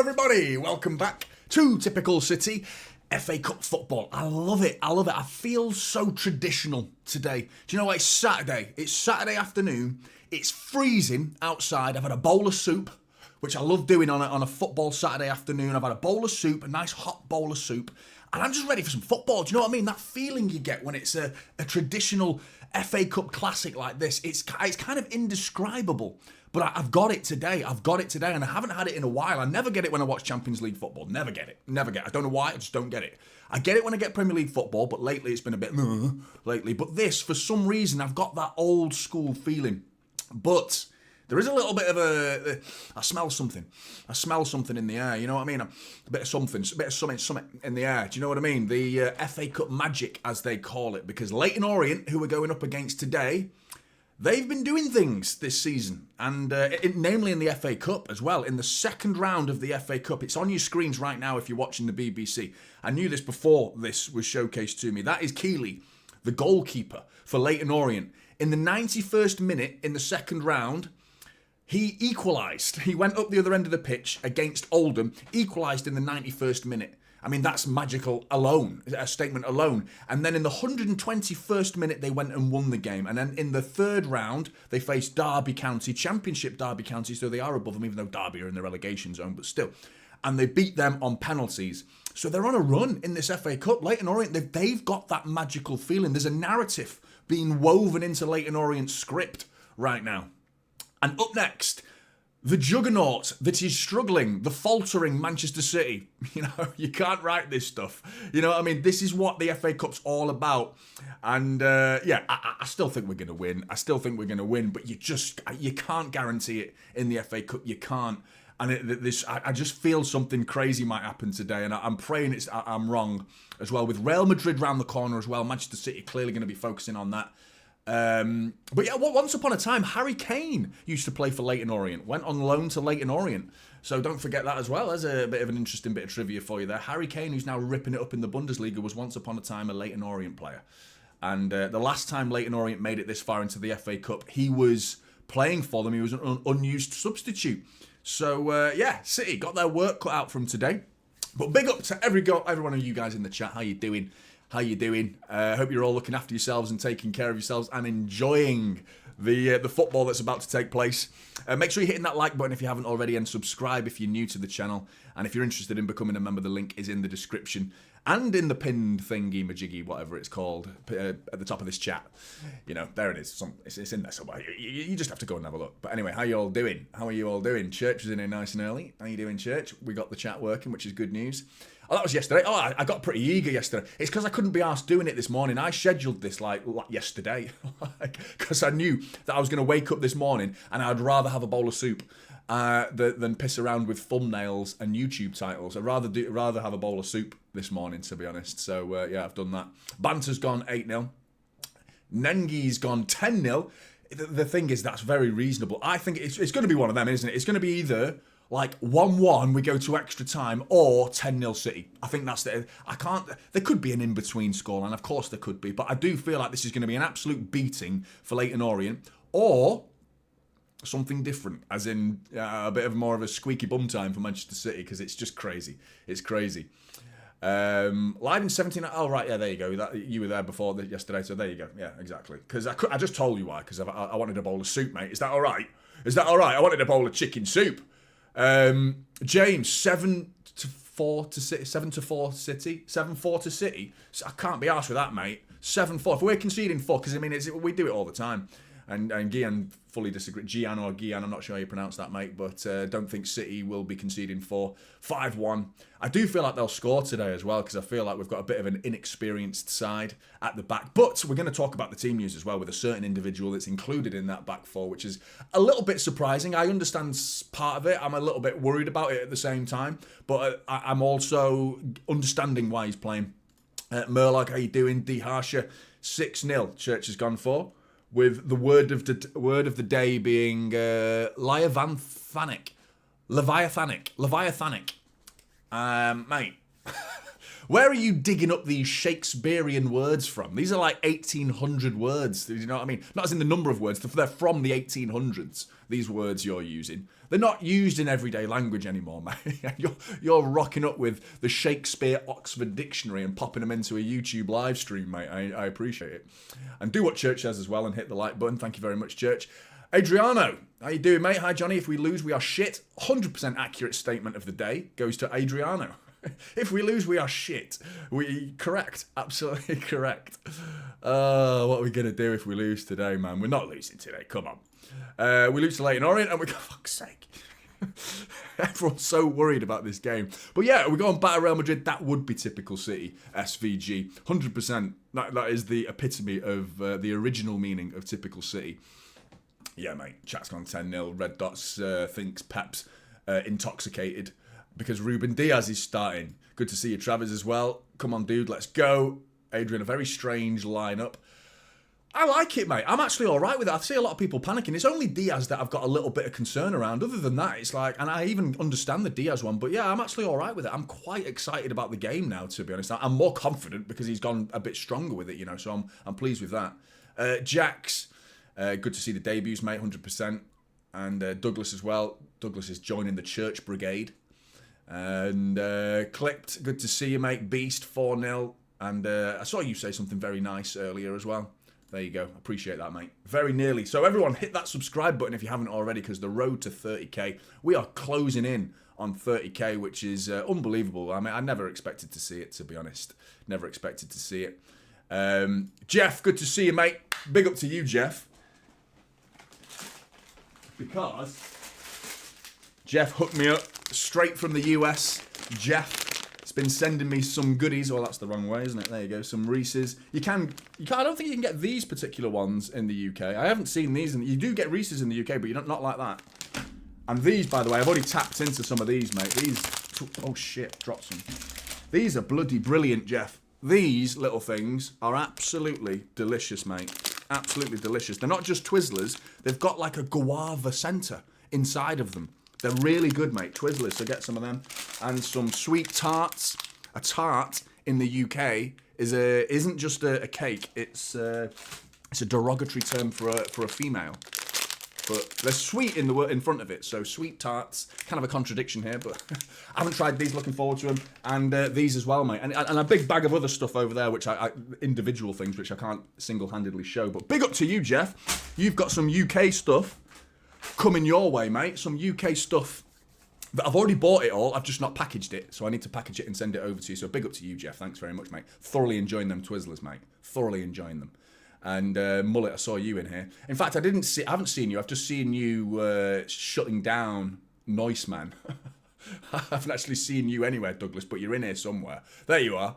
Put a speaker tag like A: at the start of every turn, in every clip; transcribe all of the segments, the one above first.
A: everybody, welcome back to Typical City FA Cup football. I love it. I feel so traditional today. Do you know what? It's Saturday afternoon. It's freezing outside. I've had a bowl of soup, which I love doing on a football Saturday afternoon. I've had a bowl of soup, a nice hot bowl of soup, and I'm just ready for some football. Do you know what I mean? That feeling you get when it's a traditional FA Cup classic like this, it's kind of indescribable. But I've got it today. And I haven't had it in a while. I never get it when I watch Champions League football. Never get it. I don't know why, I just don't get it. I get it when I get Premier League football, but lately it's been a bit lately. But this, for some reason, I've got that old school feeling. But there is a little bit of I smell something. I smell something in the air, you know what I mean? A bit of something in the air. Do you know what I mean? The FA Cup magic, as they call it. Because Leyton Orient, who we're going up against today, they've been doing things this season, and namely in the FA Cup as well. In the second round of the FA Cup, it's on your screens right now if you're watching the BBC. I knew this before this was showcased to me. That is Keeley, the goalkeeper for Leyton Orient. In the 91st minute in the second round, he equalised. He went up the other end of the pitch against Oldham, equalised in the 91st minute. I mean, that's magical alone, a statement alone. And then in the 121st minute, they went and won the game. And then in the third round, they faced Derby County, Championship Derby County, so they are above them, even though Derby are in the relegation zone, but still. And they beat them on penalties. So they're on a run in this FA Cup. Leyton Orient, they've got that magical feeling. There's a narrative being woven into Leyton Orient's script right now. And up next, the juggernaut that is struggling, the faltering Manchester City. You know, you can't write this stuff. You know what I mean? This is what the FA Cup's all about. And I still think we're going to win. But you can't guarantee it in the FA Cup. You can't. And I just feel something crazy might happen today. And I'm praying I'm wrong as well. With Real Madrid round the corner as well, Manchester City clearly going to be focusing on that. But yeah, once upon a time, Harry Kane used to play for Leyton Orient, went on loan to Leyton Orient. So don't forget that as well. There's a bit of an interesting bit of trivia for you there. Harry Kane, who's now ripping it up in the Bundesliga, was once upon a time a Leyton Orient player. And the last time Leyton Orient made it this far into the FA Cup, he was playing for them. He was an unused substitute. So City got their work cut out from today. But big up to every one of you guys in the chat. How you doing? Hope you're all looking after yourselves and taking care of yourselves and enjoying the football that's about to take place. Make sure you're hitting that like button if you haven't already, and subscribe if you're new to the channel. And if you're interested in becoming a member, the link is in the description and in the pinned thingy majiggy, whatever it's called, at the top of this chat. You know, there it is. It's in there somewhere. You just have to go and have a look. But anyway, how are you all doing? Church was in here nice and early. How you doing, church? We got the chat working, which is good news. Oh, that was yesterday. Oh, I got pretty eager yesterday. It's because I couldn't be arsed doing it this morning. I scheduled this like yesterday because I knew that I was going to wake up this morning and I'd rather have a bowl of soup than piss around with thumbnails and YouTube titles. I'd rather have a bowl of soup this morning, to be honest. So, I've done that. Banter's gone 8-0. Nengi's gone 10-0. The thing is, that's very reasonable. I think it's going to be one of them, isn't it? It's going to be either like 1-1, we go to extra time, or 10-0 City. I think that's there could be an in-between scoreline, of course there could be, but I do feel like this is going to be an absolute beating for Leyton Orient, or something different, as in a bit of more of a squeaky bum time for Manchester City, because it's just crazy. It's crazy. Live in 17. Oh, right, yeah, there you go. You were there before yesterday, so there you go. Yeah, exactly. Because I just told you why, because I wanted a bowl of soup, mate. Is that all right? I wanted a bowl of chicken soup. James, 7-4 to City. 7-4 City. 7-4 to City. So I can't be arsed with that, mate. 7-4. If we're conceding 4, because I mean, we do it all the time. And Gian fully disagree. Gian or Gian, I'm not sure how you pronounce that, mate. But don't think City will be conceding 4. 5-1. I do feel like they'll score today as well, because I feel like we've got a bit of an inexperienced side at the back. But we're going to talk about the team news as well, with a certain individual that's included in that back four, which is a little bit surprising. I understand part of it. I'm a little bit worried about it at the same time. But I'm also understanding why he's playing. Murloc, how you doing? D. Harsher, 6-0. Church has gone for. With the word of the day being Leviathanic. Mate. Where are you digging up these Shakespearean words from? These are like 1800 words. Do you know what I mean? Not as in the number of words. They're from the 1800s. These words you're using. They're not used in everyday language anymore, mate. You're rocking up with the Shakespeare Oxford Dictionary and popping them into a YouTube live stream, mate. I appreciate it. And do what Church says as well and hit the like button. Thank you very much, Church. Adriano, how you doing, mate? Hi, Johnny. If we lose, we are shit. 100% accurate statement of the day goes to Adriano. If we lose, we are shit. Correct. Absolutely correct. What are we going to do if we lose today, man? We're not losing today. Come on. We lose to Leyton Orient and we go, fuck's sake. Everyone's so worried about this game. But yeah, we go on batter Real Madrid. That would be typical City. SVG. 100%. That is the epitome of the original meaning of typical City. Yeah, mate. Chat's gone 10-0. Red Dots thinks Pep's intoxicated because Ruben Diaz is starting. Good to see you, Travis, as well. Come on, dude. Let's go. Adrian, a very strange lineup. I like it, mate. I'm actually all right with it. I see a lot of people panicking. It's only Diaz that I've got a little bit of concern around. Other than that, it's like, and I even understand the Diaz one, but yeah, I'm actually all right with it. I'm quite excited about the game now, to be honest. I'm more confident because he's gone a bit stronger with it, you know, so I'm pleased with that. Jax, good to see the debuts, mate, 100%. And Douglas as well. Douglas is joining the Church Brigade. And Clipped, good to see you, mate. Beast, 4-0. And I saw you say something very nice earlier as well. There you go. Appreciate that, mate. Very nearly. So everyone, hit that subscribe button if you haven't already, because the road to 30k, we are closing in on 30k, which is unbelievable. I mean, I never expected to see it, to be honest. Never expected to see it. Jeff, good to see you, mate. Big up to you, Jeff. Because Jeff hooked me up straight from the US. Jeff has been sending me some goodies. Oh, that's the wrong way, isn't it? There you go. Some Reese's. You can. I don't think you can get these particular ones in the UK. I haven't seen these. You do get Reese's in the UK, but you don't, not like that. And these, by the way, I've already tapped into some of these, mate. These. Oh shit! Dropped some. These are bloody brilliant, Jeff. These little things are absolutely delicious, mate. Absolutely delicious. They're not just Twizzlers. They've got like a guava centre inside of them. They're really good, mate. Twizzlers, so get some of them. And some sweet tarts. A tart in the UK isn't just a cake. It's a derogatory term for a female. But they're sweet in front of it. So sweet tarts, kind of a contradiction here, but I haven't tried these. Looking forward to them. And these as well, mate. And a big bag of other stuff over there, which individual things, which I can't single-handedly show. But big up to you, Jeff. You've got some UK stuff coming your way, mate. Some UK stuff that I've already bought it all. I've just not packaged it, so I need to package it and send it over to you. So big up to you, Jeff. Thanks very much, mate. Thoroughly enjoying them Twizzlers, mate. Thoroughly enjoying them. And Mullet, I saw you in here. In fact, I haven't seen you. I've just seen you shutting down Noiseman. I haven't actually seen you anywhere, Douglas, but you're in here somewhere. There you are.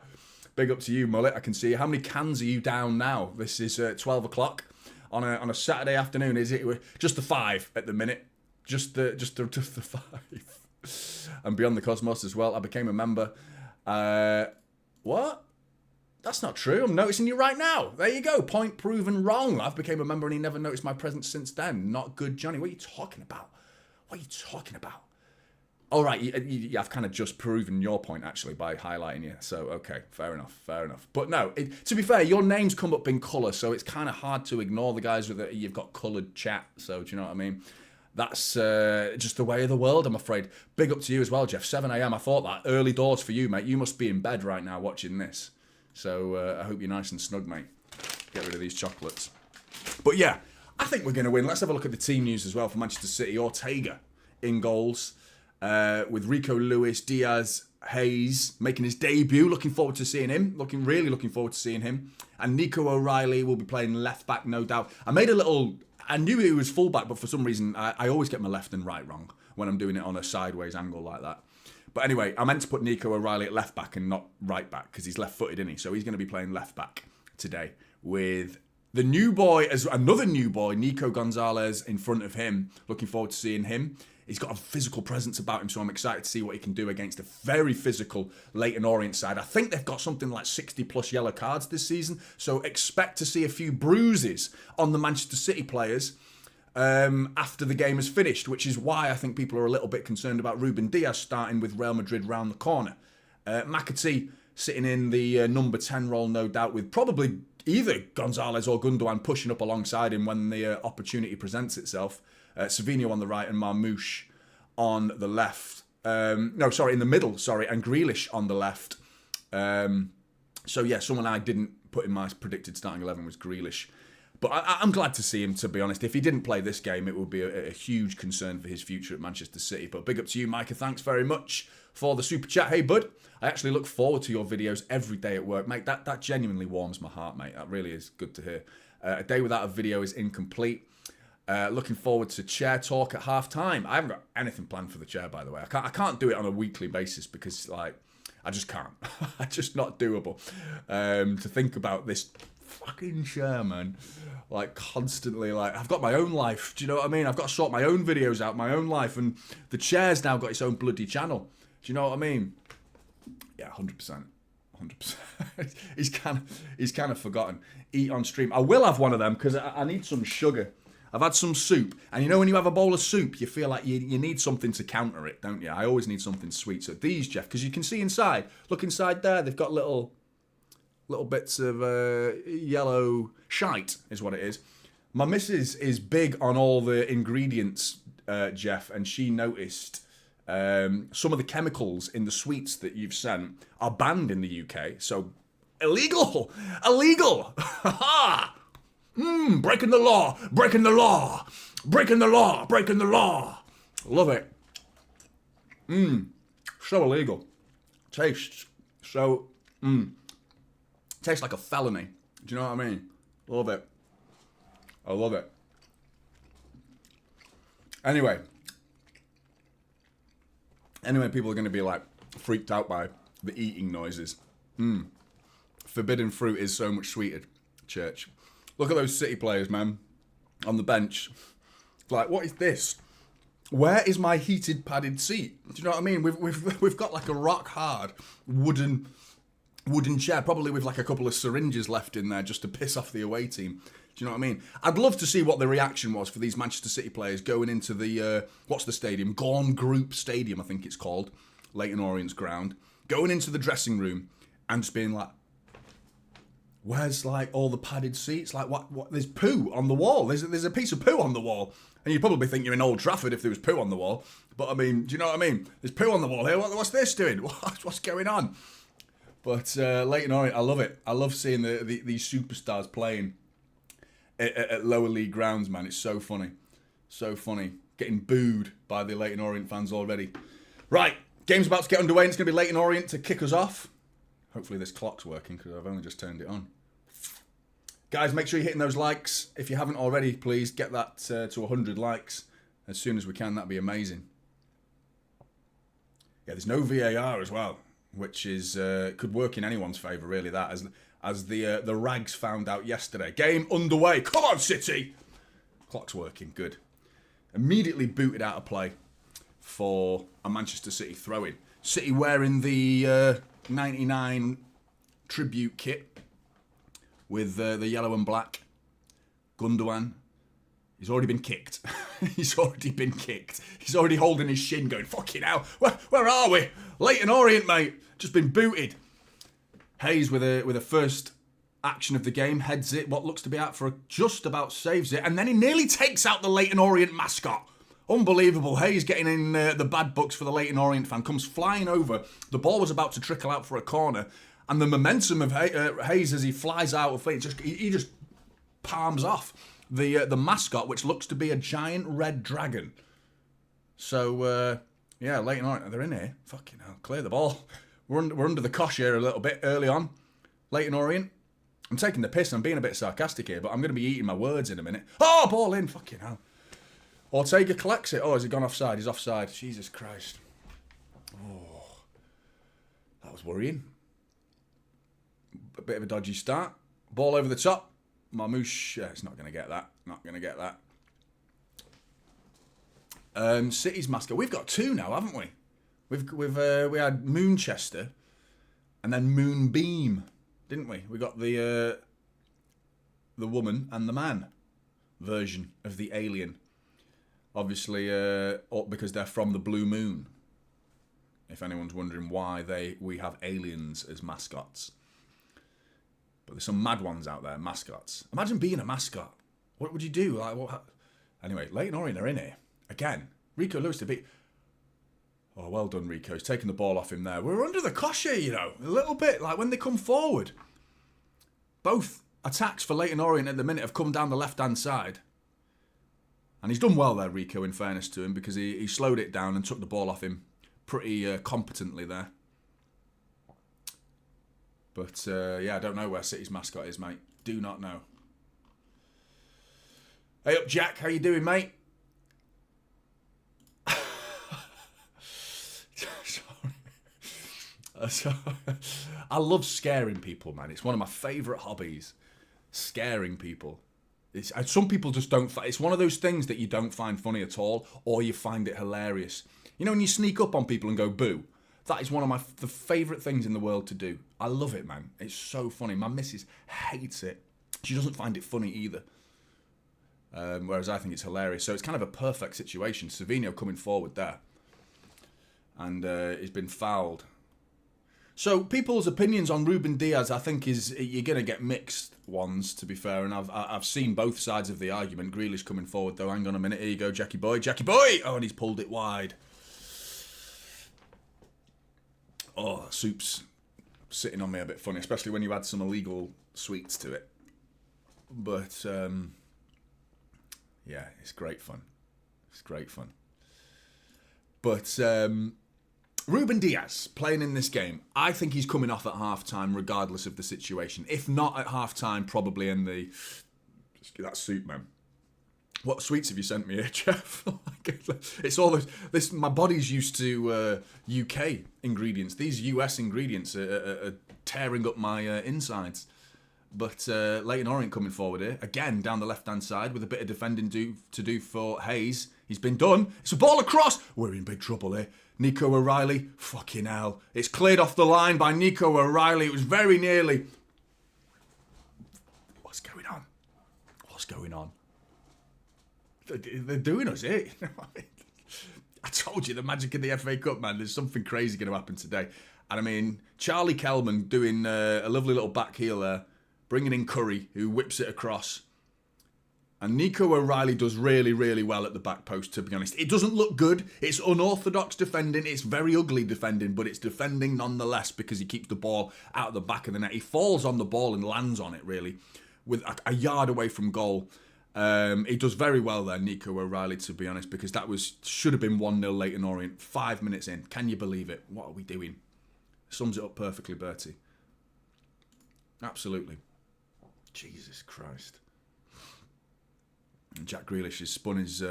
A: Big up to you, Mullet. I can see you. How many cans are you down now? This is 12 o'clock. On a Saturday afternoon, is it? Just the 5 at the minute. Just the 5. And Beyond the Cosmos as well. I became a member. What? That's not true. I'm noticing you right now. There you go. Point proven wrong. I've became a member and he never noticed my presence since then. Not good, Johnny. What are you talking about? What are you talking about? All right, I've kind of just proven your point, actually, by highlighting you. So, okay, fair enough, fair enough. But no, to be fair, your name's come up in colour, so it's kind of hard to ignore the guys with it. You've got coloured chat, so do you know what I mean? That's just the way of the world, I'm afraid. Big up to you as well, Jeff. 7 a.m, I thought that. Early doors for you, mate. You must be in bed right now watching this. So, I hope you're nice and snug, mate. Get rid of these chocolates. But yeah, I think we're going to win. Let's have a look at the team news as well for Manchester City. Ortega in goals. With Rico Lewis, Diaz, Hayes making his debut. Looking forward to seeing him. Really looking forward to seeing him. And Nico O'Reilly will be playing left back, no doubt. I knew he was full back, but for some reason, I always get my left and right wrong when I'm doing it on a sideways angle like that. But anyway, I meant to put Nico O'Reilly at left back and not right back because he's left-footed, isn't he? So he's going to be playing left back today with the new boy, another new boy, Nico Gonzalez, in front of him. Looking forward to seeing him. He's got a physical presence about him, so I'm excited to see what he can do against a very physical Leyton Orient side. I think they've got something like 60-plus yellow cards this season, so expect to see a few bruises on the Manchester City players after the game is finished, which is why I think people are a little bit concerned about Ruben Diaz starting with Real Madrid round the corner. McAtee sitting in the number 10 role, no doubt, with probably either Gonzalez or Gundogan pushing up alongside him when the opportunity presents itself. Savinho on the right and Marmoush on the left. No, sorry, in the middle, sorry, and Grealish on the left. So, yeah, someone I didn't put in my predicted starting 11 was Grealish. But I'm glad to see him, to be honest. If he didn't play this game, it would be a huge concern for his future at Manchester City. But big up to you, Micah. Thanks very much for the super chat. Hey, bud, I actually look forward to your videos every day at work. Mate, that genuinely warms my heart, mate. That really is good to hear. A day without a video is incomplete. Looking forward to chair talk at half time. I haven't got anything planned for the chair, by the way. I can't do it on a weekly basis because, like, I just can't. It's just not doable. To think about this fucking chair, man. Like, constantly, like, I've got my own life. Do you know what I mean? I've got to sort my own videos out, my own life, and the chair's now got its own bloody channel. Do you know what I mean? Yeah, 100%. 100%. He's kind of forgotten. Eat on stream. I will have one of them because I need some sugar. I've had some soup, and you know when you have a bowl of soup, you feel like you need something to counter it, don't you? I always need something sweet. So these, Jeff, because you can see inside. Look inside there. They've got little bits of yellow shite, is what it is. My missus is big on all the ingredients, Jeff, and she noticed some of the chemicals in the sweets that you've sent are banned in the UK. So illegal. Ha! Breaking the law, breaking the law, breaking the law, breaking the law. Love it. So illegal. Tastes so, tastes like a felony. Do you know what I mean? Love it. I love it. Anyway, people are going to be like freaked out by the eating noises. Forbidden fruit is so much sweeter, Church. Look at those City players, man, on the bench. Like, what is this? Where is my heated padded seat? Do you know what I mean? We've got like a rock hard wooden chair, probably with like a couple of syringes left in there just to piss off the away team. Do you know what I mean? I'd love to see what the reaction was for these Manchester City players going into the what's the stadium? Gone Group Stadium, I think it's called, Leyton Orient's ground. Going into the dressing room and just being like, where's like all the padded seats? Like what? There's poo on the wall. There's a piece of poo on the wall, and you'd probably think you're in Old Trafford if there was poo on the wall. But I mean, do you know what I mean? There's poo on the wall here. What's this doing? What's going on? But Leyton Orient, I love it. I love seeing these superstars playing at lower league grounds, man. It's so funny, so funny. Getting booed by the Leyton Orient fans already. Right, game's about to get underway, and it's going to be Leyton Orient to kick us off. Hopefully this clock's working because I've only just turned it on. Guys, make sure you're hitting those likes. If you haven't already, please get that to 100 likes as soon as we can. That'd be amazing. Yeah, there's no VAR as well, which is could work in anyone's favour, really, that, as the Rags found out yesterday. Game underway. Come on, City! Clock's working. Good. Immediately booted out of play for a Manchester City throw-in. City wearing the 99 tribute kit with the yellow and black. Gundogan, he's already been kicked. He's already holding his shin going, fucking hell, where are we? Leyton Orient, mate, just been booted. Hayes with a first action of the game, heads it, what looks to be out for just about saves it, and then he nearly takes out the Leyton Orient mascot. Unbelievable. Hayes getting in the bad books for the Leyton Orient fan, comes flying over. The ball was about to trickle out for a corner, and the momentum of Hayes as he flies out of fleet, he just palms off the mascot, which looks to be a giant red dragon. So, yeah, Leyton Orient, they're in here. Fucking hell, clear the ball. We're under the cosh here a little bit early on. Leyton Orient. I'm taking the piss, I'm being a bit sarcastic here, but I'm going to be eating my words in a minute. Oh, ball in, fucking hell. Ortega collects it. Oh, has he gone offside? He's offside. Jesus Christ. Oh, that was worrying. A bit of a dodgy start. Ball over the top. Marmoush, it's not going to get that. Not going to get that. City's mascot. We've got two now, haven't we? We had Moonchester and then Moonbeam, didn't we? We got the woman and the man version of the alien. Obviously, because they're from the blue moon. if anyone's wondering why we have aliens as mascots. But there's some mad ones out there, mascots. Imagine being a mascot. What would you do? Like, what? Anyway, Leyton Orient are in here. Again, Rico Lewis to beat. Oh, well done, Rico. He's taking the ball off him there. We're under the cosh here, you know. A little bit, like when they come forward. Both attacks for Leyton Orient at the minute have come down the left-hand side. And he's done well there, Rico, in fairness to him, because he slowed it down and took the ball off him pretty competently there. But, yeah, I don't know where City's mascot is, mate. Do not know. Hey up, Jack. How you doing, mate? I love scaring people, man. It's one of my favourite hobbies. Scaring people. Some people just don't. It's one of those things that you don't find funny at all, or you find it hilarious. You know when you sneak up on people and go boo? That is one of the favourite things in the world to do. I love it, man. It's so funny. My missus hates it. She doesn't find it funny either. Whereas I think it's hilarious. So it's kind of a perfect situation. Savinho coming forward there. And he's been fouled. So people's opinions on Ruben Diaz, I think, you're going to get mixed ones, to be fair. And I've seen both sides of the argument. Grealish coming forward, though. Hang on a minute. Here you go, Jackie boy. Jackie boy! Oh, and he's pulled it wide. Oh, that soup's sitting on me a bit funny, especially when you add some illegal sweets to it. But, yeah, it's great fun. It's great fun. But Ruben Diaz playing in this game, I think he's coming off at half-time regardless of the situation. If not at half-time, probably in the... Just get that soup, man. What sweets have you sent me here, Jeff? It's all this. My body's used to UK ingredients. These US ingredients are tearing up my insides. But Leyton Orient coming forward here. Again, down the left-hand side with a bit of defending to do for Hayes. He's been done. It's a ball across. We're in big trouble here. Nico O'Reilly. Fucking hell. It's cleared off the line by Nico O'Reilly. It was very nearly. What's going on? What's going on? They're doing us here. I told you, the magic of the FA Cup, man. There's something crazy going to happen today. And I mean, Charlie Kelman doing a lovely little back heel there. Bringing in Curry, who whips it across. And Nico O'Reilly does really, really well at the back post, to be honest. It doesn't look good. It's unorthodox defending. It's very ugly defending, but it's defending nonetheless because he keeps the ball out of the back of the net. He falls on the ball and lands on it, really, with a yard away from goal. He does very well there, Nico O'Reilly, to be honest, because that should have been 1-0 Leyton Orient 5 minutes in. Can you believe it? What are we doing? Sums it up perfectly, Bertie. Absolutely. Jesus Christ. And Jack Grealish has spun his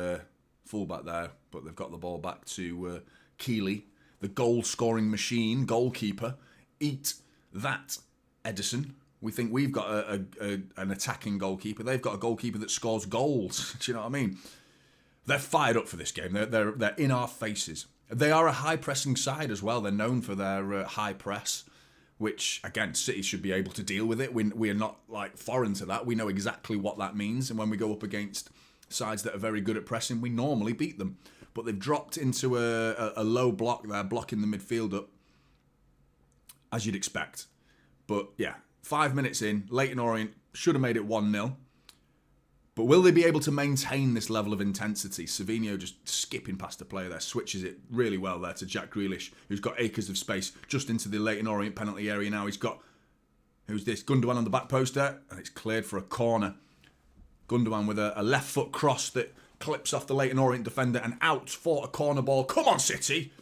A: fullback there, but they've got the ball back to Keeley, the goal-scoring machine, goalkeeper. Eat that, Edison. We think we've got an attacking goalkeeper. They've got a goalkeeper that scores goals. Do you know what I mean? They're fired up for this game. They're in our faces. They are a high-pressing side as well. They're known for their high press, which, again, City should be able to deal with it. We are not, like, foreign to that. We know exactly what that means. And when we go up against sides that are very good at pressing, we normally beat them. But they've dropped into a low block there, blocking the midfield up, as you'd expect. But, yeah, 5 minutes in, Leyton Orient should have made it 1-0. But will they be able to maintain this level of intensity? Savinho just skipping past the player there, switches it really well there to Jack Grealish, who's got acres of space just into the Leyton Orient penalty area now. He's got, who's this? Gundogan on the back post there, and it's cleared for a corner. Gundogan with a left foot cross that clips off the Leyton Orient defender and out for a corner ball. Come on, City!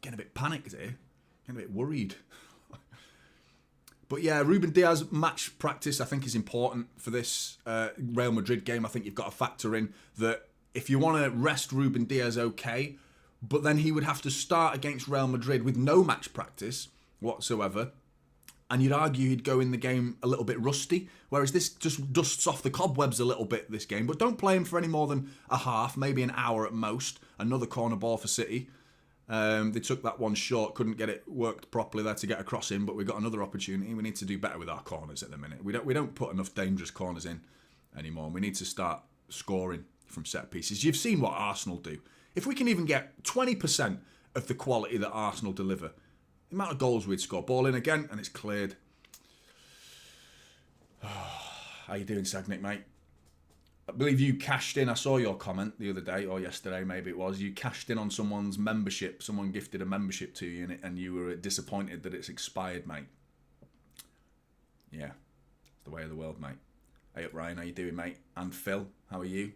A: Getting a bit panicked here. Getting a bit worried. But yeah, Ruben Diaz match practice I think is important for this Real Madrid game. I think you've got to factor in that if you want to rest Ruben Diaz, okay, but then he would have to start against Real Madrid with no match practice whatsoever. And you'd argue he'd go in the game a little bit rusty, whereas this just dusts off the cobwebs a little bit, this game. But don't play him for any more than a half, maybe an hour at most. Another corner ball for City. They took that one short, couldn't get it worked properly there to get across in, but we've got another opportunity. We need to do better with our corners at the minute. We don't put enough dangerous corners in anymore. We need to start scoring from set pieces. You've seen what Arsenal do. If we can even get 20% of the quality that Arsenal deliver. The amount of goals we'd score. Ball in again, and it's cleared. How you doing, Sagnick, mate? I believe you cashed in. I saw your comment the other day, or yesterday maybe it was. You cashed in on someone's membership. Someone gifted a membership to you, and you were disappointed that it's expired, mate. Yeah, it's the way of the world, mate. Hey up, Ryan. How you doing, mate? And Phil, how are you?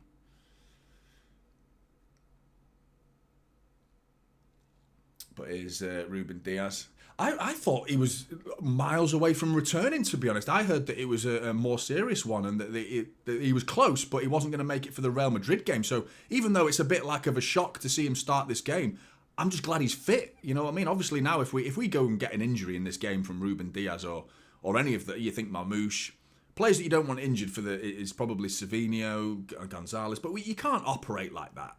A: But here's Ruben Diaz. I thought he was miles away from returning, to be honest. I heard that it was a more serious one and that he was close, but he wasn't going to make it for the Real Madrid game. So even though it's a bit like of a shock to see him start this game, I'm just glad he's fit. You know what I mean? Obviously now if we go and get an injury in this game from Ruben Diaz or any of the, you think Marmoush, players that you don't want injured for is probably Savinho, Gonzalez, but you can't operate like that.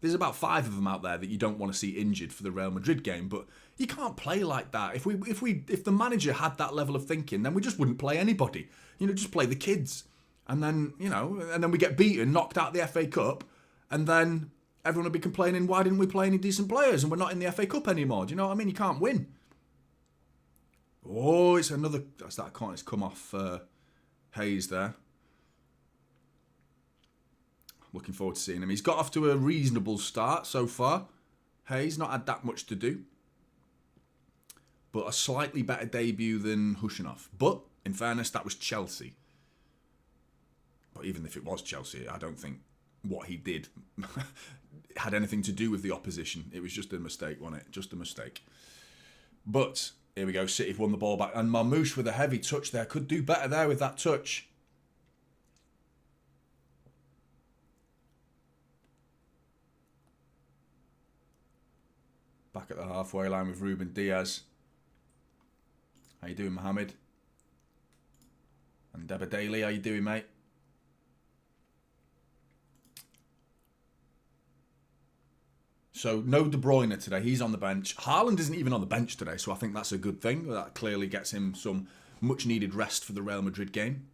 A: There's about 5 of them out there that you don't want to see injured for the Real Madrid game, but you can't play like that. If the manager had that level of thinking, then we just wouldn't play anybody. You know, just play the kids, and then we get beaten, knocked out the FA Cup, and then everyone would be complaining, why didn't we play any decent players? And we're not in the FA Cup anymore. Do you know what I mean? You can't win. Oh, it's another. That's that corner. It's come off Hayes there. Looking forward to seeing him. He's got off to a reasonable start so far. Hayes not had that much to do. But a slightly better debut than Hushinov. But, in fairness, that was Chelsea. But even if it was Chelsea, I don't think what he did had anything to do with the opposition. It was just a mistake, wasn't it? Just a mistake. But, here we go. City have won the ball back. And Marmoush with a heavy touch there. Could do better there with that touch. Back at the halfway line with Ruben Diaz. How you doing, Mohammed? And Deba Daly, how you doing, mate? So, no De Bruyne today. He's on the bench. Haaland isn't even on the bench today, so I think that's a good thing. That clearly gets him some much-needed rest for the Real Madrid game.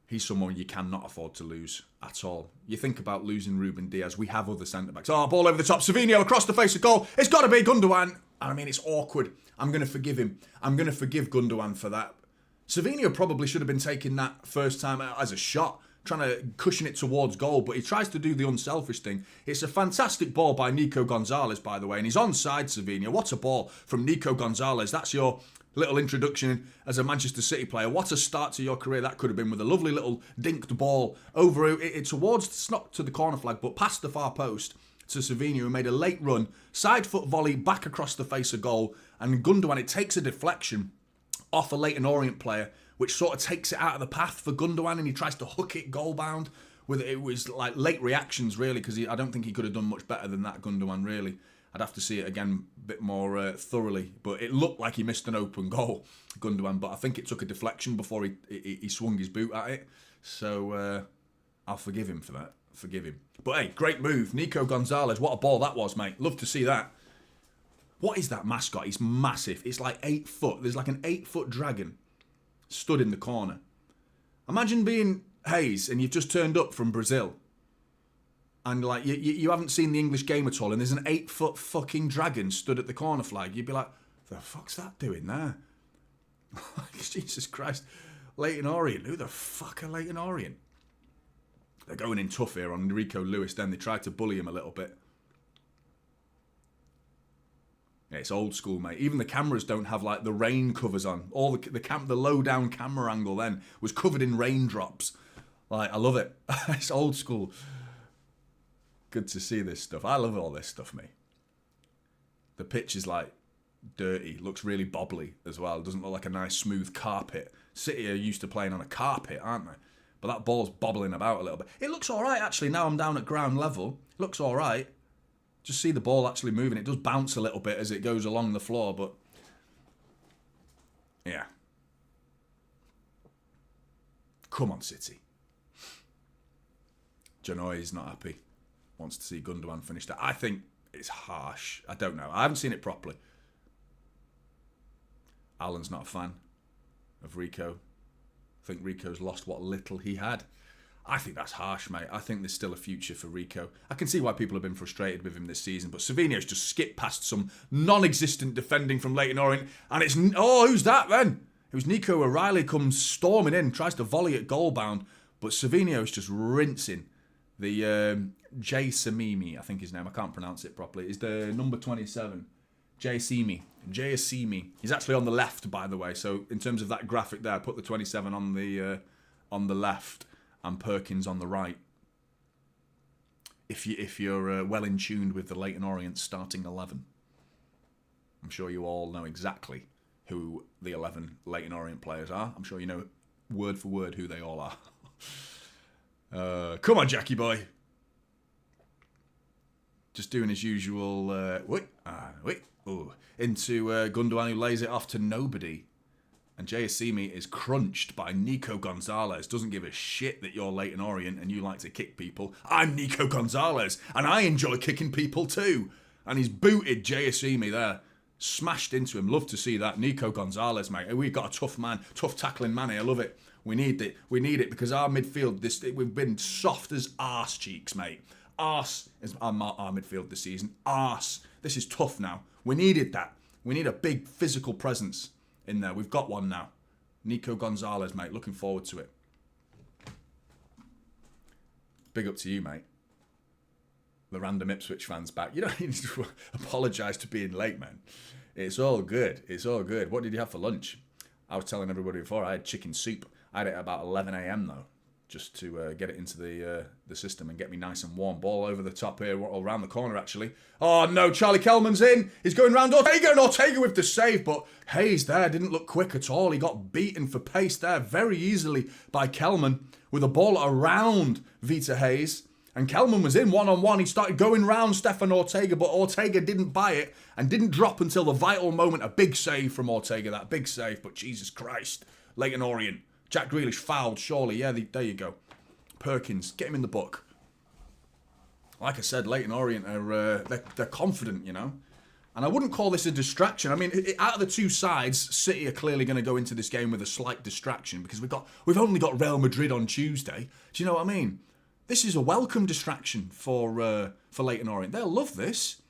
A: He's someone you cannot afford to lose at all. You think about losing Ruben Diaz. We have other centre-backs. Oh, ball over the top. Savinho across the face of goal. It's got to be Gundogan. I mean, it's awkward. I'm going to forgive him. I'm going to forgive Gundogan for that. Savinho probably should have been taking that first time out as a shot, trying to cushion it towards goal, but he tries to do the unselfish thing. It's a fantastic ball by Nico Gonzalez, by the way, and he's onside Savinho. What a ball from Nico Gonzalez. That's your little introduction as a Manchester City player. What a start to your career that could have been, with a lovely little dinked ball over it towards, it's not to the corner flag, but past the far post to Savinho, who made a late run, side foot volley back across the face of goal, and Gundogan, it takes a deflection off a Leyton Orient player, which sort of takes it out of the path for Gundogan, and he tries to hook it goal bound. It was like late reactions, really, because I don't think he could have done much better than that, Gundogan, really. I'd have to see it again a bit more thoroughly. But it looked like he missed an open goal, Gundogan. But I think it took a deflection before he swung his boot at it. So I'll forgive him for that. Forgive him. But hey, great move. Nico Gonzalez, what a ball that was, mate. Love to see that. What is that mascot? He's massive. It's like 8 foot. There's like an 8-foot dragon stood in the corner. Imagine being Hayes and you've just turned up from Brazil. And like you haven't seen the English game at all, and there's an 8-foot fucking dragon stood at the corner flag. You'd be like, the fuck's that doing there? Jesus Christ. Leyton Orient. Who the fuck are Leyton Orient? They're going in tough here on Rico Lewis. Then they tried to bully him a little bit. Yeah, it's old school, mate. Even the cameras don't have like the rain covers on. All the low down camera angle then was covered in raindrops. Like, I love it. It's old school. Good to see this stuff. I love all this stuff, mate. The pitch is like dirty. Looks really bobbly as well. Doesn't look like a nice smooth carpet. City are used to playing on a carpet, aren't they? But that ball's bobbling about a little bit. It looks all right, actually. Now I'm down at ground level. It looks all right. Just see the ball actually moving. It does bounce a little bit as it goes along the floor, but yeah. Come on, City. Jonny is not happy. Wants to see Gundogan finish that. I think it's harsh. I don't know. I haven't seen it properly. Alan's not a fan of Rico. I think Rico's lost what little he had. I think that's harsh, mate. I think there's still a future for Rico. I can see why people have been frustrated with him this season, but Savinio's just skipped past some non-existent defending from Leyton Orient, and it's... Oh, who's that then? It was Nico O'Reilly comes storming in, tries to volley at goal bound, but Savinio's just rinsing the Jay Samimi, I think his name, I can't pronounce it properly, is the number 27. Jay Asimi. He's actually on the left, by the way, so in terms of that graphic there, put the 27 on the left and Perkins on the right. If you're well in tuned with the Leyton Orient starting 11. I'm sure you all know exactly who the 11 Leyton Orient players are. I'm sure you know word for word who they all are. Come on, Jackie boy. Just doing his usual... into Gundogan, who lays it off to nobody. And Jay Asimi is crunched by Nico Gonzalez. Doesn't give a shit that you're Leyton Orient and you like to kick people. I'm Nico Gonzalez, and I enjoy kicking people too. And he's booted Jay Asimi there. Smashed into him. Love to see that. Nico Gonzalez, mate. We've got a tough man. Tough tackling man here. I love it. We need it. We need it because our midfield, we've been soft as arse cheeks, mate. Arse is our midfield this season. Arse. This is tough now. We needed that. We need a big physical presence in there. We've got one now. Nico Gonzalez, mate. Looking forward to it. Big up to you, mate. The random Ipswich fans back. You don't need to apologise to being late, man. It's all good. It's all good. What did you have for lunch? I was telling everybody before, I had chicken soup. I had it at about 11 a.m. though, just to get it into the system and get me nice and warm. Ball over the top here, or around the corner actually. Oh no, Charlie Kelman's in. He's going round Ortega, and Ortega with the save, but Hayes there didn't look quick at all. He got beaten for pace there very easily by Kelman with a ball around Vita Hayes. And Kelman was in one-on-one. He started going round Stefan Ortega, but Ortega didn't buy it and didn't drop until the vital moment. A big save from Ortega, that big save. But Jesus Christ, Leyton Orient. Jack Grealish fouled, surely. Yeah, there you go. Perkins, get him in the book. Like I said, Leyton Orient are they're confident, you know. And I wouldn't call this a distraction. I mean, out of the two sides, City are clearly going to go into this game with a slight distraction because we've only got Real Madrid on Tuesday. Do you know what I mean? This is a welcome distraction for Leyton Orient. They'll love this.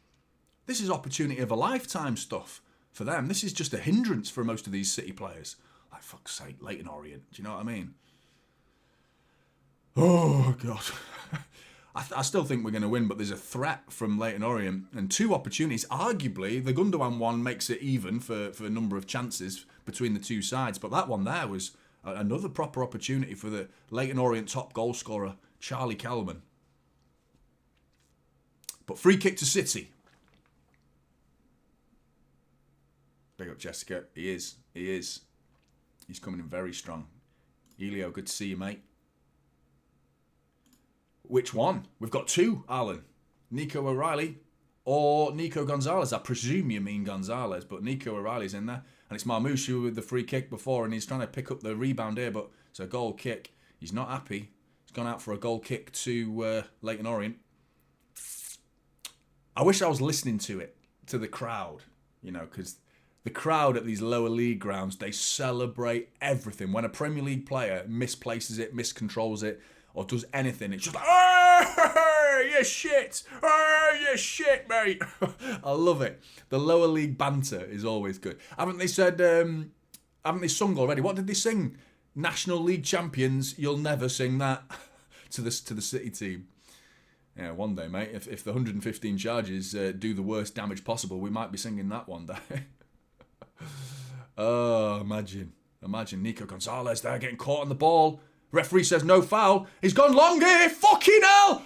A: This is opportunity of a lifetime stuff for them. This is just a hindrance for most of these City players. Like, fuck's sake, Leyton Orient. Do you know what I mean? Oh, God. I still think we're going to win, but there's a threat from Leyton Orient and two opportunities. Arguably, the Gundogan one makes it even for a number of chances between the two sides, but that one there was another proper opportunity for the Leyton Orient top goal scorer, Charlie Kelman. But free kick to City. Big up Jessica. He is. He's coming in very strong. Elio, good to see you, mate. Which one? We've got two, Alan. Nico O'Reilly or Nico Gonzalez. I presume you mean Gonzalez, but Nico O'Reilly's in there. And it's Marmouche with the free kick before, and he's trying to pick up the rebound here, but it's a goal kick. He's not happy. He's gone out for a goal kick to Leyton Orient. I wish I was listening to the crowd, you know, because the crowd at these lower league grounds, they celebrate everything. When a Premier League player misplaces it, miscontrols it, or does anything, it's just like, oh, you shit, oh, you shit, mate. I love it. The lower league banter is always good. Haven't they sung already? What did they sing? National League champions, you'll never sing that to the City team. Yeah, one day, mate, if the 115 charges do the worst damage possible, we might be singing that one day. Oh, imagine Nico Gonzalez there getting caught on the ball. Referee says no foul. He's gone long here. Fucking hell!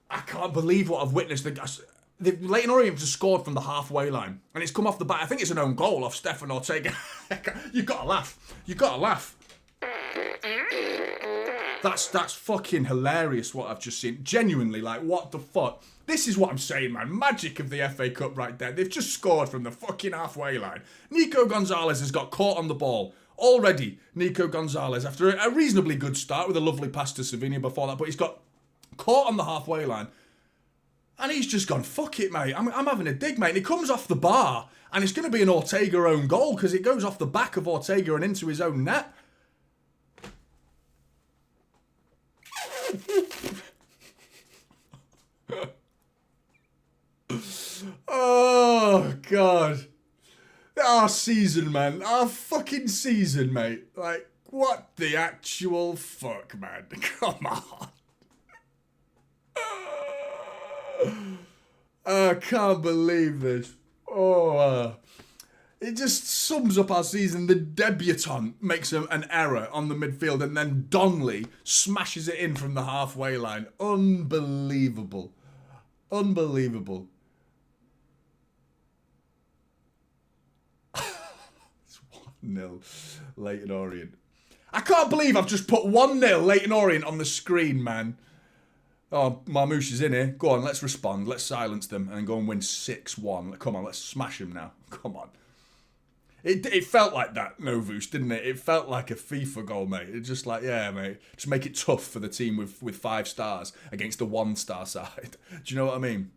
A: I can't believe what I've witnessed. The Leyton Orient just scored from the halfway line, and it's come off the back. I think it's an own goal off Stefan Ortega. You've got to laugh. That's fucking hilarious what I've just seen. Genuinely, like, what the fuck? This is what I'm saying, man. Magic of the FA Cup right there. They've just scored from the fucking halfway line. Nico Gonzalez has got caught on the ball. Already, Nico Gonzalez, after a reasonably good start with a lovely pass to Savinio before that, but he's got caught on the halfway line. And he's just gone, fuck it, mate. I'm having a dig, mate. And he comes off the bar, and it's going to be an Ortega own goal because it goes off the back of Ortega and into his own net. Oh, God. Our season, man. Our fucking season, mate. Like, what the actual fuck, man? Come on. I can't believe this. Oh, it just sums up our season. The debutant makes an error on the midfield, and then Donnelly smashes it in from the halfway line. Unbelievable. Unbelievable. It's 1-0 Leyton Orient. I can't believe I've just put 1-0 Leyton Orient on the screen, man. Oh, Marmouche is in here. Go on, let's respond. Let's silence them and go and win 6-1. Come on, let's smash him now. Come on. It felt like that, Novus, didn't it? It felt like a FIFA goal, mate. It's just like, yeah, mate. Just make it tough for the team with 5 stars against a 1-star side. Do you know what I mean?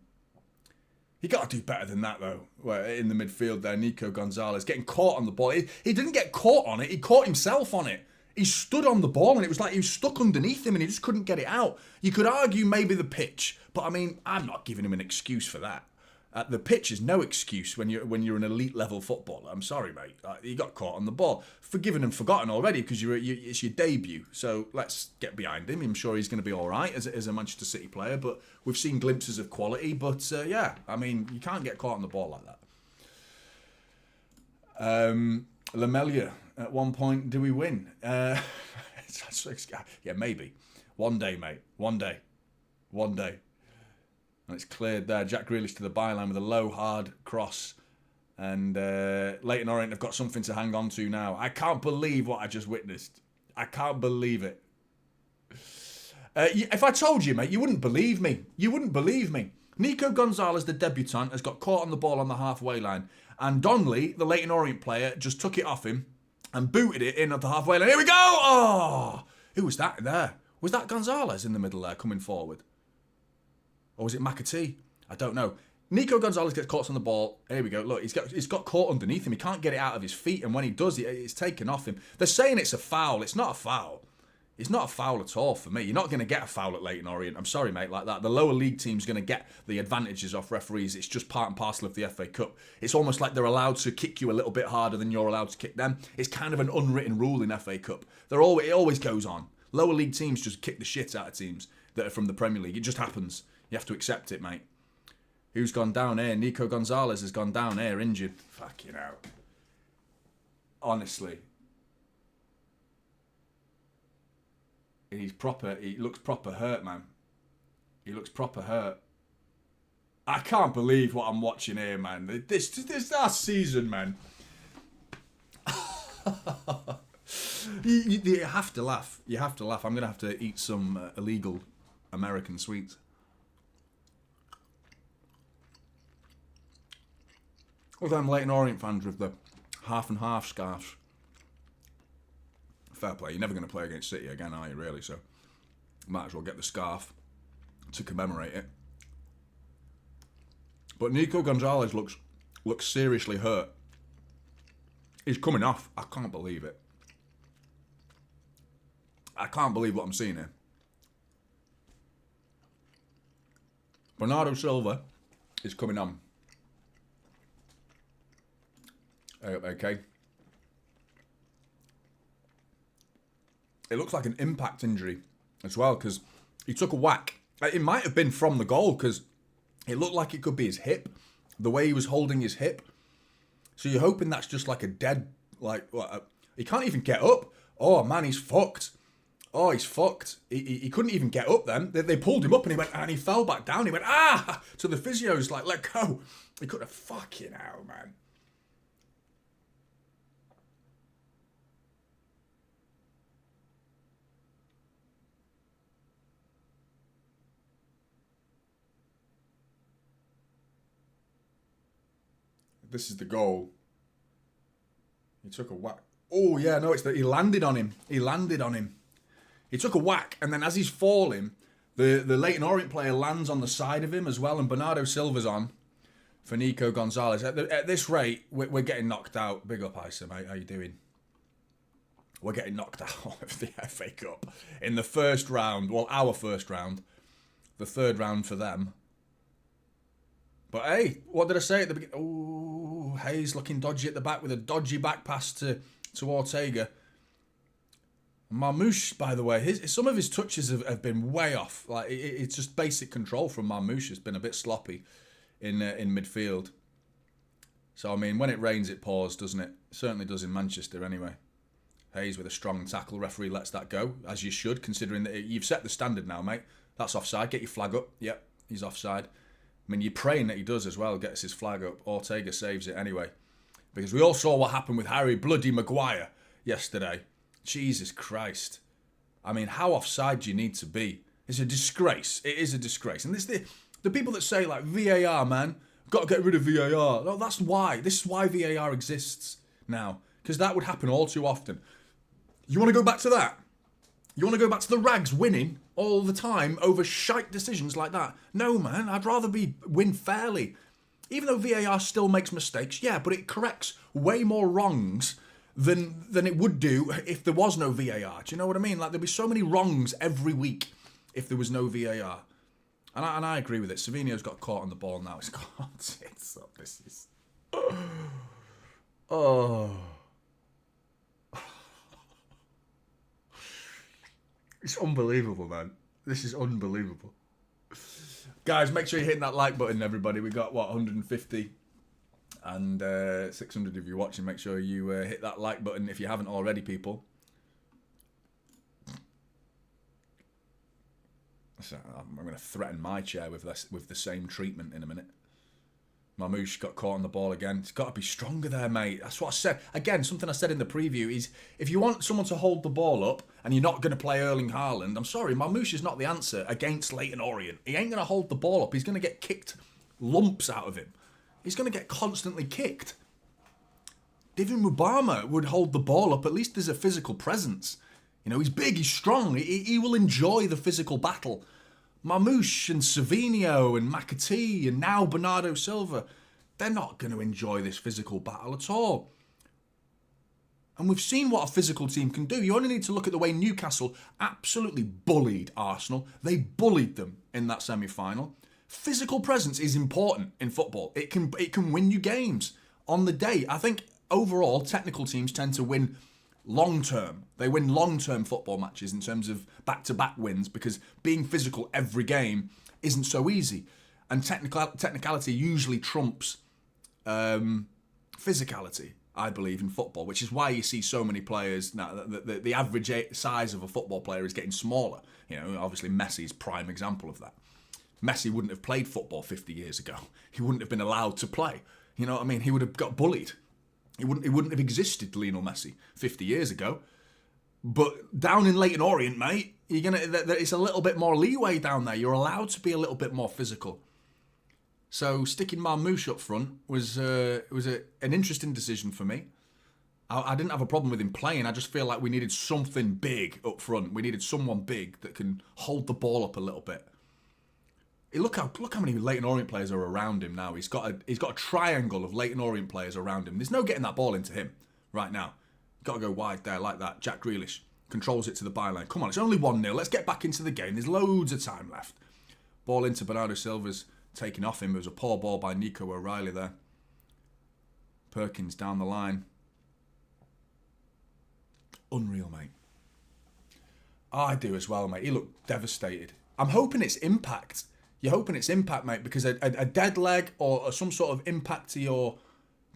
A: You got to do better than that, though. In the midfield there, Nico Gonzalez getting caught on the ball. He didn't get caught on it. He caught himself on it. He stood on the ball and it was like he was stuck underneath him and he just couldn't get it out. You could argue maybe the pitch, but I mean, I'm not giving him an excuse for that. The pitch is no excuse when you're an elite level footballer. I'm sorry, mate. You got caught on the ball. Forgiven and forgotten already because it's your debut. So let's get behind him. I'm sure he's going to be all right as a Manchester City player, but we've seen glimpses of quality. But yeah, I mean, you can't get caught on the ball like that. Lamela, at one point, do we win? Yeah, maybe. One day, mate. One day. One day. And it's cleared there. Jack Grealish to the byline with a low, hard cross. And Leyton Orient have got something to hang on to now. I can't believe what I just witnessed. I can't believe it. If I told you, mate, you wouldn't believe me. You wouldn't believe me. Nico Gonzalez, the debutant, has got caught on the ball on the halfway line. And Donnelly, the Leyton Orient player, just took it off him and booted it in at the halfway line. Here we go! Oh! Who was that there? Was that Gonzalez in the middle there coming forward? Or was it McAtee? I don't know. Nico Gonzalez gets caught on the ball. Here we go. Look, he's got caught underneath him. He can't get it out of his feet. And when he does, it's taken off him. They're saying it's a foul. It's not a foul. It's not a foul at all for me. You're not going to get a foul at Leyton Orient. I'm sorry, mate, like that. The lower league team's going to get the advantages off referees. It's just part and parcel of the FA Cup. It's almost like they're allowed to kick you a little bit harder than you're allowed to kick them. It's kind of an unwritten rule in FA Cup. It always goes on. Lower league teams just kick the shit out of teams that are from the Premier League. It just happens. You have to accept it, mate. Who's gone down here? Nico Gonzalez has gone down here, injured. Fucking hell. Honestly. He looks proper hurt, man. He looks proper hurt. I can't believe what I'm watching here, man. This our season, man. You have to laugh. You have to laugh. I'm going to have to eat some illegal American sweets. All them Leyton Orient fans with the half and half scarves. Fair play. You're never going to play against City again, are you, really? So, might as well get the scarf to commemorate it. But Nico Gonzalez looks seriously hurt. He's coming off. I can't believe it. I can't believe what I'm seeing here. Bernardo Silva is coming on. Okay. It looks like an impact injury as well because he took a whack. It might have been from the goal because it looked like it could be his hip, the way he was holding his hip. So you're hoping that's just like a dead, he can't even get up. Oh man, he's fucked. Oh, he's fucked. He couldn't even get up then. They pulled him up and he fell back down. He went, to the physio's like, let go. He could have fucking hell, man. This is the goal. He took a whack. Oh, yeah, no, it's that he landed on him. He landed on him. He took a whack, and then as he's falling, The Leyton Orient player lands on the side of him as well, and Bernardo Silva's on for Nico Gonzalez. At this rate, we're getting knocked out. Big up, Isa, mate. How you doing? We're getting knocked out of the FA Cup in the first round. Well, our first round. The third round for them. But hey, what did I say at the beginning? Oh, Hayes looking dodgy at the back with a dodgy back pass to Ortega. Marmouche, by the way, some of his touches have been way off. Like it's just basic control from Marmouche has been a bit sloppy in midfield. So I mean, when it rains, it pours, doesn't it? It certainly does in Manchester, anyway. Hayes with a strong tackle. Referee lets that go, as you should, considering that you've set the standard now, mate. That's offside. Get your flag up. Yep, he's offside. I mean, you're praying that he does as well, gets his flag up. Ortega saves it anyway. Because we all saw what happened with Harry Bloody Maguire yesterday. Jesus Christ. I mean, how offside do you need to be? It's a disgrace. It is a disgrace. And this the people that say, like, VAR, man, got to get rid of VAR. No, that's why. This is why VAR exists now. Because that would happen all too often. You want to go back to that? You want to go back to the rags winning all the time over shite decisions like that? No, man. I'd rather win fairly. Even though VAR still makes mistakes, yeah, but it corrects way more wrongs than it would do if there was no VAR. Do you know what I mean? Like, there'd be so many wrongs every week if there was no VAR. And I agree with it. Savinho's got caught on the ball now. It's got tits up. This is... Oh... It's unbelievable, man. This is unbelievable. Guys, make sure you're hitting that like button, everybody. We got, 150 and 600 of you watching. Make sure you hit that like button if you haven't already, people. So I'm going to threaten my chair with the same treatment in a minute. Marmouche got caught on the ball again. It's got to be stronger there, mate. That's what I said. Again, something I said in the preview is if you want someone to hold the ball up and you're not going to play Erling Haaland, I'm sorry, Marmouche is not the answer against Leyton Orient. He ain't going to hold the ball up. He's going to get kicked lumps out of him. He's going to get constantly kicked. David Mubama would hold the ball up. At least there's a physical presence. You know, he's big, he's strong. He will enjoy the physical battle. Marmouche and Savinho and McAtee and now Bernardo Silva, they're not going to enjoy this physical battle at all. And we've seen what a physical team can do. You only need to look at the way Newcastle absolutely bullied Arsenal. They bullied them in that semi-final. Physical presence is important in football. It can win you games on the day. I think overall, technical teams tend to win long-term. They win long-term football matches in terms of back-to-back wins because being physical every game isn't so easy. And technicality usually trumps physicality, I believe, in football, which is why you see so many players now. The average size of a football player is getting smaller. You know, obviously Messi's prime example of that. Messi wouldn't have played football 50 years ago. He wouldn't have been allowed to play. You know what I mean? He would have got bullied. It wouldn't have existed, Lionel Messi, 50 years ago. But down in Leyton Orient, mate, it's a little bit more leeway down there. You're allowed to be a little bit more physical. So sticking Marmouche up front was an interesting decision for me. I didn't have a problem with him playing. I just feel like we needed something big up front. We needed someone big that can hold the ball up a little bit. Look how many Leyton Orient players are around him now. He's got a triangle of Leyton Orient players around him. There's no getting that ball into him right now. Got to go wide there like that. Jack Grealish controls it to the byline. Come on, it's only 1-0. Let's get back into the game. There's loads of time left. Ball into Bernardo Silva's taken off him. It was a poor ball by Nico O'Reilly there. Perkins down the line. Unreal, mate. I do as well, mate. He looked devastated. I'm hoping it's impact. You're hoping it's impact, mate, because a dead leg or some sort of impact to your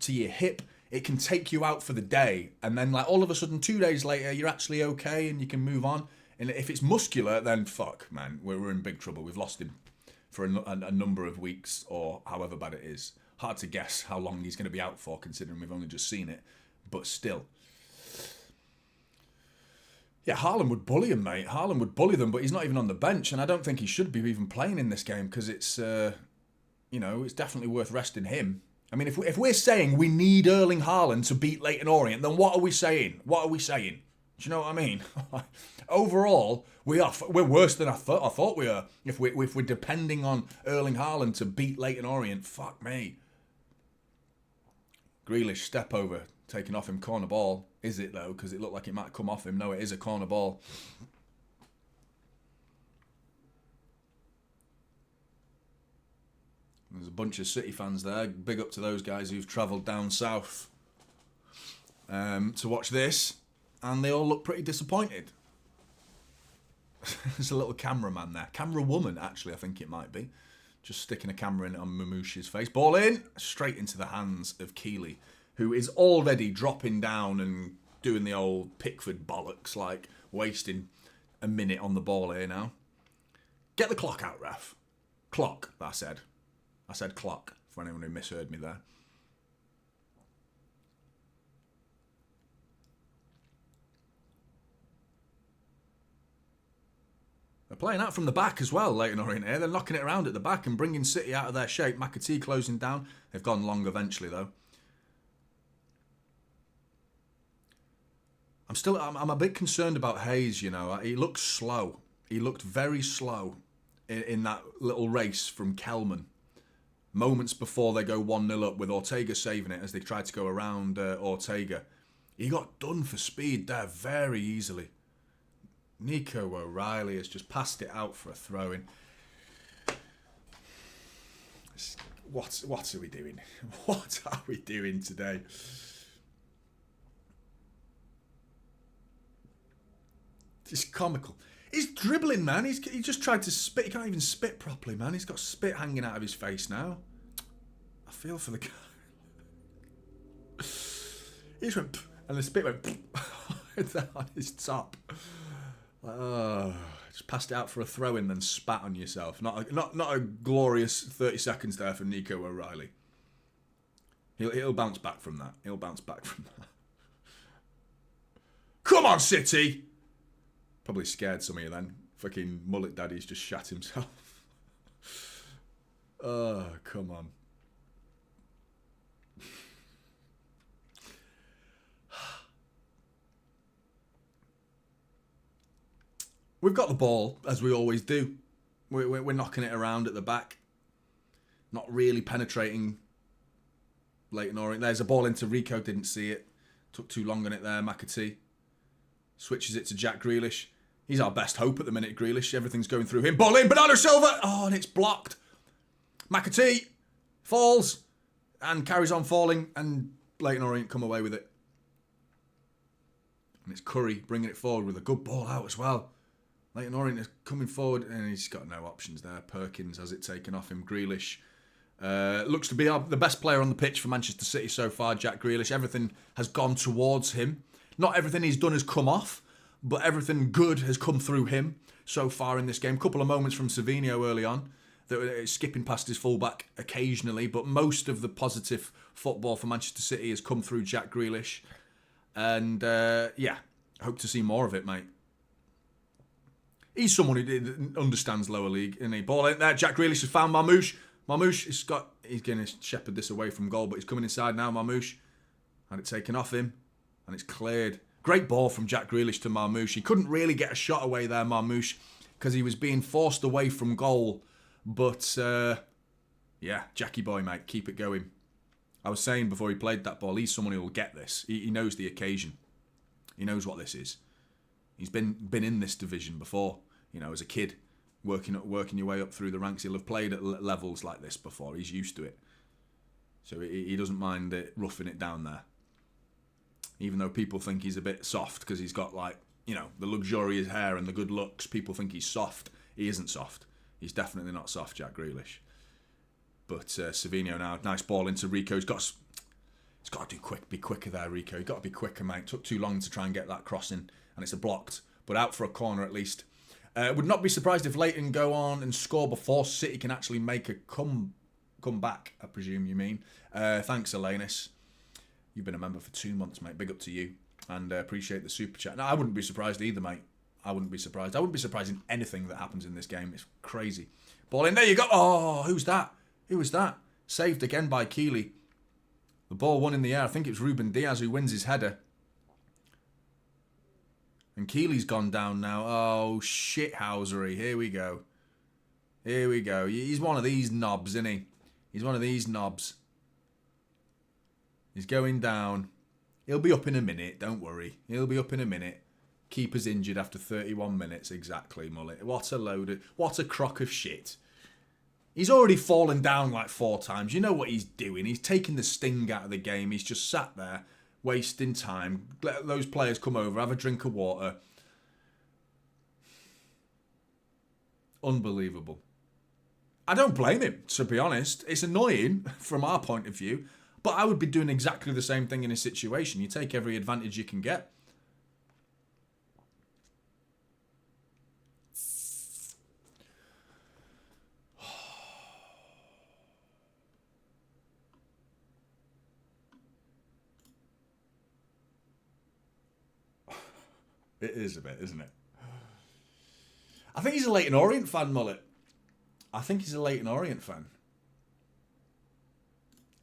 A: hip, it can take you out for the day. And then, like, all of a sudden, 2 days later, you're actually okay and you can move on. And if it's muscular, then fuck, man, we're in big trouble. We've lost him for a number of weeks or however bad it is. Hard to guess how long he's going to be out for, considering we've only just seen it. But still. Yeah, Haaland would bully him, mate. Haaland would bully them, but he's not even on the bench, and I don't think he should be even playing in this game because it's, it's definitely worth resting him. I mean, if we're saying we need Erling Haaland to beat Leyton Orient, then what are we saying? What are we saying? Do you know what I mean? Overall, we're worse than I thought we are. If we're depending on Erling Haaland to beat Leyton Orient, fuck me. Grealish step over, taking off him, corner ball. Is it though? Because it looked like it might come off him. No, it is a corner ball. There's a bunch of City fans there. Big up to those guys who've travelled down south to watch this. And they all look pretty disappointed. There's a little cameraman there. Camera woman, actually, I think it might be. Just sticking a camera in on Mamouche's face. Ball in. Straight into the hands of Keeley, who is already dropping down and doing the old Pickford bollocks, like wasting a minute on the ball here now. Get the clock out, ref. Clock, I said. I said clock, for anyone who misheard me there. They're playing out from the back as well, Leyton Orient here. They're knocking it around at the back and bringing City out of their shape. McAtee closing down. They've gone long eventually, though. I'm a bit concerned about Hayes, you know. He looks slow. He looked very slow in that little race from Kelman. Moments before they go 1-0 up with Ortega saving it as they tried to go around Ortega. He got done for speed there very easily. Nico O'Reilly has just passed it out for a throw-in. What are we doing? What are we doing today? It's comical. He's dribbling, man. He just tried to spit. He can't even spit properly, man. He's got spit hanging out of his face now. I feel for the guy. He just went, and the spit went on his top. Just passed it out for a throw-in, then spat on yourself. Not a glorious 30 seconds there for Nico O'Reilly. He'll bounce back from that. He'll bounce back from that. Come on, City! Probably scared some of you then. Fucking mullet daddy's just shat himself. Oh, come on. We've got the ball, as we always do. We're knocking it around at the back. Not really penetrating Leyton Orient. There's a ball into Rico, didn't see it. Took too long on it there, McAtee. Switches it to Jack Grealish. He's our best hope at the minute, Grealish. Everything's going through him. Ball in, Bernardo Silva! Oh, and it's blocked. McAtee falls and carries on falling, and Leyton Orient come away with it. And it's Curry bringing it forward with a good ball out as well. Leyton Orient is coming forward, and he's got no options there. Perkins has it taken off him. Grealish looks to be the best player on the pitch for Manchester City so far, Jack Grealish. Everything has gone towards him. Not everything he's done has come off, but everything good has come through him so far in this game. Couple of moments from Savinho early on, that were skipping past his fullback occasionally, but most of the positive football for Manchester City has come through Jack Grealish. And yeah, hope to see more of it, mate. He's someone who understands lower league, isn't he? Ball in there. Jack Grealish has found Marmouche. Marmouche he's going to shepherd this away from goal, but he's coming inside now. Marmouche had it taken off him, and it's cleared. Great ball from Jack Grealish to Marmouche. He couldn't really get a shot away there, Marmouche, because he was being forced away from goal. But yeah, Jackie boy, mate, keep it going. I was saying before he played that ball, he's someone who will get this. He knows the occasion. He knows what this is. He's been in this division before. You know, as a kid, working your way up through the ranks. He'll have played at levels like this before. He's used to it. So he doesn't mind roughing it down there. Even though people think he's a bit soft because he's got, like, you know, the luxurious hair and the good looks. People think he's soft. He isn't soft. He's definitely not soft, Jack Grealish. But Savinho now, nice ball into Rico. He's got to be quicker there, Rico. He's got to be quicker, mate. Took too long to try and get that crossing, and it's a blocked, but out for a corner at least. Would not be surprised if Leyton go on and score before City can actually make a come back, I presume you mean. Thanks, Elenis. You've been a member for 2 months, mate. Big up to you, and appreciate the super chat. No, I wouldn't be surprised either, mate. I wouldn't be surprised. I wouldn't be surprised in anything that happens in this game. It's crazy. Ball in. There you go. Oh, who's that? Who was that? Saved again by Keeley. The ball won in the air. I think it's Ruben Diaz who wins his header. And Keely's gone down now. Oh, shithousery. Here we go. Here we go. He's one of these knobs, isn't he? He's one of these knobs. He's going down. He'll be up in a minute. Don't worry. He'll be up in a minute. Keeper's injured after 31 minutes. Exactly, Mullet. What a crock of shit. He's already fallen down like 4 times. You know what he's doing. He's taking the sting out of the game. He's just sat there, wasting time. Let those players come over, have a drink of water. Unbelievable. I don't blame him, to be honest. It's annoying from our point of view, but I would be doing exactly the same thing in a situation. You take every advantage you can get. It is a bit, isn't it? I think he's a Leyton Orient fan, Mullet. I think he's a Leyton Orient fan.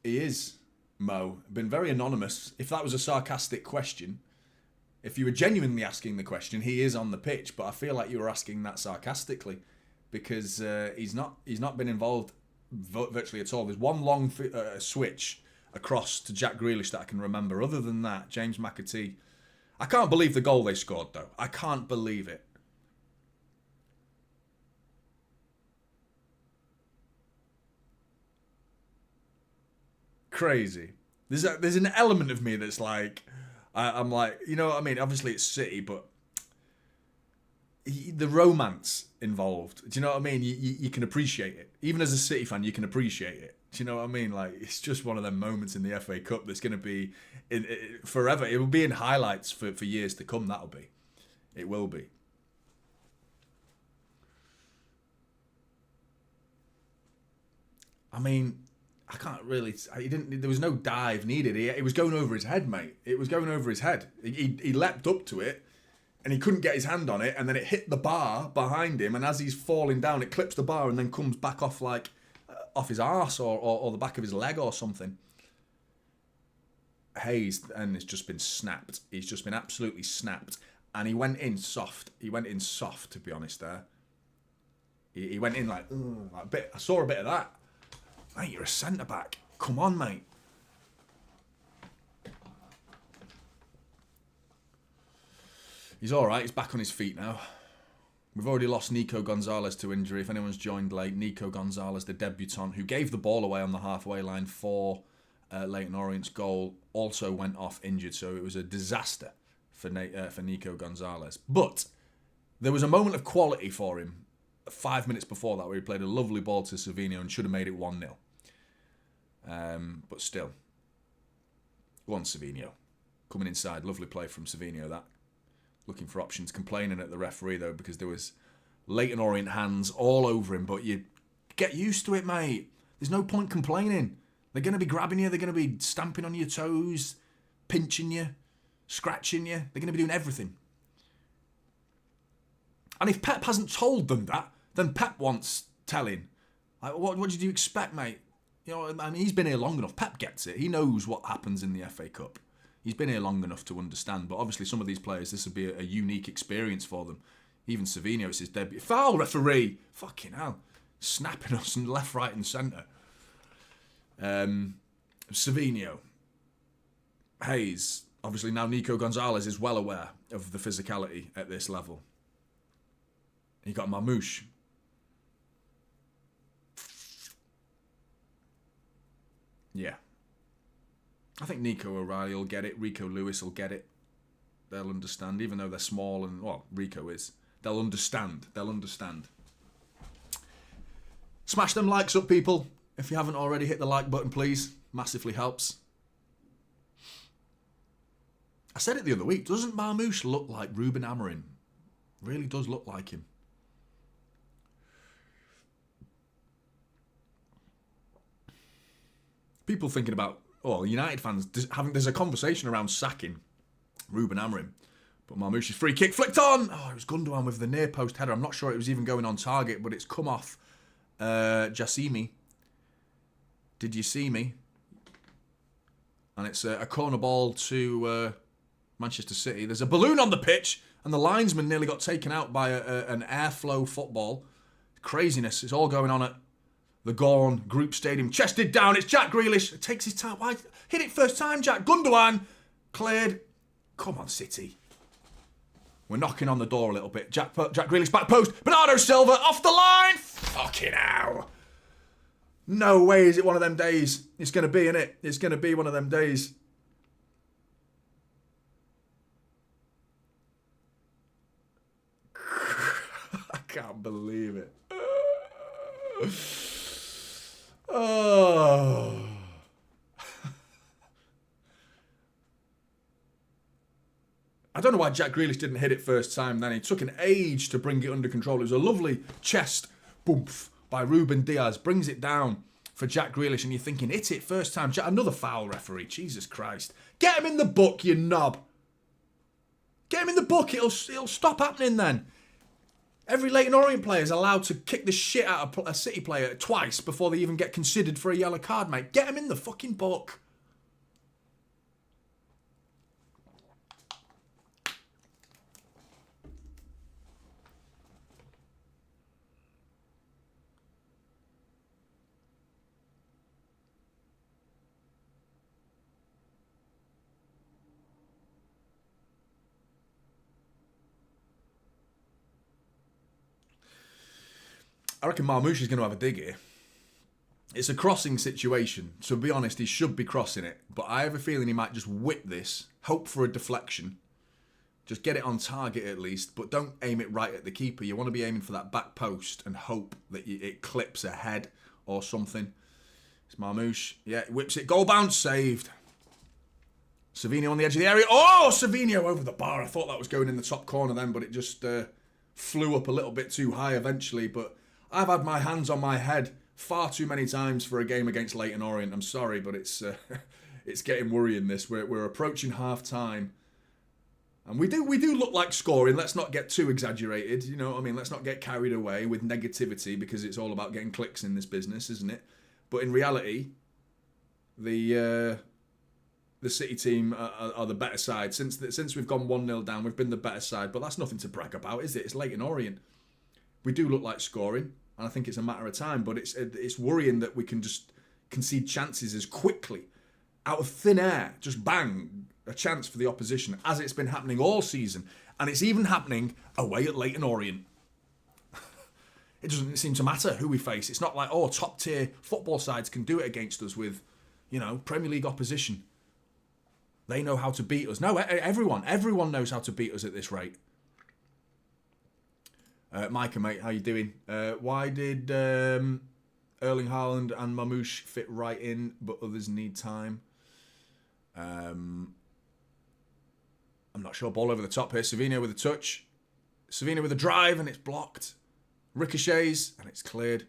A: He is, Mo. Been very anonymous. If that was a sarcastic question, if you were genuinely asking the question, he is on the pitch. But I feel like you were asking that sarcastically because he's not been involved virtually at all. There's one long switch across to Jack Grealish that I can remember. Other than that, James McAtee. I can't believe the goal they scored, though. I can't believe it. Crazy. There's an element of me that's like, I'm like, you know what I mean? Obviously it's City, but the romance involved. Do you know what I mean? You can appreciate it. Even as a City fan, you can appreciate it. Do you know what I mean? Like, it's just one of them moments in the FA Cup that's going to be forever. It will be in highlights for years to come. That'll be. It will be. I mean, I can't really. There was no dive needed. It was going over his head, mate. It was going over his head. He leapt up to it, and he couldn't get his hand on it, and then it hit the bar behind him. And as he's falling down, it clips the bar and then comes back off like off his arse or the back of his leg or something. Hayes, and it's just been snapped. He's just been absolutely snapped. And he went in soft. He went in soft, to be honest, there. He went in like a bit. I saw a bit of that. Mate, you're a centre-back. Come on, mate. He's all right. He's back on his feet now. We've already lost Nico Gonzalez to injury. If anyone's joined late, Nico Gonzalez, the debutant, who gave the ball away on the halfway line for Leyton Orient's goal, also went off injured. So it was a disaster for Nico Gonzalez. But there was a moment of quality for him 5 minutes before that where he played a lovely ball to Savinho and should have made it 1-0. But still. Go on, Savinho. Coming inside. Lovely play from Savinho, that. Looking for options. Complaining at the referee, though, because there was Leyton Orient hands all over him. But you get used to it, mate. There's no point complaining. They're going to be grabbing you. They're going to be stamping on your toes, pinching you, scratching you. They're going to be doing everything. And if Pep hasn't told them that, then Pep wants telling. Like, what did you expect, mate? You know, I mean, he's been here long enough. Pep gets it. He knows what happens in the FA Cup. He's been here long enough to understand. But obviously, some of these players, this would be a unique experience for them. Even Savinho, it's his debut. Foul, referee! Fucking hell. Snapping us left, right and centre. Savinho. Hayes. Obviously, now Nico Gonzalez is well aware of the physicality at this level. You got Marmouche. Yeah. I think Nico O'Reilly will get it. Rico Lewis will get it. They'll understand, even though they're small and, well, Rico is. They'll understand. They'll understand. Smash them likes up, people. If you haven't already, hit the like button, please. Massively helps. I said it the other week. Doesn't Marmouche look like Ruben Amorim? Really does look like him. People thinking about, United fans, there's a conversation around sacking Ruben Amorim. But Marmouche's free kick flicked on. Oh, it was Gundogan with the near post header. I'm not sure it was even going on target, but it's come off Jassimi. Did you see me? And it's a corner ball to Manchester City. There's a balloon on the pitch. And the linesman nearly got taken out by an airflow football. Craziness. It's all going on at the Gorn Group Stadium. Chested down. It's Jack Grealish. It takes his time. Why? Hit it first time, Jack. Gundogan. Cleared. Come on, City. We're knocking on the door a little bit. Jack Grealish back post. Bernardo Silva off the line. Fucking hell. No way is it one of them days. It's going to be, innit? It's going to be one of them days. I can't believe it. Oh. I don't know why Jack Grealish didn't hit it first time then. He took an age to bring it under control. It was a lovely chest boomph by Ruben Diaz. Brings it down for Jack Grealish and you're thinking, hit it first time. Another foul, referee. Jesus Christ. Get him in the book, you knob. Get him in the book. It'll stop happening then. Every Leyton Orient player is allowed to kick the shit out of a City player twice before they even get considered for a yellow card, mate. Get him in the fucking book. I reckon Marmoush is going to have a dig here. It's a crossing situation. To be honest, he should be crossing it. But I have a feeling he might just whip this, hope for a deflection. Just get it on target at least, but don't aim it right at the keeper. You want to be aiming for that back post and hope that it clips a head or something. It's Marmoush. Yeah, whips it. Goal bounce, saved. Savinho on the edge of the area. Oh, Savinho over the bar. I thought that was going in the top corner then, but it just flew up a little bit too high eventually. But I've had my hands on my head far too many times for a game against Leyton Orient. I'm sorry, but it's getting worrying. This we're approaching half time, and we do look like scoring. Let's not get too exaggerated. You know what I mean? Let's not get carried away with negativity because it's all about getting clicks in this business, isn't it? But in reality, the City team are the better side. Since we've gone 1-0 down, we've been the better side. But that's nothing to brag about, is it? It's Leyton Orient. We do look like scoring, and I think it's a matter of time. But it's worrying that we can just concede chances as quickly, out of thin air, just bang, a chance for the opposition, as it's been happening all season. And it's even happening away at Leyton Orient. It doesn't seem to matter who we face. It's not like, oh, top-tier football sides can do it against us with, Premier League opposition. They know how to beat us. No, everyone knows how to beat us at this rate. Micah, mate, how you doing? Why did Erling Haaland and Marmoush fit right in, but others need time? I'm not sure. Ball over the top here. Savinho with a touch. Savinho with a drive, and it's blocked. Ricochets, and it's cleared.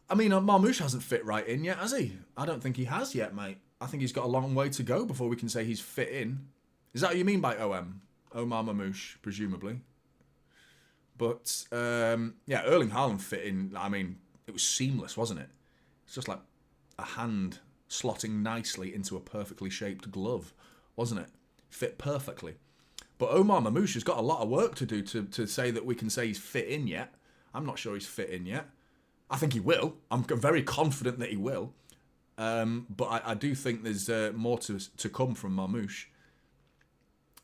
A: I mean, Marmoush hasn't fit right in yet, has he? I don't think he has yet, mate. I think he's got a long way to go before we can say he's fit in. Is that what you mean by OM? Omar Marmoush, presumably. But, Erling Haaland fit in. I mean, it was seamless, wasn't it? It's just like a hand slotting nicely into a perfectly shaped glove, wasn't it? Fit perfectly. But Omar Marmoush has got a lot of work to do to say that we can say he's fit in yet. I'm not sure he's fit in yet. I think he will. I'm very confident that he will. But I do think there's more to come from Marmoush.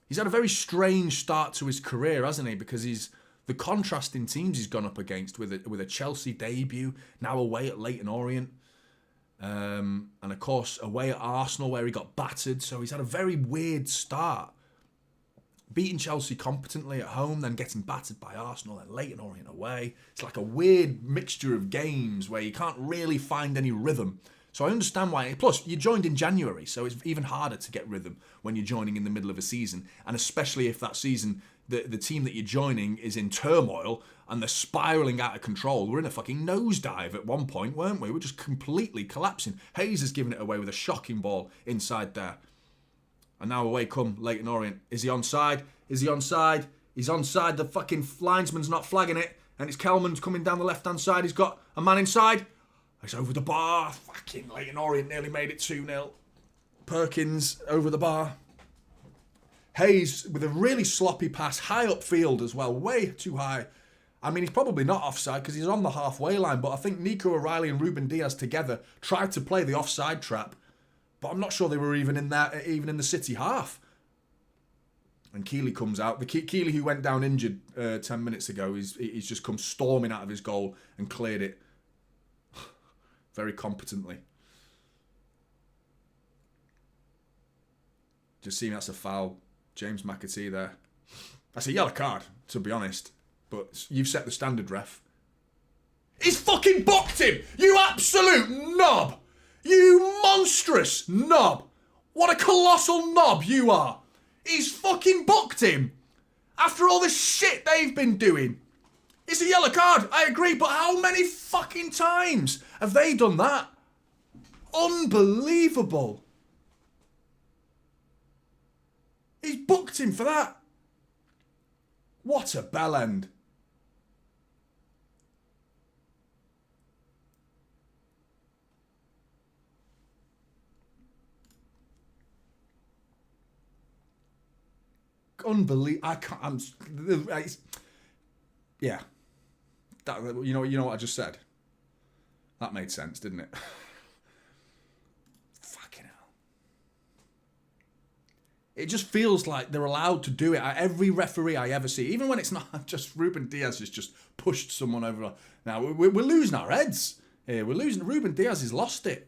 A: He's had a very strange start to his career, hasn't he? Because the contrast in teams he's gone up against with a Chelsea debut, now away at Leyton Orient, and of course away at Arsenal where he got battered. So he's had a very weird start. Beating Chelsea competently at home, then getting battered by Arsenal, then Leyton Orient away. It's like a weird mixture of games where you can't really find any rhythm. So I understand why. Plus, you joined in January, so it's even harder to get rhythm when you're joining in the middle of a season. And especially if that season, the team that you're joining is in turmoil and they're spiralling out of control. We're in a fucking nosedive at one point, weren't we? We're just completely collapsing. Hayes has given it away with a shocking ball inside there. And now away come Leyton Orient. Is he onside? Is he onside? He's onside. The fucking linesman's not flagging it. And it's Kelman's coming down the left-hand side. He's got a man inside. He's over the bar. Fucking Leyton Orient nearly made it 2-0. Perkins over the bar. Hayes with a really sloppy pass, high upfield as well, way too high. I mean, he's probably not offside because he's on the halfway line, but I think Nico O'Reilly and Ruben Diaz together tried to play the offside trap, but I'm not sure they were even in the City half. And Keeley comes out. The Keeley who went down injured 10 minutes ago, he's just come storming out of his goal and cleared it very competently. Just seeing that's a foul. James McAtee there. That's a yellow card, to be honest. But you've set the standard, ref. He's fucking booked him! You absolute knob! You monstrous knob! What a colossal knob you are! He's fucking booked him! After all this shit they've been doing. It's a yellow card, I agree, but how many fucking times have they done that? Unbelievable. He's booked him for that. What a bell end. Unbelievable. I can't. Yeah. That, you know what I just said? That made sense, didn't it? Fucking hell. It just feels like they're allowed to do it. Every referee I ever see, even when it's not just Ruben Diaz has just pushed someone over. Now, we're losing our heads here. We're losing. Ruben Diaz has lost it.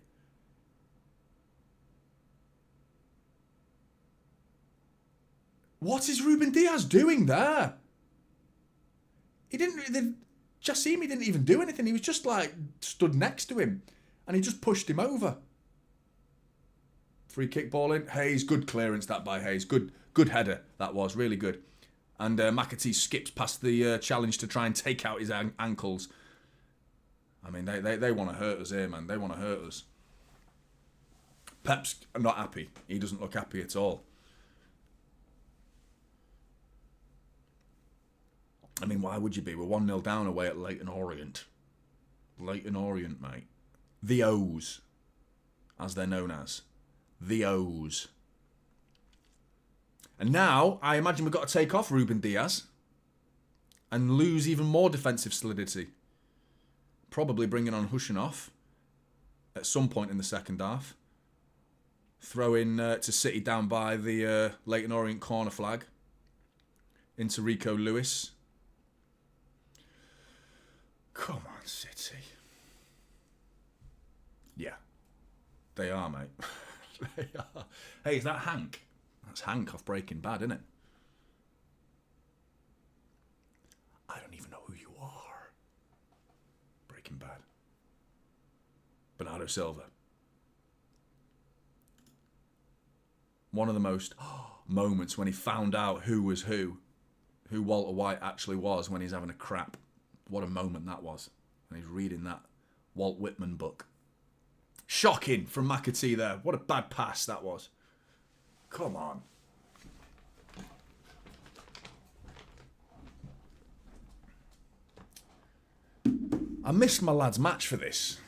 A: What is Ruben Diaz doing there? Jassimi didn't even do anything. He was just like stood next to him and he just pushed him over. Free kick ball in. Hayes, good clearance that by Hayes. Good header that was, really good. And McAtee skips past the challenge to try and take out his ankles. I mean, they want to hurt us here, man. They want to hurt us. Pep's not happy. He doesn't look happy at all. I mean, why would you be? We're 1-0 down away at Leyton Orient. Leyton Orient, mate. The O's, as they're known as. The O's. And now, I imagine we've got to take off Ruben Diaz and lose even more defensive solidity. Probably bringing on Hushinov at some point in the second half. Throw in to City down by the Leyton Orient corner flag. Into Rico Lewis. Come on, City. Yeah. They are, mate. They are. Hey, is that Hank? That's Hank off Breaking Bad, isn't it? I don't even know who you are. Breaking Bad. Bernardo Silva. One of the most moments when he found out who was who Walter White actually was when he's having a crap. What a moment that was. And he's reading that Walt Whitman book. Shocking from McAtee there. What a bad pass that was. Come on. I missed my lad's match for this.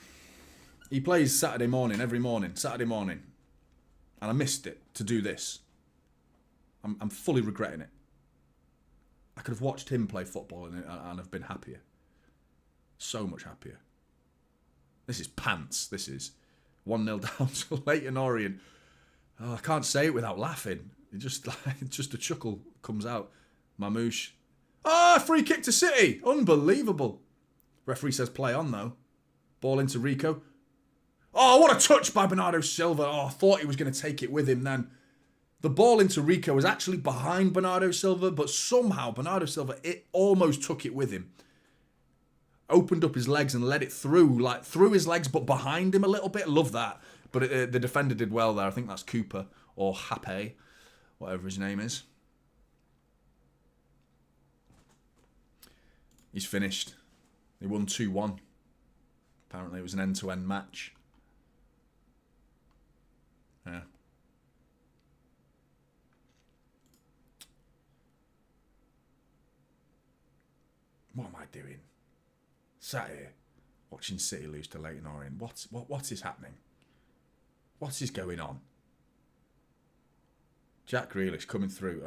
A: He plays Saturday morning, every morning. Saturday morning. And I missed it to do this. I'm fully regretting it. I could have watched him play football and have been happier. So much happier. This is pants. This is 1-0 down to Leyton Orient. Oh, I can't say it without laughing. It just a chuckle comes out. Mamouche. Free kick to City. Unbelievable. Referee says play on though. Ball into Rico. Oh, what a touch by Bernardo Silva. Oh, I thought he was going to take it with him then. The ball into Rico was actually behind Bernardo Silva, but somehow Bernardo Silva almost took it with him. Opened up his legs and let it through, like through his legs, but behind him a little bit. Love that. But the defender did well there. I think that's Cooper or Hape, whatever his name is. He's finished. He won 2-1. Apparently it was an end-to-end match. Yeah. What am I doing? Sat here watching City lose to Leyton Orient. What is happening? What is going on? Jack Grealish coming through.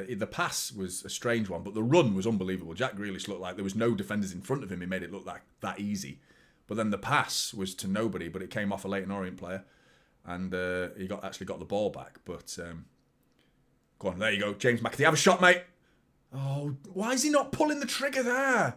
A: The pass was a strange one, but the run was unbelievable. Jack Grealish looked like there was no defenders in front of him. He made it look like that easy. But then the pass was to nobody, but it came off a Leyton Orient player. And he actually got the ball back. But go on, there you go. James McAtee, have a shot, mate. Oh, why is he not pulling the trigger there?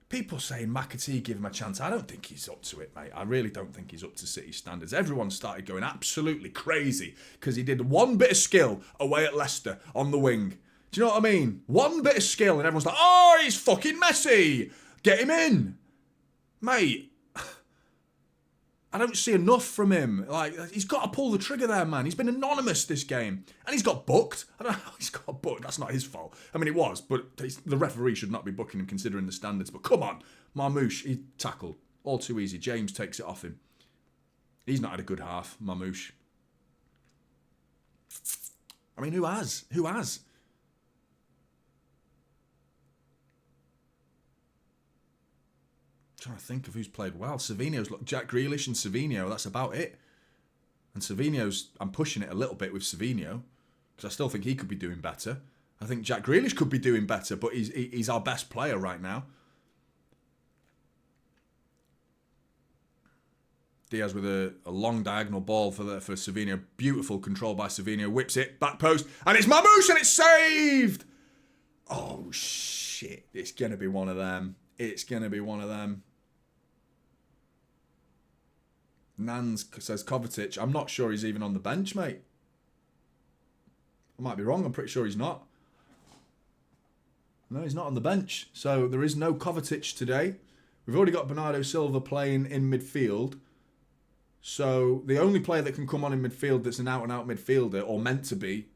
A: People saying McAtee, give him a chance. I don't think he's up to it, mate. I really don't think he's up to City standards. Everyone started going absolutely crazy because he did one bit of skill away at Leicester on the wing. Do you know what I mean? One bit of skill and everyone's like, oh, he's fucking Messi. Get him in. Mate, I don't see enough from him. Like, he's got to pull the trigger there, man. He's been anonymous this game. And he's got booked. I don't know how he's got booked. That's not his fault. I mean, it was, but the referee should not be booking him considering the standards. But come on. Marmouche, he tackled. All too easy. James takes it off him. He's not had a good half, Marmouche. I mean, who has? Who has? Trying to think of who's played well. Savinho's look, Jack Grealish and Savinho, that's about it. And Savinho's, I'm pushing it a little bit with Savinho because I still think he could be doing better. I think Jack Grealish could be doing better, but he's our best player right now. Diaz with a long diagonal ball for Savinho. Beautiful control by Savinho. Whips it, back post, and it's Marmouche and it's saved! Oh, shit. It's going to be one of them. It's going to be one of them. Nans says Kovacic. I'm not sure he's even on the bench, mate. I might be wrong. I'm pretty sure he's not. No, he's not on the bench. So there is no Kovacic today. We've already got Bernardo Silva playing in midfield. So the only player that can come on in midfield that's an out-and-out midfielder, or meant to be,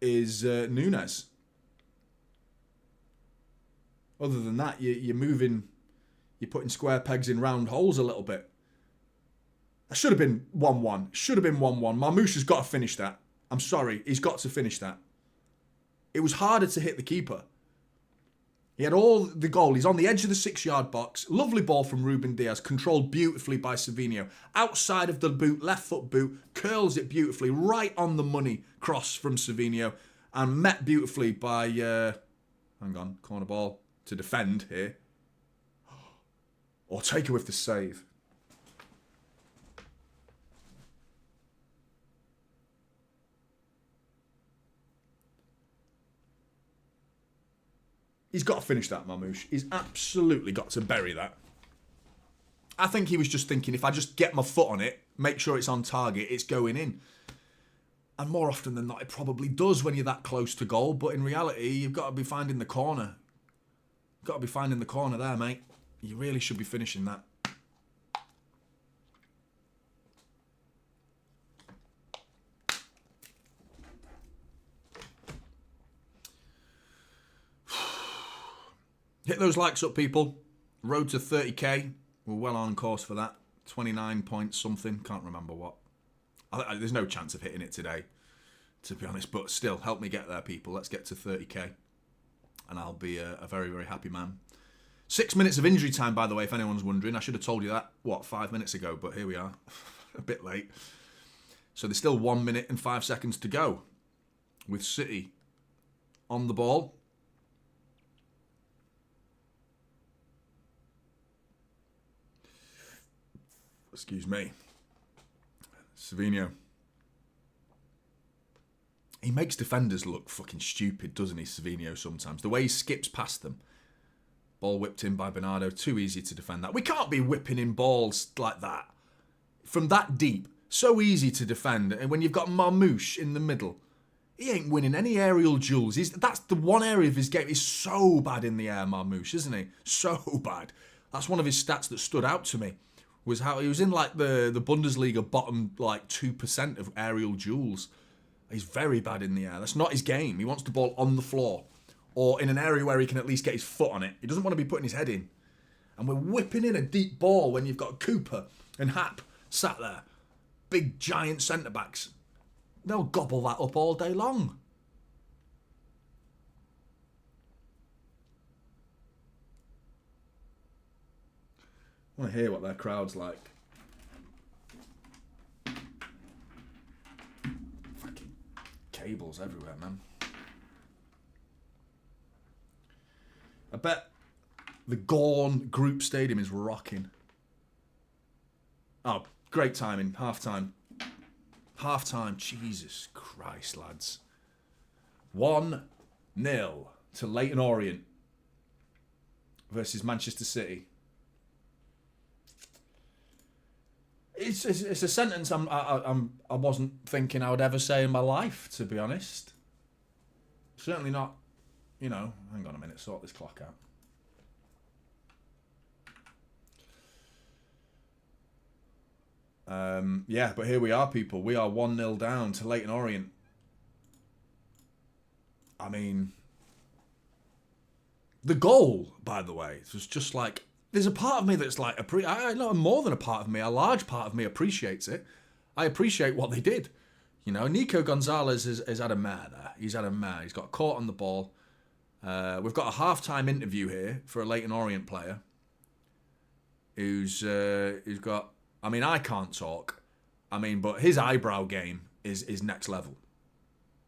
A: is Nunes. Other than that, you're putting square pegs in round holes a little bit. That should have been 1-1. Should have been 1-1. Marmouche has got to finish that. I'm sorry. He's got to finish that. It was harder to hit the keeper. He had all the goal. He's on the edge of the 6-yard box. Lovely ball from Ruben Diaz. Controlled beautifully by Savinho. Outside of the boot, left foot boot. Curls it beautifully. Right on the money cross from Savinho. And met beautifully by... hang on. Corner ball to defend here. Or take it with the save. He's got to finish that, Marmouche. He's absolutely got to bury that. I think he was just thinking, if I just get my foot on it, make sure it's on target, it's going in. And more often than not, it probably does when you're that close to goal. But in reality, you've got to be finding the corner. You've got to be finding the corner there, mate. You really should be finishing that. Hit those likes up, people. Road to 30k. We're well on course for that. 29 point something. Can't remember what. There's no chance of hitting it today, to be honest. But still, help me get there, people. Let's get to 30k. And I'll be a very, very happy man. 6 minutes of injury time, by the way, if anyone's wondering. I should have told you that, 5 minutes ago? But here we are. A bit late. So there's still 1 minute and 5 seconds to go. With City on the ball. Excuse me. Savinho. He makes defenders look fucking stupid, doesn't he, Savinho, sometimes? The way he skips past them. Ball whipped in by Bernardo. Too easy to defend that. We can't be whipping in balls like that. From that deep. So easy to defend. And when you've got Marmouche in the middle, he ain't winning any aerial duels. That's the one area of his game. He's so bad in the air, Marmouche, isn't he? So bad. That's one of his stats that stood out to me. Was how he was in like the Bundesliga bottom like 2% of aerial duels. He's very bad in the air. That's not his game. He wants the ball on the floor or in an area where he can at least get his foot on it. He doesn't want to be putting his head in. And we're whipping in a deep ball when you've got Cooper and Hap sat there. Big giant centre-backs. They'll gobble that up all day long. I want to hear what their crowd's like. Fucking cables everywhere, man. I bet the Gorn Group Stadium is rocking. Oh, great timing. Half-time. Half-time. Jesus Christ, lads. 1-0 to Leyton Orient versus Manchester City. It's a sentence I wasn't thinking I would ever say in my life, to be honest. Certainly not, you know... Hang on a minute, sort this clock out. Yeah, but here we are, people. We are 1-0 down to Leyton Orient. I mean... The goal, by the way, was just like... There's a part of me that's like... not more than a part of me. A large part of me appreciates it. I appreciate what they did. You know, Nico Gonzalez has had a mare there. He's had a mare. He's got caught on the ball. We've got a half-time interview here for a Leyton Orient player who's got... I mean, I can't talk. I mean, but his eyebrow game is next level.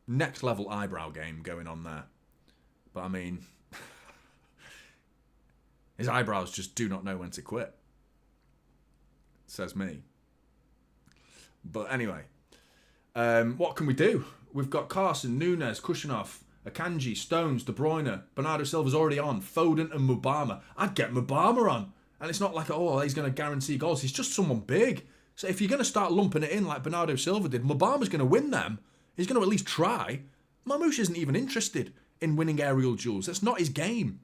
A: Next level eyebrow game going on there. But I mean... His eyebrows just do not know when to quit. Says me. But anyway. What can we do? We've got Carson, Nunes, Kushinov, Akanji, Stones, De Bruyne, Bernardo Silva's already on, Foden and Mubama. I'd get Mubama on. And it's not like, oh, he's going to guarantee goals. He's just someone big. So if you're going to start lumping it in like Bernardo Silva did, Mubama's going to win them. He's going to at least try. Marmoush isn't even interested in winning aerial duels. That's not his game.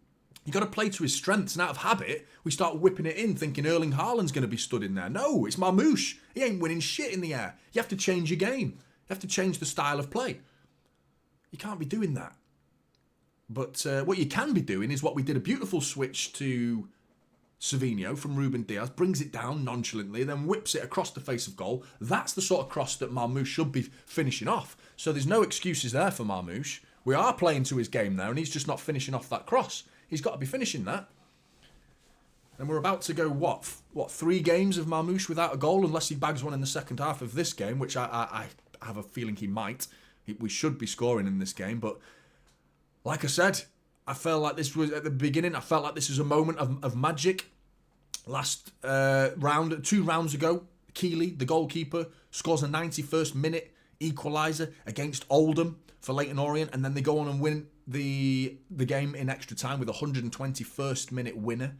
A: You got to play to his strengths, and out of habit, we start whipping it in, thinking Erling Haaland's going to be stood in there. No, it's Marmoush. He ain't winning shit in the air. You have to change your game. You have to change the style of play. You can't be doing that. But what you can be doing is what we did, a beautiful switch to Savinho from Ruben Diaz, brings it down nonchalantly, then whips it across the face of goal. That's the sort of cross that Marmoush should be finishing off. So there's no excuses there for Marmoush. We are playing to his game there, and he's just not finishing off that cross. He's got to be finishing that. And we're about to go, what 3 games of Marmoush without a goal, unless he bags one in the second half of this game, which I have a feeling he might. We should be scoring in this game, but like I said, I felt like this was, at the beginning, I felt like this was a moment of magic. Last round, 2 rounds ago, Keeley, the goalkeeper, scores a 91st minute equaliser against Oldham for Leyton Orient, and then they go on and win the game in extra time with a 121st minute winner.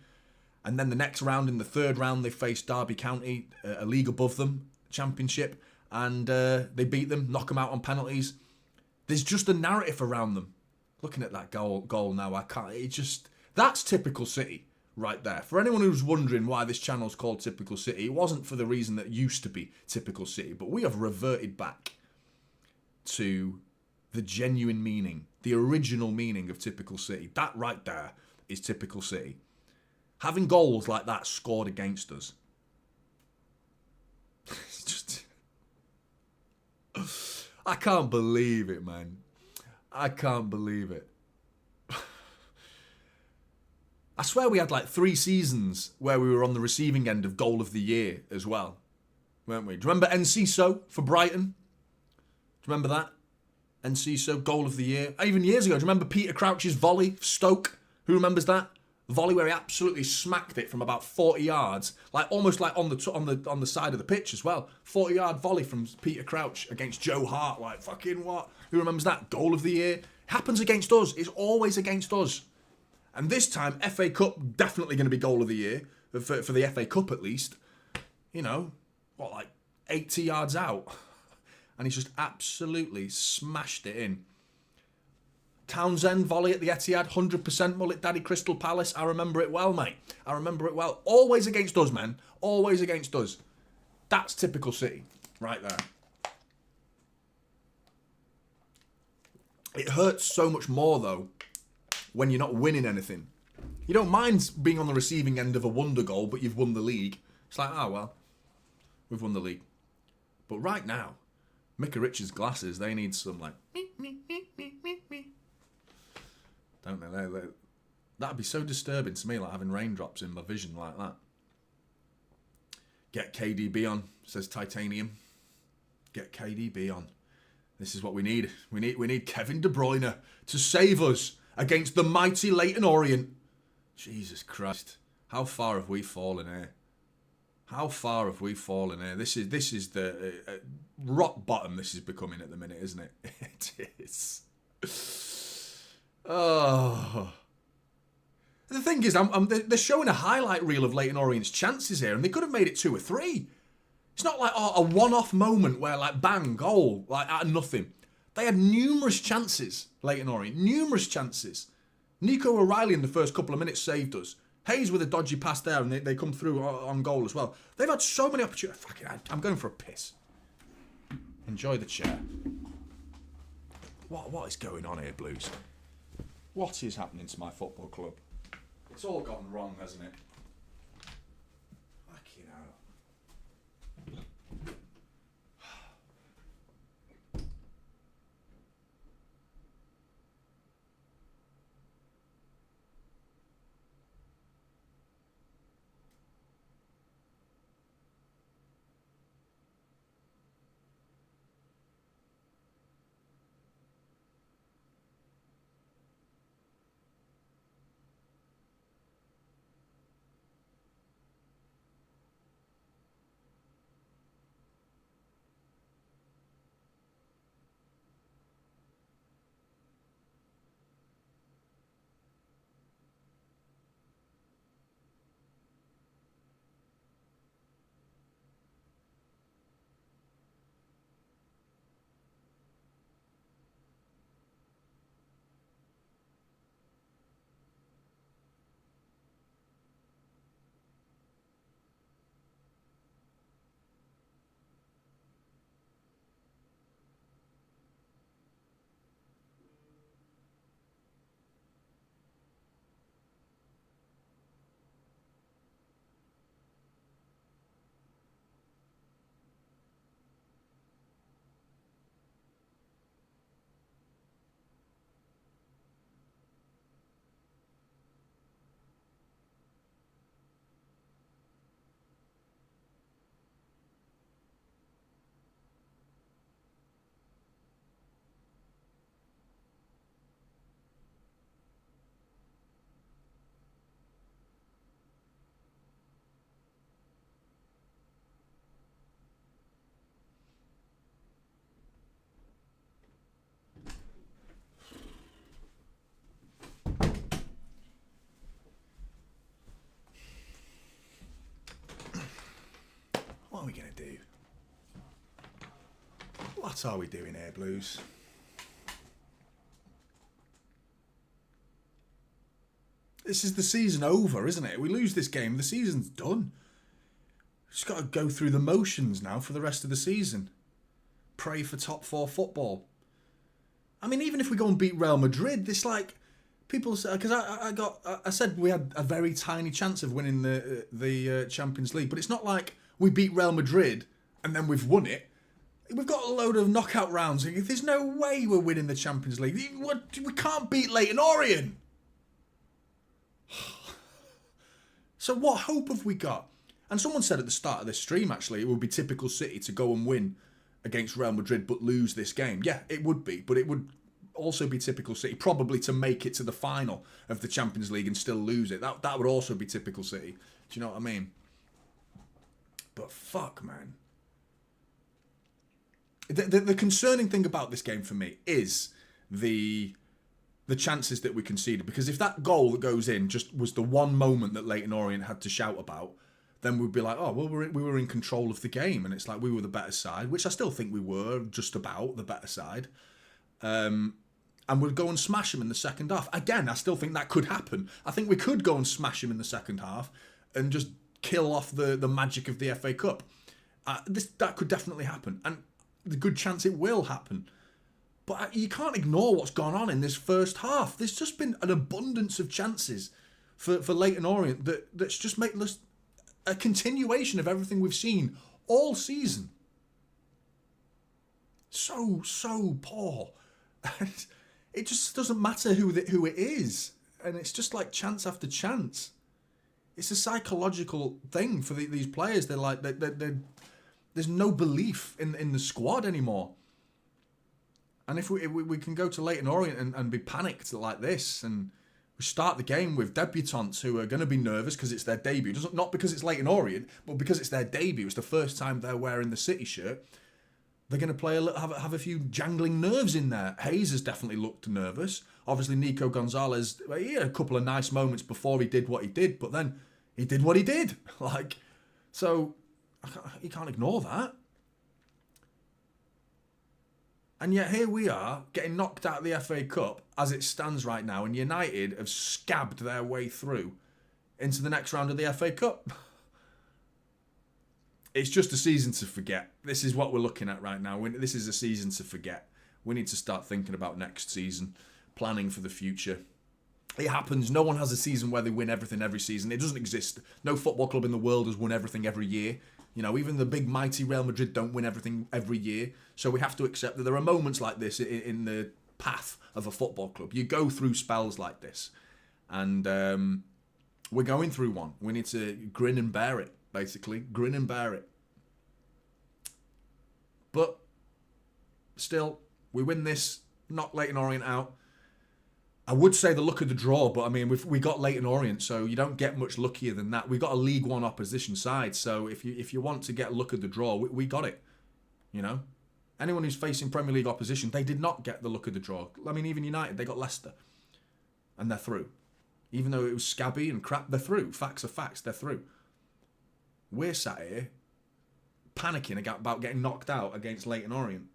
A: And then the next round, in the 3rd round, they face Derby County, a league above them, Championship, and they beat them, knock them out on penalties. There's just a narrative around them. Looking at that goal now, I can't. That's typical City right there. For anyone who's wondering why this channel's called Typical City, it wasn't for the reason that used to be Typical City, but we have reverted back to the genuine meaning, the original meaning of Typical City. That right there is Typical City. Having goals like that scored against us. It's just... I can't believe it, man. I can't believe it. I swear we had like 3 seasons where we were on the receiving end of Goal of the Year as well, weren't we? Do you remember Enciso for Brighton? Do you remember that? Enciso, Goal of the Year. Even years ago, do you remember Peter Crouch's volley for Stoke? Who remembers that? Volley where he absolutely smacked it from about 40 yards, like almost like on the side of the pitch as well. 40-yard volley from Peter Crouch against Joe Hart. Like, fucking what? Who remembers that? Goal of the Year. Happens against us. It's always against us. And this time, FA Cup, definitely going to be Goal of the Year, for the FA Cup at least. You know, like 80 yards out. And he's just absolutely smashed it in. Townsend volley at the Etihad, 100% mullet daddy Crystal Palace. I remember it well, mate. I remember it well. Always against us, man. Always against us. That's typical City, right there. It hurts so much more, though, when you're not winning anything. You don't mind being on the receiving end of a wonder goal, but you've won the league. It's like, oh, well, we've won the league. But right now, Micah Richards' glasses, they need some, like... Don't they? That'd be so disturbing to me, like having raindrops in my vision like that. Get KDB on, says Titanium. Get KDB on. This is what we need. We need Kevin De Bruyne to save us against the mighty Leyton Orient. Jesus Christ. How far have we fallen here? How far have we fallen here? This is the rock bottom this is becoming at the minute, isn't it? It is. Oh. The thing is, they're showing a highlight reel of Leyton Orient's chances here, and they could have made it 2 or 3. It's not like a one-off moment where, like, bang, goal, like, out of nothing. They had numerous chances, Leyton Orient, numerous chances. Nico O'Reilly in the first couple of minutes saved us. Hayes with a dodgy pass there, and they come through on goal as well. They've had so many opportunities. Fucking, I'm going for a piss. Enjoy the chair. What is going on here, Blues? What is happening to my football club? It's all gone wrong, hasn't it? Fucking hell. What are we going to do? What are we doing here, Blues? This is the season over, isn't it? We lose this game, the season's done. Just got to go through the motions now for the rest of the season. Pray for top 4 football. I mean, even if we go and beat Real Madrid, this like people say, because I said we had a very tiny chance of winning the Champions League, but it's not like we beat Real Madrid and then we've won it. We've got a load of knockout rounds. There's no way we're winning the Champions League. We can't beat Leyton Orient. So what hope have we got? And someone said at the start of this stream, actually, it would be typical City to go and win against Real Madrid but lose this game. Yeah, it would be. But it would also be typical City, probably to make it to the final of the Champions League and still lose it. That would also be typical City. Do you know what I mean? But fuck, man. The concerning thing about this game for me is the chances that we conceded. Because if that goal that goes in just was the one moment that Leyton Orient had to shout about, then we'd be like, oh, well, we were in control of the game. And it's like we were the better side, which I still think we were just about the better side. And we'd go and smash them in the second half. Again, I still think that could happen. I think we could go and smash them in the second half and just kill off the magic of the FA Cup. That could definitely happen. And the good chance it will happen. But you can't ignore what's gone on in this first half. There's just been an abundance of chances for Leyton Orient that's just making us a continuation of everything we've seen all season. So poor. It just doesn't matter who it is. And it's just like chance after chance. It's a psychological thing for these players. They're like, there's no belief in the squad anymore. And if we can go to Leyton Orient and be panicked like this, and we start the game with debutants who are going to be nervous because it's their debut. Not because it's Leyton Orient, but because it's their debut. It's the first time they're wearing the City shirt. They're going to play have a few jangling nerves in there. Hayes has definitely looked nervous. Obviously, Nico Gonzalez, he had a couple of nice moments before he did what he did, but then he did what he did. So you can't ignore that. And yet here we are, getting knocked out of the FA Cup as it stands right now, and United have scabbed their way through into the next round of the FA Cup. It's just a season to forget. This is what we're looking at right now. This is a season to forget. We need to start thinking about next season, planning for the future. It happens. No one has a season where they win everything every season. It doesn't exist. No football club in the world has won everything every year. You know, even the big mighty Real Madrid don't win everything every year. So we have to accept that there are moments like this in the path of a football club. You go through spells like this. And we're going through one. We need to grin and bear it, basically. Grin and bear it. But still, we win this, knock Leyton Orient out. I would say the luck of the draw, but I mean, we got Leyton Orient, so you don't get much luckier than that. We got a League One opposition side, so if you want to get luck of the draw, we got it. You know, anyone who's facing Premier League opposition, they did not get the luck of the draw. I mean, even United, they got Leicester, and they're through. Even though it was scabby and crap, they're through. Facts are facts, they're through. We're sat here panicking about getting knocked out against Leyton Orient.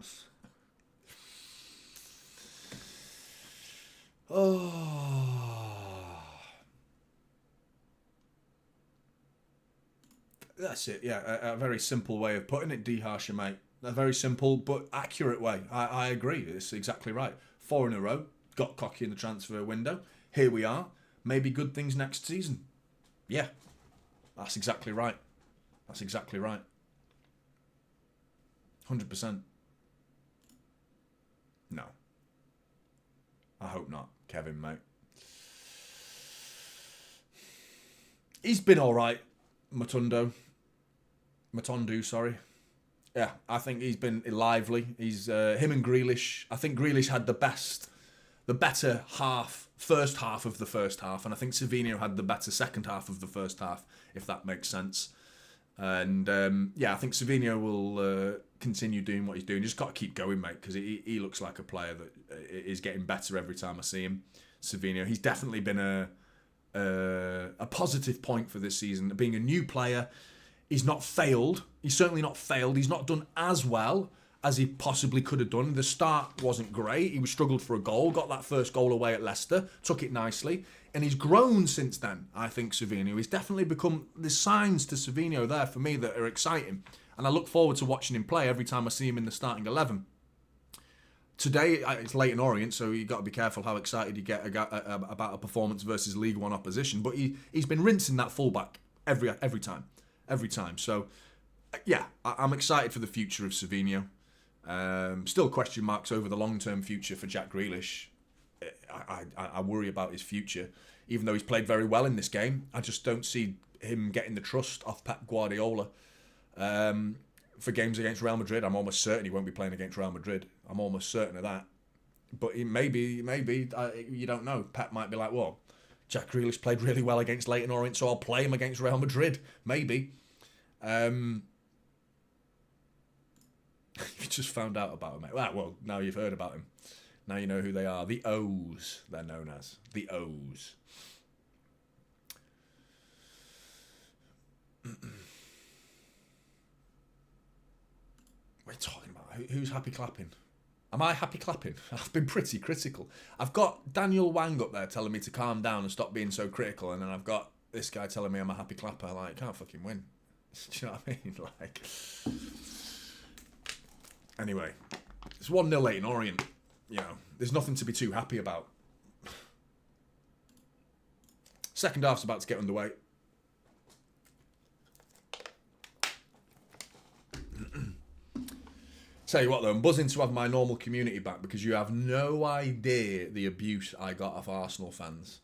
A: Oh, that's it. Yeah, a very simple way of putting it, D Harsher, mate. A very simple but accurate way. I agree. It's exactly right. 4 in a row. Got cocky in the transfer window. Here we are. Maybe good things next season. Yeah, that's exactly right. That's exactly right. 100%. No. I hope not, Kevin, mate. He's been all right, Matondo, sorry. Yeah, I think he's been lively. He's him and Grealish. I think Grealish had the better first half of the first half, and I think Savinho had the better second half of the first half, if that makes sense. And I think Savinho will continue doing what he's doing. Just got to keep going, mate, because he looks like a player that is getting better every time I see him. Savinho, he's definitely been a positive point for this season. Being a new player, he's not failed. He's certainly not failed. He's not done as well as he possibly could have done. The start wasn't great. He struggled for a goal, got that first goal away at Leicester, took it nicely. And he's grown since then, I think, Savinho. He's definitely become... There's signs to Savinho there for me that are exciting. And I look forward to watching him play every time I see him in the starting 11. Today, it's Leyton Orient, so you've got to be careful how excited you get about a performance versus League One opposition. But he's been rinsing that fullback every time. Every time. So, yeah, I'm excited for the future of Savinho. Still question marks over the long-term future for Jack Grealish. I worry about his future. Even though he's played very well in this game, I just don't see him getting the trust off Pep Guardiola for games against Real Madrid. I'm almost certain he won't be playing against Real Madrid. I'm almost certain of that. But maybe you don't know. Pep might be like, well, Jack Grealish played really well against Leyton Orient, so I'll play him against Real Madrid. Maybe. You just found out about him, mate. Well, now you've heard about him. Now you know who they are. The O's, they're known as. The O's. What are you talking about? Who's happy clapping? Am I happy clapping? I've been pretty critical. I've got Daniel Wang up there telling me to calm down and stop being so critical, and then I've got this guy telling me I'm a happy clapper. Like, can't fucking win. Do you know what I mean? Like... Anyway, it's 1-0 Leyton Orient. You know, there's nothing to be too happy about. Second half's about to get underway. Tell you what though, I'm buzzing to have my normal community back because you have no idea the abuse I got off Arsenal fans,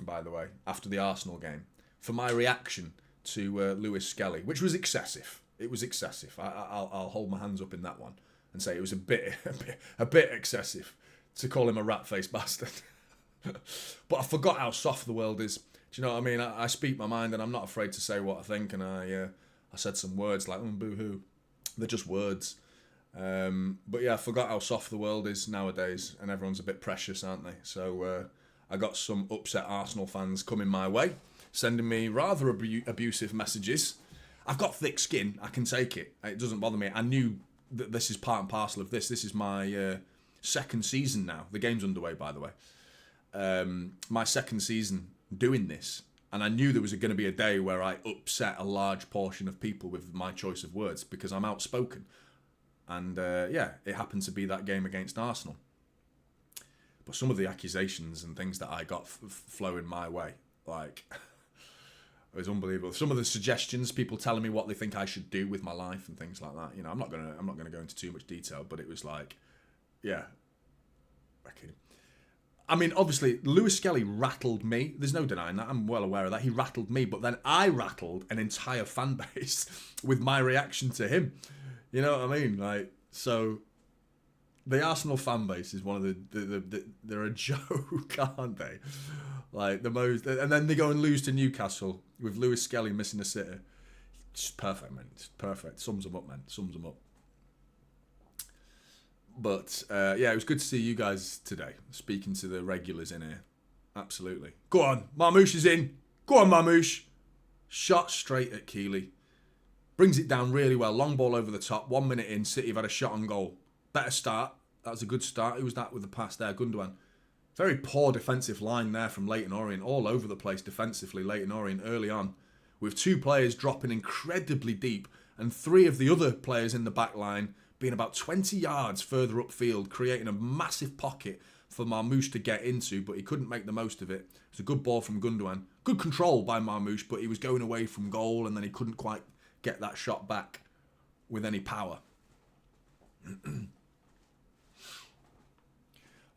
A: by the way, after the Arsenal game, for my reaction to Lewis Skelly, which was excessive. It was excessive. I'll hold my hands up in that one. and say it was a bit excessive to call him a rat-faced bastard. But I forgot how soft the world is. Do you know what I mean? I speak my mind, and I'm not afraid to say what I think. And I said some words like boo-hoo. They're just words. But yeah, I forgot how soft the world is nowadays, and everyone's a bit precious, aren't they? So I got some upset Arsenal fans coming my way, sending me rather abusive messages. I've got thick skin. I can take it. It doesn't bother me. I knew that this is part and parcel of this. This is my second season now. The game's underway, by the way. My second season doing this. And I knew there was going to be a day where I upset a large portion of people with my choice of words because I'm outspoken. And it happened to be that game against Arsenal. But some of the accusations and things that I got flowing my way, like, it was unbelievable. Some of the suggestions, people telling me what they think I should do with my life and things like that. You know, I'm not gonna go into too much detail, but it was like, yeah. Okay. I mean, obviously, Lewis Skelly rattled me. There's no denying that. I'm well aware of that. He rattled me, but then I rattled an entire fan base with my reaction to him. You know what I mean? Like, so the Arsenal fan base is one of the they're a joke, aren't they? Like the most, and then they go and lose to Newcastle with Lewis Skelly missing a sitter. It's perfect, man. It's perfect. Sums them up, man. Sums them up. But it was good to see you guys today, speaking to the regulars in here. Absolutely. Go on, Marmouche is in. Go on, Marmouche. Shot straight at Keeley. Brings it down really well. Long ball over the top. 1 minute in, City have had a shot on goal. Better start. That was a good start. Who was that with the pass there? Gundogan. Very poor defensive line there from Leyton Orient. All over the place defensively, Leyton Orient early on. With 2 players dropping incredibly deep and 3 of the other players in the back line being about 20 yards further upfield, creating a massive pocket for Marmouche to get into, but he couldn't make the most of it. It's a good ball from Gundogan. Good control by Marmouche, but he was going away from goal and then he couldn't quite get that shot back with any power.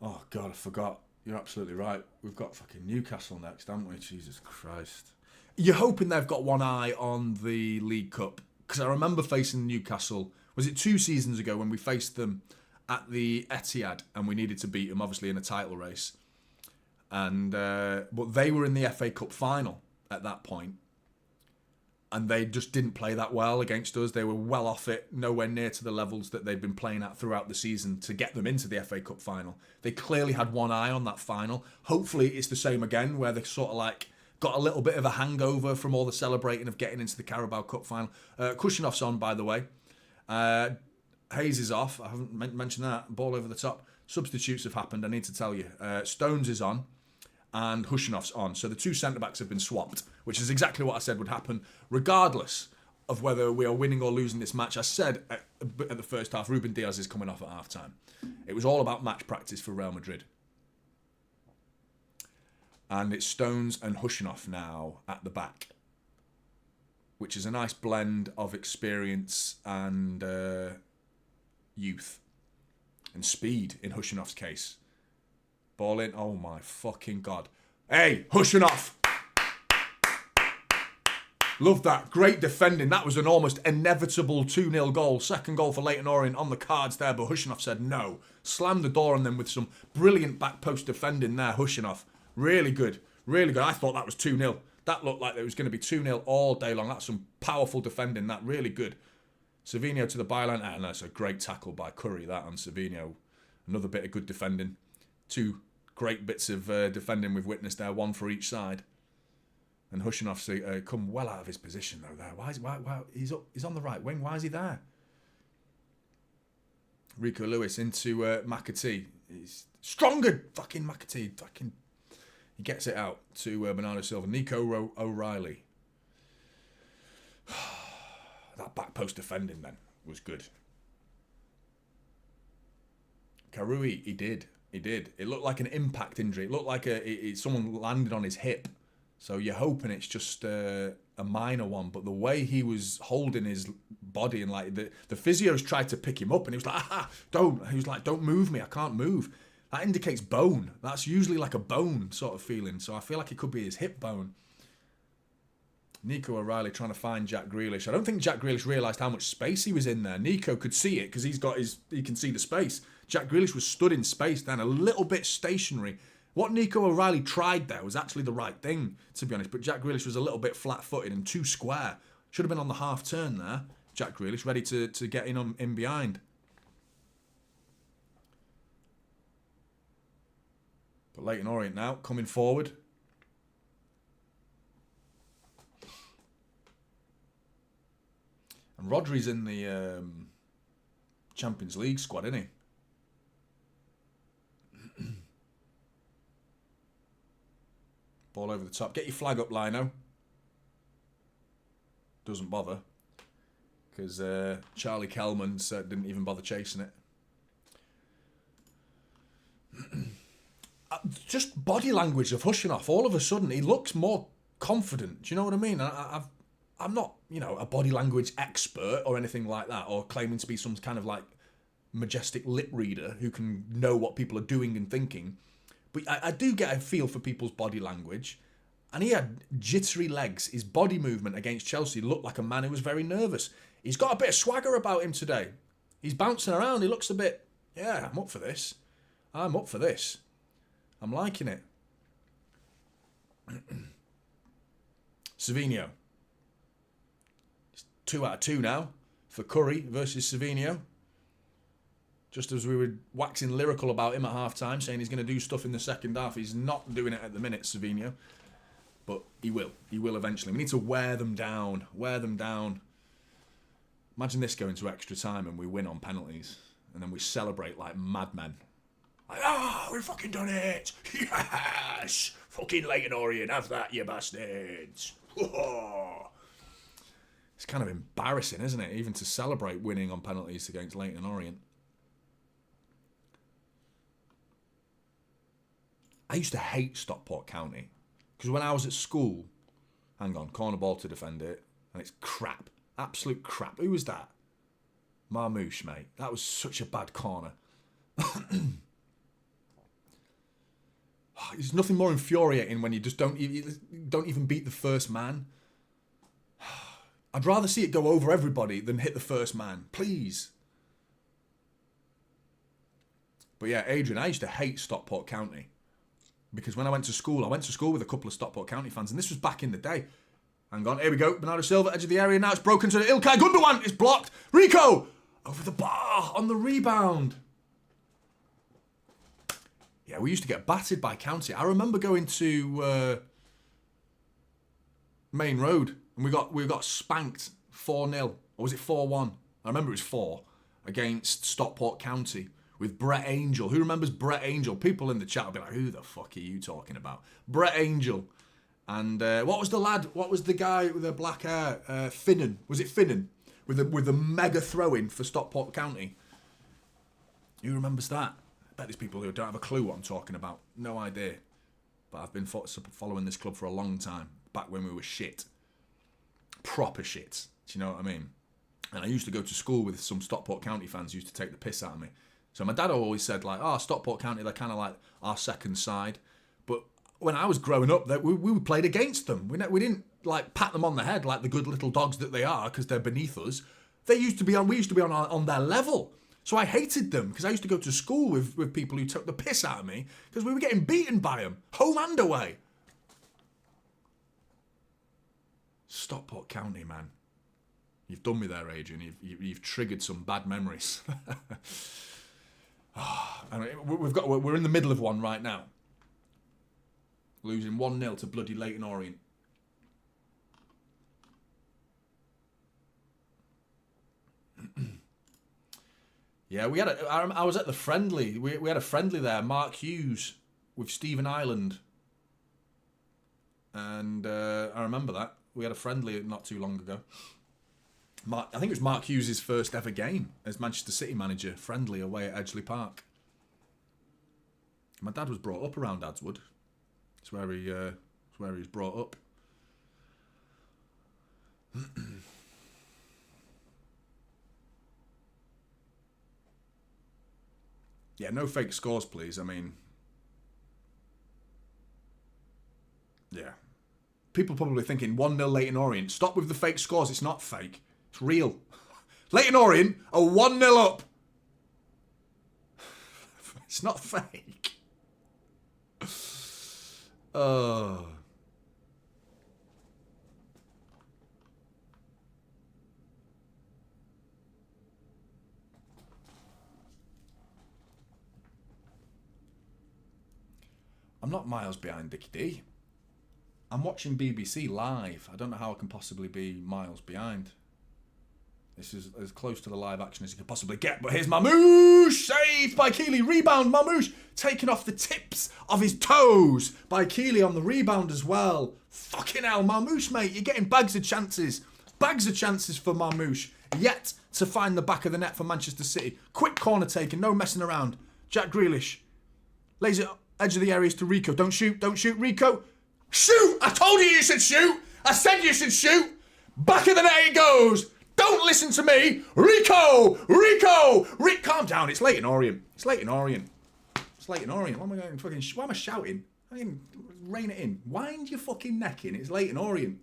A: Oh, God, I forgot. You're absolutely right. We've got fucking Newcastle next, haven't we? Jesus Christ. You're hoping they've got one eye on the League Cup. Because I remember facing Newcastle, was it 2 seasons ago when we faced them at the Etihad and we needed to beat them, obviously, in a title race. And but they were in the FA Cup final at that point. And they just didn't play that well against us. They were well off it, nowhere near to the levels that they've been playing at throughout the season to get them into the FA Cup final. They clearly had one eye on that final. Hopefully it's the same again, where they sort of like got a little bit of a hangover from all the celebrating of getting into the Carabao Cup final. Kushinov's on, by the way. Hayes is off. I haven't mentioned that. Ball over the top. Substitutes have happened, I need to tell you. Stones is on. And Hushinov's on. So the 2 centre-backs have been swapped, which is exactly what I said would happen, regardless of whether we are winning or losing this match. I said at the first half, Ruben Diaz is coming off at half-time. It was all about match practice for Real Madrid. And it's Stones and Hushinov now at the back, which is a nice blend of experience and youth and speed in Hushinov's case. Ball in. Oh, my fucking God. Hey, Hushinov. Love that. Great defending. That was an almost inevitable 2-0 goal. Second goal for Leyton Orient on the cards there, but Hushinov said no. Slammed the door on them with some brilliant back post defending there, Hushinov. Really good. Really good. I thought that was 2-0. That looked like it was going to be 2-0 all day long. That's some powerful defending. That really good. Savinho to the byline. And that's a great tackle by Curry, that on Savinho. Another bit of good defending. 2 great bits of defending we've witnessed there, 1 for each side. And Hushinov's come well out of his position though there. Why he's up, he's on the right wing. Why is he there? Rico Lewis into McAtee. He's stronger, fucking McAtee. Fucking, he gets it out to Bernardo Silva. Nico O'Reilly. That back post defending then was good. Karui, he did. It looked like an impact injury. It looked like someone landed on his hip. So you're hoping it's just a minor one. But the way he was holding his body and like the physios tried to pick him up and he was like, don't. He was like, don't move me. I can't move. That indicates bone. That's usually like a bone sort of feeling. So I feel like it could be his hip bone. Nico O'Reilly trying to find Jack Grealish. I don't think Jack Grealish realised how much space he was in there. Nico could see it because he can see the space. Jack Grealish was stood in space then, a little bit stationary. What Nico O'Reilly tried there was actually the right thing, to be honest. But Jack Grealish was a little bit flat-footed and too square. Should have been on the half turn there. Jack Grealish ready to get in behind. But Leyton Orient now coming forward. And Rodri's in the Champions League squad, isn't he? Ball over the top. Get your flag up, Lino. Doesn't bother. Because Charlie Kelman didn't even bother chasing it. Just body language of Hushinov. All of a sudden, he looks more confident. Do you know what I mean? I'm not, a body language expert or anything like that, or claiming to be some kind of like majestic lip reader who can know what people are doing and thinking. But I do get a feel for people's body language. And he had jittery legs. His body movement against Chelsea looked like a man who was very nervous. He's got a bit of swagger about him today. He's bouncing around. He looks a bit, I'm up for this. I'm up for this. I'm liking it. Savinho. It's 2 out of 2 now for Curry versus Savinho. Just as we were waxing lyrical about him at half-time, saying he's going to do stuff in the second half. He's not doing it at the minute, Savinho. But he will. He will eventually. We need to wear them down. Wear them down. Imagine this going to extra time and we win on penalties. And then we celebrate like madmen. Like, we've fucking done it. Yes. Fucking Leyton Orient. Have that, you bastards. Whoa. It's kind of embarrassing, isn't it? Even to celebrate winning on penalties against Leyton Orient. I used to hate Stockport County. Because when I was at school, hang on, corner ball to defend it, and it's crap. Absolute crap. Who was that? Marmouche, mate. That was such a bad corner. There's nothing more infuriating when you just don't even beat the first man. I'd rather see it go over everybody than hit the first man. Please. But yeah, Adrian, I used to hate Stockport County. Because when I went to school with a couple of Stockport County fans, and this was back in the day. Hang on, here we go. Bernardo Silva, edge of the area. Now it's broken to Ilkay Gundogan. It's blocked. Rico! Over the bar on the rebound. Yeah, we used to get battered by County. I remember going to Main Road, and we got spanked 4-0. Or was it 4-1? I remember it was 4 against Stockport County. With Brett Angel. Who remembers Brett Angel? People in the chat will be like, who the fuck are you talking about? Brett Angel. And what was the lad? What was the guy with the black hair? Finnan. Was it Finnan? With the mega throw-in for Stockport County. Who remembers that? I bet there's people who don't have a clue what I'm talking about. No idea. But I've been following this club for a long time. Back when we were shit. Proper shit. Do you know what I mean? And I used to go to school with some Stockport County fans who used to take the piss out of me. So my dad always said, like, Stockport County, they're kind of like our second side. But when I was growing up, we played against them. We didn't, like, pat them on the head like the good little dogs that they are because they're beneath us. We used to be on their level. So I hated them because I used to go to school with people who took the piss out of me because we were getting beaten by them, home and away. Stockport County, man. You've done me there, Adrian. You've triggered some bad memories. We're in the middle of one right now. Losing 1-0 to bloody Leyton Orient. Yeah, I was at the friendly. We had a friendly there. Mark Hughes with Stephen Ireland. And I remember that. We had a friendly not too long ago. I think it was Mark Hughes' first ever game as Manchester City manager, friendly away at Edgeley Park. My dad was brought up around Adswood. It's where he was brought up. Yeah, no fake scores, please. I mean, yeah. People probably thinking 1-0 Leyton Orient. Stop with the fake scores. It's not fake. It's real. Leyton Orient are 1-0 up. It's not fake. Oh. I'm not miles behind Dickie D. I'm watching BBC live. I don't know how I can possibly be miles behind. This is as close to the live action as you could possibly get. But here's Mamouche, saved by Keeley. Rebound, Mamouche taking off the tips of his toes by Keeley on the rebound as well. Fucking hell, Mamouche, mate. You're getting bags of chances. Bags of chances for Mamouche. Yet to find the back of the net for Manchester City. Quick corner taken, no messing around. Jack Grealish lays it edge of the areas to Rico. Don't shoot, Rico. Shoot! I told you should shoot! I said you should shoot! Back of the net it goes! Don't listen to me! Rico! Calm down, it's Leyton Orient. It's Leyton Orient. Why am I going fucking... Why am I shouting? I mean, rein it in. Wind your fucking neck in. It's Leyton Orient.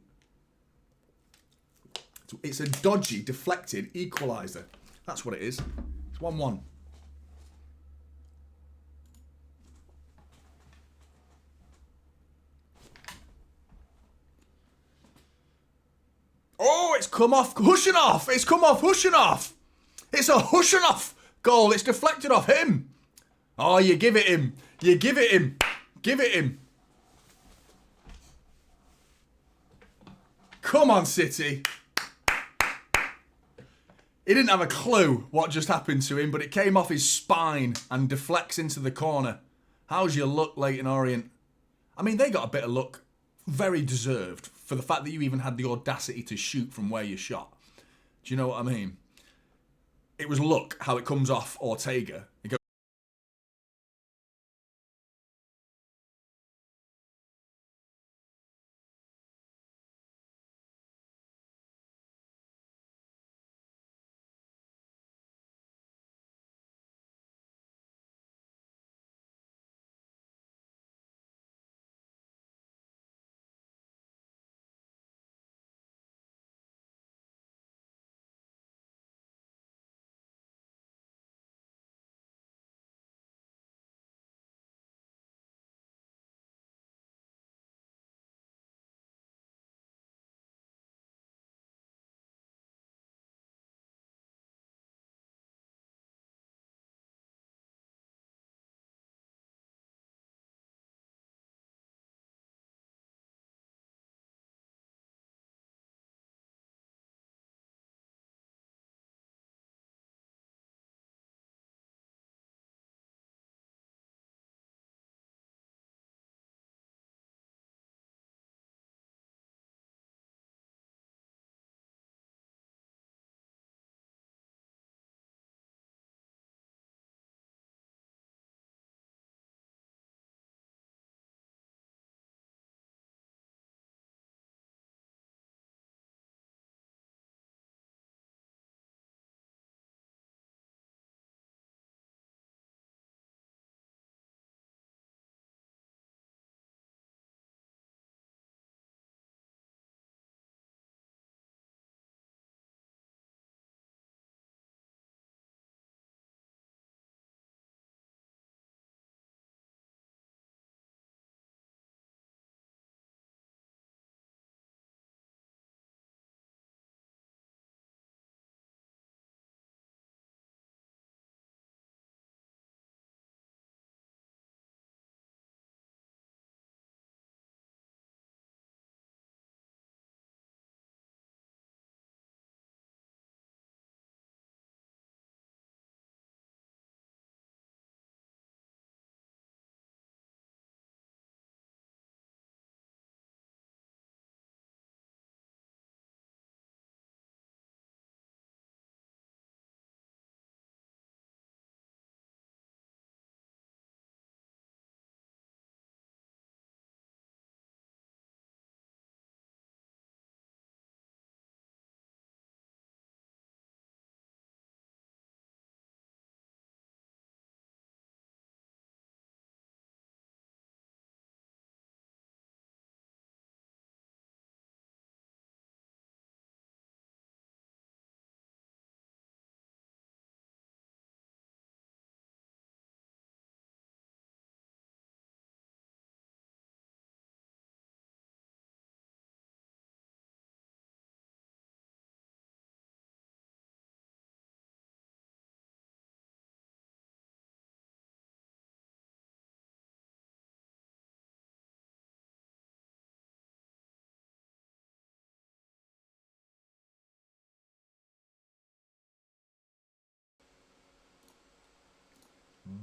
A: It's a dodgy, deflected equaliser. That's what it is. It's 1-1. Oh, it's come off Hushinov. It's come off Hushinov. It's a Hushinov goal. It's deflected off him. Oh, you give it him. You give it him. Give it him. Come on, City. He didn't have a clue what just happened to him, but it came off his spine and deflects into the corner. How's your luck, Leyton Orient? I mean, they got a bit of luck. Very deserved for the fact that you even had the audacity to shoot from where you shot. Do you know what I mean? It was luck how it comes off Ortega. It goes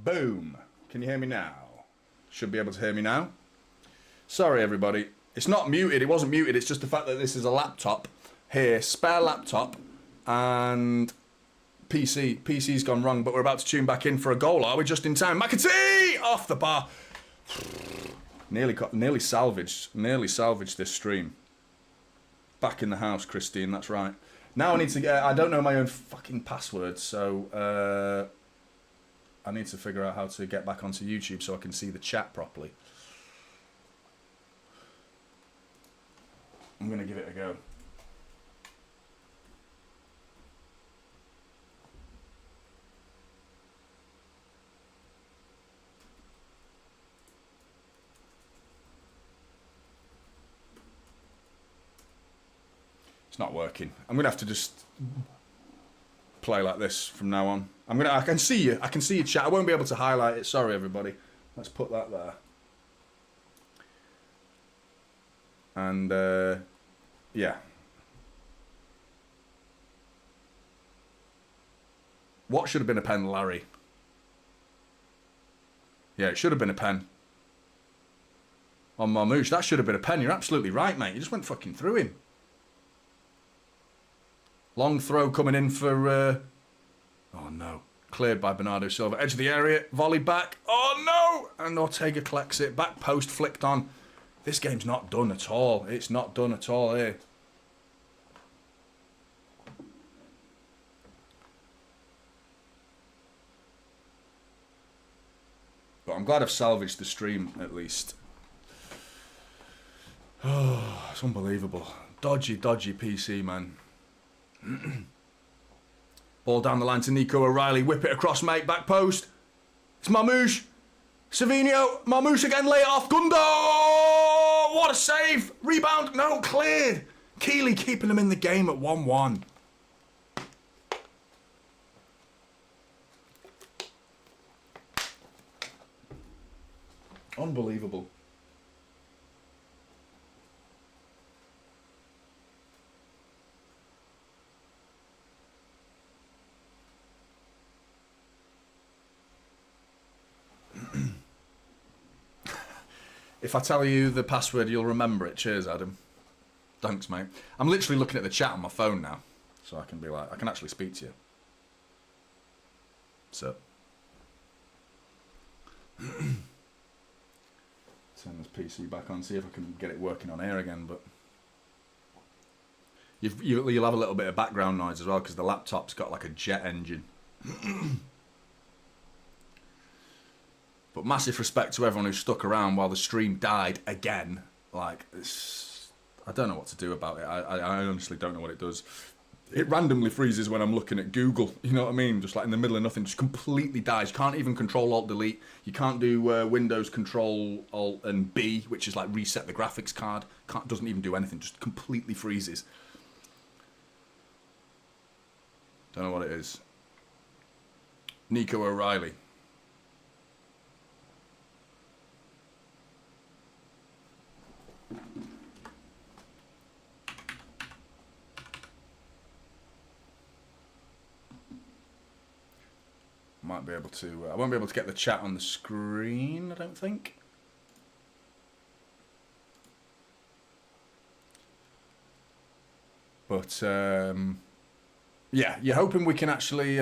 A: Boom. Can you hear me now? Should be able to hear me now. Sorry, everybody. It's not muted. It wasn't muted. It's just the fact that this is a laptop here. Spare laptop and PC. PC's gone wrong, but we're about to tune back in for a goal. Are we just in time? McAtee! Off the bar. Nearly salvaged this stream. Back in the house, Christine. That's right. Now I need to get... I don't know my own fucking password, so... I need to figure out how to get back onto YouTube so I can see the chat properly. I'm going to give it a go. It's not working. I'm going to have to just play like this from now on. I can see you. I can see your chat. I won't be able to highlight it. Sorry, everybody. Let's put that there. And, yeah. What should have been a pen, Larry? Yeah, it should have been a pen. On Marmouche, that should have been a pen. You're absolutely right, mate. You just went fucking through him. Long throw coming in for... oh, no. Cleared by Bernardo Silva. Edge of the area. Volley back. Oh, no! And Ortega collects it. Back post flicked on. This game's not done at all. It's not done at all here. But I'm glad I've salvaged the stream, at least. Oh, it's unbelievable. Dodgy PC, man. Ball down the line to Nico O'Reilly. Whip it across, mate. Back post. It's Marmouche. Savinho. Marmouche again. Lay it off. Gundo. What a save. Rebound. No, cleared. Keeley keeping them in the game at 1-1. Unbelievable. If I tell you the password, you'll remember it. Cheers, Adam. Thanks, mate. I'm literally looking at the chat on my phone now, so I can be like, I can actually speak to you. So, turn this PC back on, see if I can get it working on air again. But you'll have a little bit of background noise as well because the laptop's got like a jet engine. But massive respect to everyone who stuck around while the stream died again. Like, I don't know what to do about it. I honestly don't know what it does. It randomly freezes when I'm looking at Google. You know what I mean? Just like in the middle of nothing, just completely dies. You can't even Control Alt Delete. You can't do Windows Control Alt and B, which is like reset the graphics card. Doesn't even do anything. Just completely freezes. Don't know what it is. Nico O'Reilly. Might be able to... I won't be able to get the chat on the screen, I don't think. But, yeah, you're hoping we can actually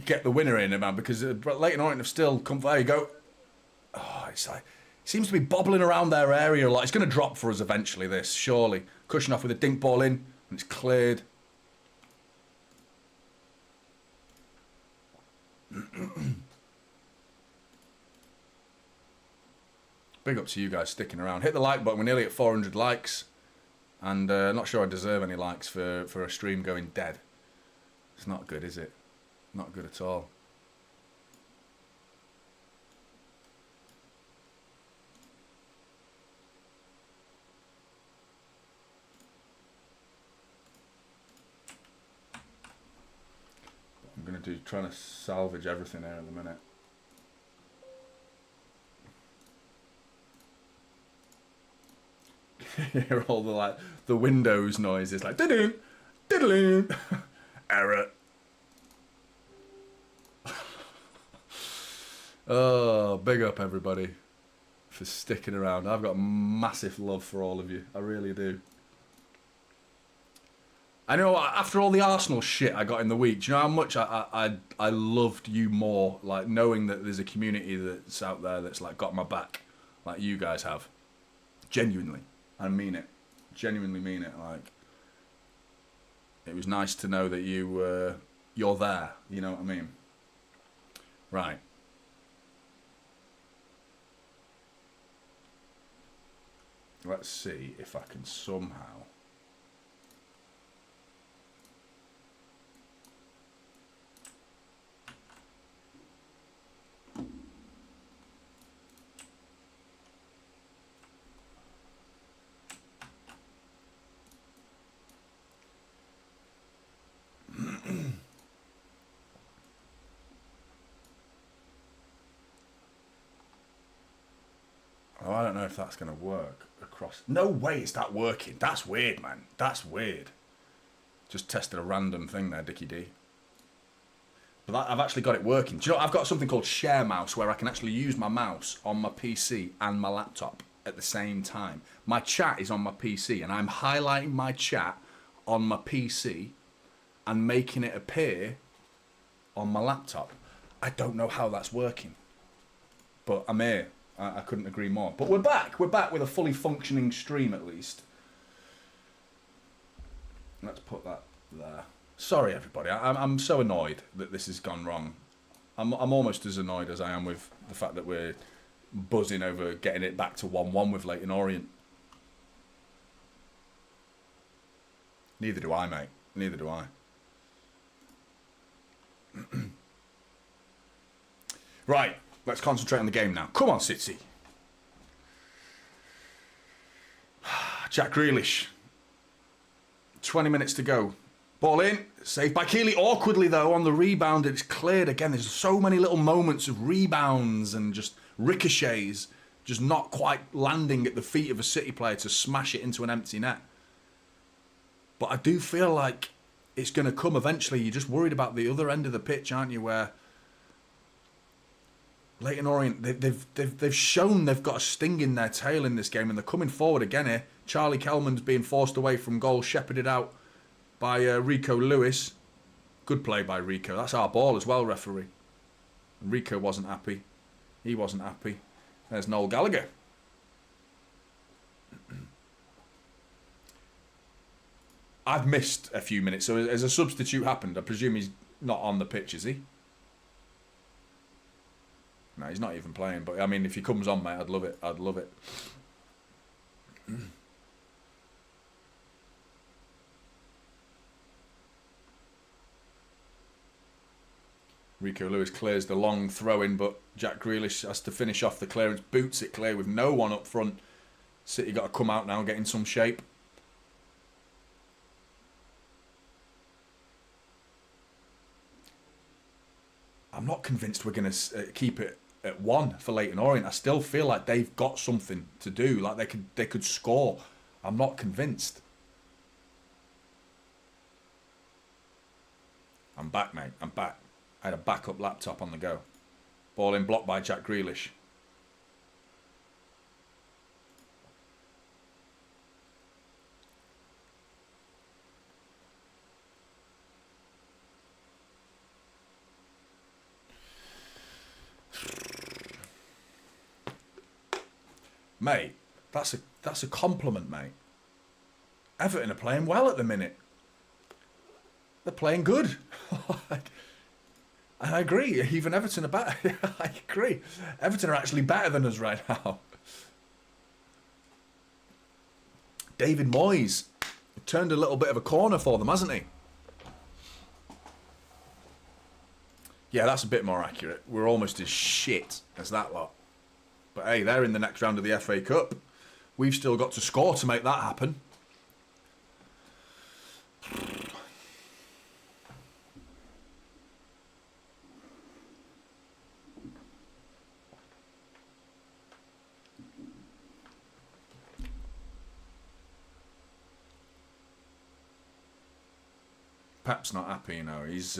A: get the winner in, man, because Leyton Orient have still come... There you go. Oh, it's like... It seems to be bobbling around their area. Like, it's going to drop for us eventually, this, surely. Cushion off with a dink ball in, and it's cleared. Big up to you guys sticking around. Hit the like button. We're nearly at 400 likes. And not sure I deserve any likes for a stream going dead. It's not good, is it? Not good at all. I'm going to trying to salvage everything here in a minute. Hear all the Windows noises like diddle diddle error. Oh, big up everybody for sticking around. I've got massive love for all of you. I really do. I know after all the Arsenal shit I got in the week, do you know how much I loved you more? Like knowing that there's a community that's out there that's like got my back, like you guys have. Genuinely, I mean it. Genuinely mean it. Like it was nice to know that you're there. You know what I mean? Right. Let's see if I can somehow. Oh, I don't know if that's going to work across. No way is that working. That's weird, man. That's weird. Just tested a random thing there, Dickie D. But I've actually got it working. Do you know, I've got something called Share Mouse where I can actually use my mouse on my PC and my laptop at the same time. My chat is on my PC and I'm highlighting my chat on my PC and making it appear on my laptop. I don't know how that's working. But I'm here. I couldn't agree more. But we're back. We're back with a fully functioning stream at least. Let's put that there. Sorry, everybody. I'm so annoyed that this has gone wrong. I'm almost as annoyed as I am with the fact that we're buzzing over getting it back to 1-1 with Leyton Orient. Neither do I, mate. Neither do I. Right. Let's concentrate on the game now. Come on, City. Jack Grealish. 20 minutes to go. Ball in. Saved by Keeley. Awkwardly, though, on the rebound. It's cleared again. There's so many little moments of rebounds and just ricochets. Just not quite landing at the feet of a City player to smash it into an empty net. But I do feel like it's going to come eventually. You're just worried about the other end of the pitch, aren't you, where Leyton Orient, they've shown they've got a sting in their tail in this game, and they're coming forward again here. Charlie Kelman's being forced away from goal, shepherded out by Rico Lewis. Good play by Rico. That's our ball as well, referee. Rico wasn't happy. He wasn't happy. There's Noel Gallagher. I've missed a few minutes, so as a substitute happened, I presume he's not on the pitch, is he? No, he's not even playing. But, I mean, if he comes on, mate, I'd love it. I'd love it. Rico Lewis clears the long throw-in, but Jack Grealish has to finish off the clearance. Boots it clear with no one up front. City got to come out now and get in some shape. I'm not convinced we're going to keep it at 1 for Leyton Orient. I still feel like they've got something to do. Like they could score. I'm not convinced. I'm back, mate. I'm back. I had a backup laptop on the go. Ball in, blocked by Jack Grealish. Mate, that's a compliment, mate. Everton are playing well at the minute. They're playing good. And I agree. Even Everton are better. I agree. Everton are actually better than us right now. David Moyes turned a little bit of a corner for them, hasn't he? Yeah, that's a bit more accurate. We're almost as shit as that lot. But hey, they're in the next round of the FA Cup. We've still got to score to make that happen. Pep's not happy, you know. He's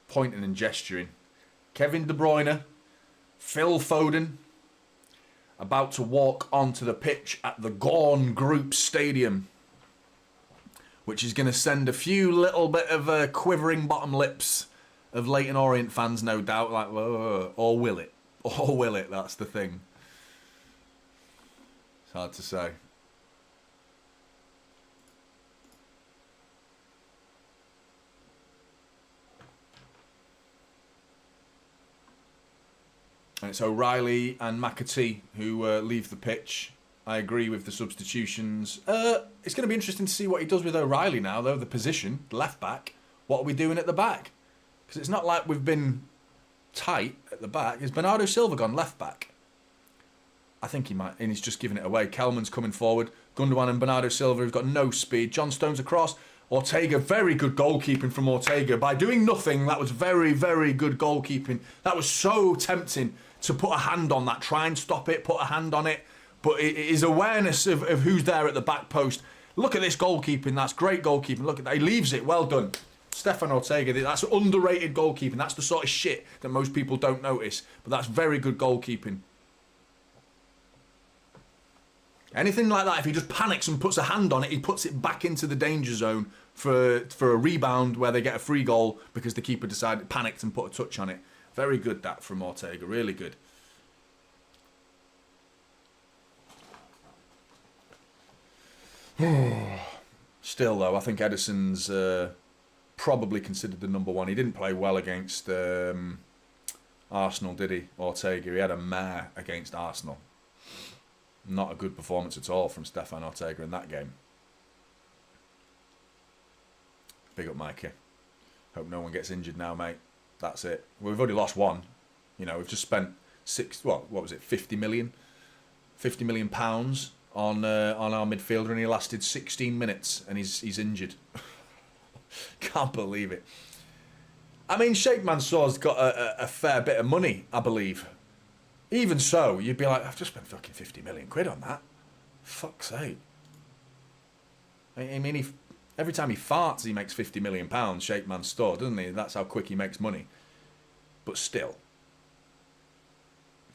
A: pointing and gesturing. Kevin De Bruyne, Phil Foden, about to walk onto the pitch at the Gorn Group Stadium, which is going to send a few little bit of quivering bottom lips of Leyton Orient fans, no doubt, like, whoa, or will it? Or will it? That's the thing. It's hard to say. And it's O'Reilly and McAtee who leave the pitch. I agree with the substitutions. It's going to be interesting to see what he does with O'Reilly now, though. The position, left back. What are we doing at the back? Because it's not like we've been tight at the back. Is Bernardo Silva gone left back? I think he might, and he's just giving it away. Kelman's coming forward. Gundogan and Bernardo Silva have got no speed. John Stones across. Ortega, very good goalkeeping from Ortega. By doing nothing, that was very, very good goalkeeping. That was so tempting to put a hand on that. Try and stop it, put a hand on it. But his awareness of who's there at the back post. Look at this goalkeeping. That's great goalkeeping. Look at that. He leaves it. Well done. Stefan Ortega, that's underrated goalkeeping. That's the sort of shit that most people don't notice. But that's very good goalkeeping. Anything like that, if he just panics and puts a hand on it, he puts it back into the danger zone for a rebound where they get a free goal because the keeper panicked and put a touch on it. Very good, that, from Ortega. Really good. Still, though, I think Ederson's probably considered the number one. He didn't play well against Arsenal, did he? Ortega. He had a mare against Arsenal. Not a good performance at all from Stefan Ortega in that game. Big up, Mikey. Hope no one gets injured now, mate. That's it. Well, we've already lost one. You know, we've just spent what was it, 50 million? 50 million pounds on our midfielder, and he lasted 16 minutes, and he's injured. Can't believe it. I mean, Sheikh Mansour's got a fair bit of money, I believe. Even so, you'd be like, I've just spent fucking 50 million quid on that. Fuck's sake. I mean, every time he farts, he makes 50 million pounds, Sheikh Mansour, doesn't he? That's how quick he makes money. But still,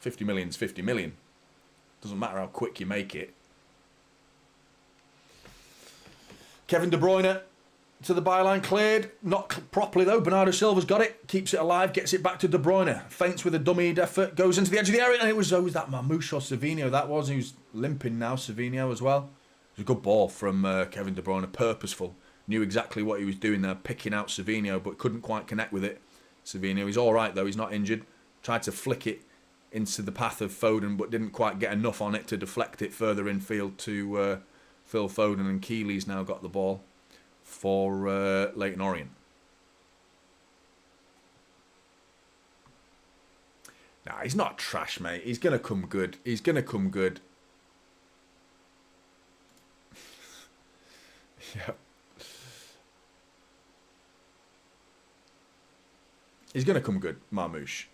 A: 50 million's 50 million. Doesn't matter how quick you make it. Kevin De Bruyne to the byline, cleared. Not properly, though. Bernardo Silva's got it. Keeps it alive. Gets it back to De Bruyne. Feints with a dummied effort. Goes into the edge of the area. And it was always that Mamouche or Savinho. That was. He was limping now, Savinho as well. It was a good ball from Kevin De Bruyne. Purposeful. Knew exactly what he was doing there. Picking out Savinho, but couldn't quite connect with it. Savinho, he's all right, though. He's not injured. Tried to flick it into the path of Foden, but didn't quite get enough on it to deflect it further infield to Phil Foden. And Keeley's now got the ball for Leyton Orient. Nah, he's not trash, mate. He's going to come good. He's going to come good. Yeah. He's going to come good, Marmouche.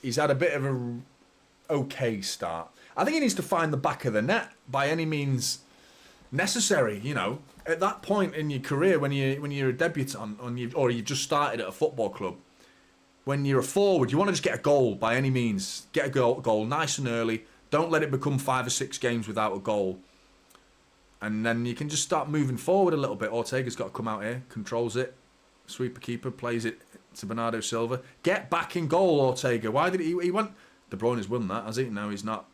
A: He's had a bit of a okay start. I think he needs to find the back of the net by any means necessary, you know. At that point in your career, when you're a debutant or you've just started at a football club, when you're a forward, you want to just get a goal by any means. Get a goal nice and early. Don't let it become 5 or 6 games without a goal. And then you can just start moving forward a little bit. Ortega's got to come out here, controls it. Sweeper keeper, plays it to Bernardo Silva. Get back in goal, Ortega. Why did he went? De Bruyne's won that, has he? No, he's not.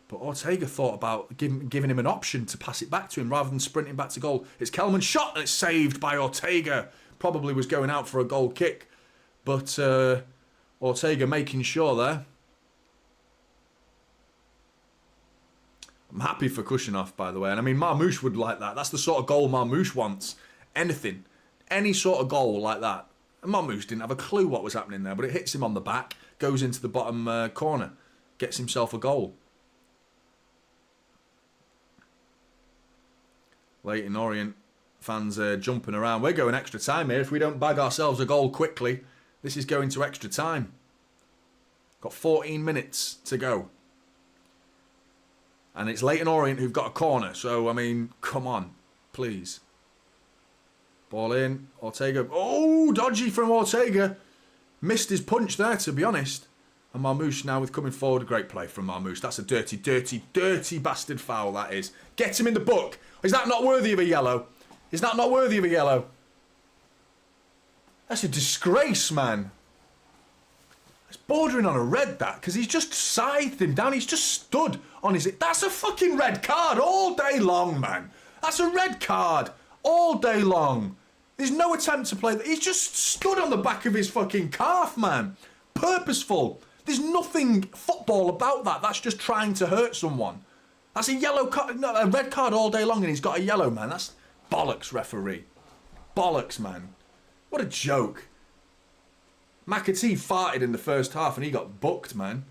A: But Ortega thought about giving him an option to pass it back to him rather than sprinting back to goal. It's Kelman's shot and it's saved by Ortega. Probably was going out for a goal kick. But Ortega making sure there. I'm happy for Kushinov, by the way. And I mean, Marmouche would like that. That's the sort of goal Marmouche wants. Anything. Any sort of goal like that. And Marmouche didn't have a clue what was happening there, but it hits him on the back, goes into the bottom corner, gets himself a goal. Leyton Orient fans jumping around. We're going extra time here. If we don't bag ourselves a goal quickly, this is going to extra time. Got 14 minutes to go. And it's Leyton Orient who've got a corner. So, I mean, come on, please. Ball in. Ortega. Oh, dodgy from Ortega. Missed his punch there, to be honest. And Marmoush now with coming forward. Great play from Marmoush. That's a dirty, dirty, dirty bastard foul, that is. Get him in the book. Is that not worthy of a yellow? Is that not worthy of a yellow? That's a disgrace, man. It's bordering on a red, that, because he's just scythed him down. He's just stood on his... That's a fucking red card all day long, man. That's a red card all day long. There's no attempt to play... He's just stood on the back of his fucking calf, man. Purposeful. There's nothing football about that. That's just trying to hurt someone. That's a yellow card, no, a red card all day long, and he's got a yellow, man. That's bollocks, referee. Bollocks, man. What a joke. McAtee farted in the first half, and he got booked, man.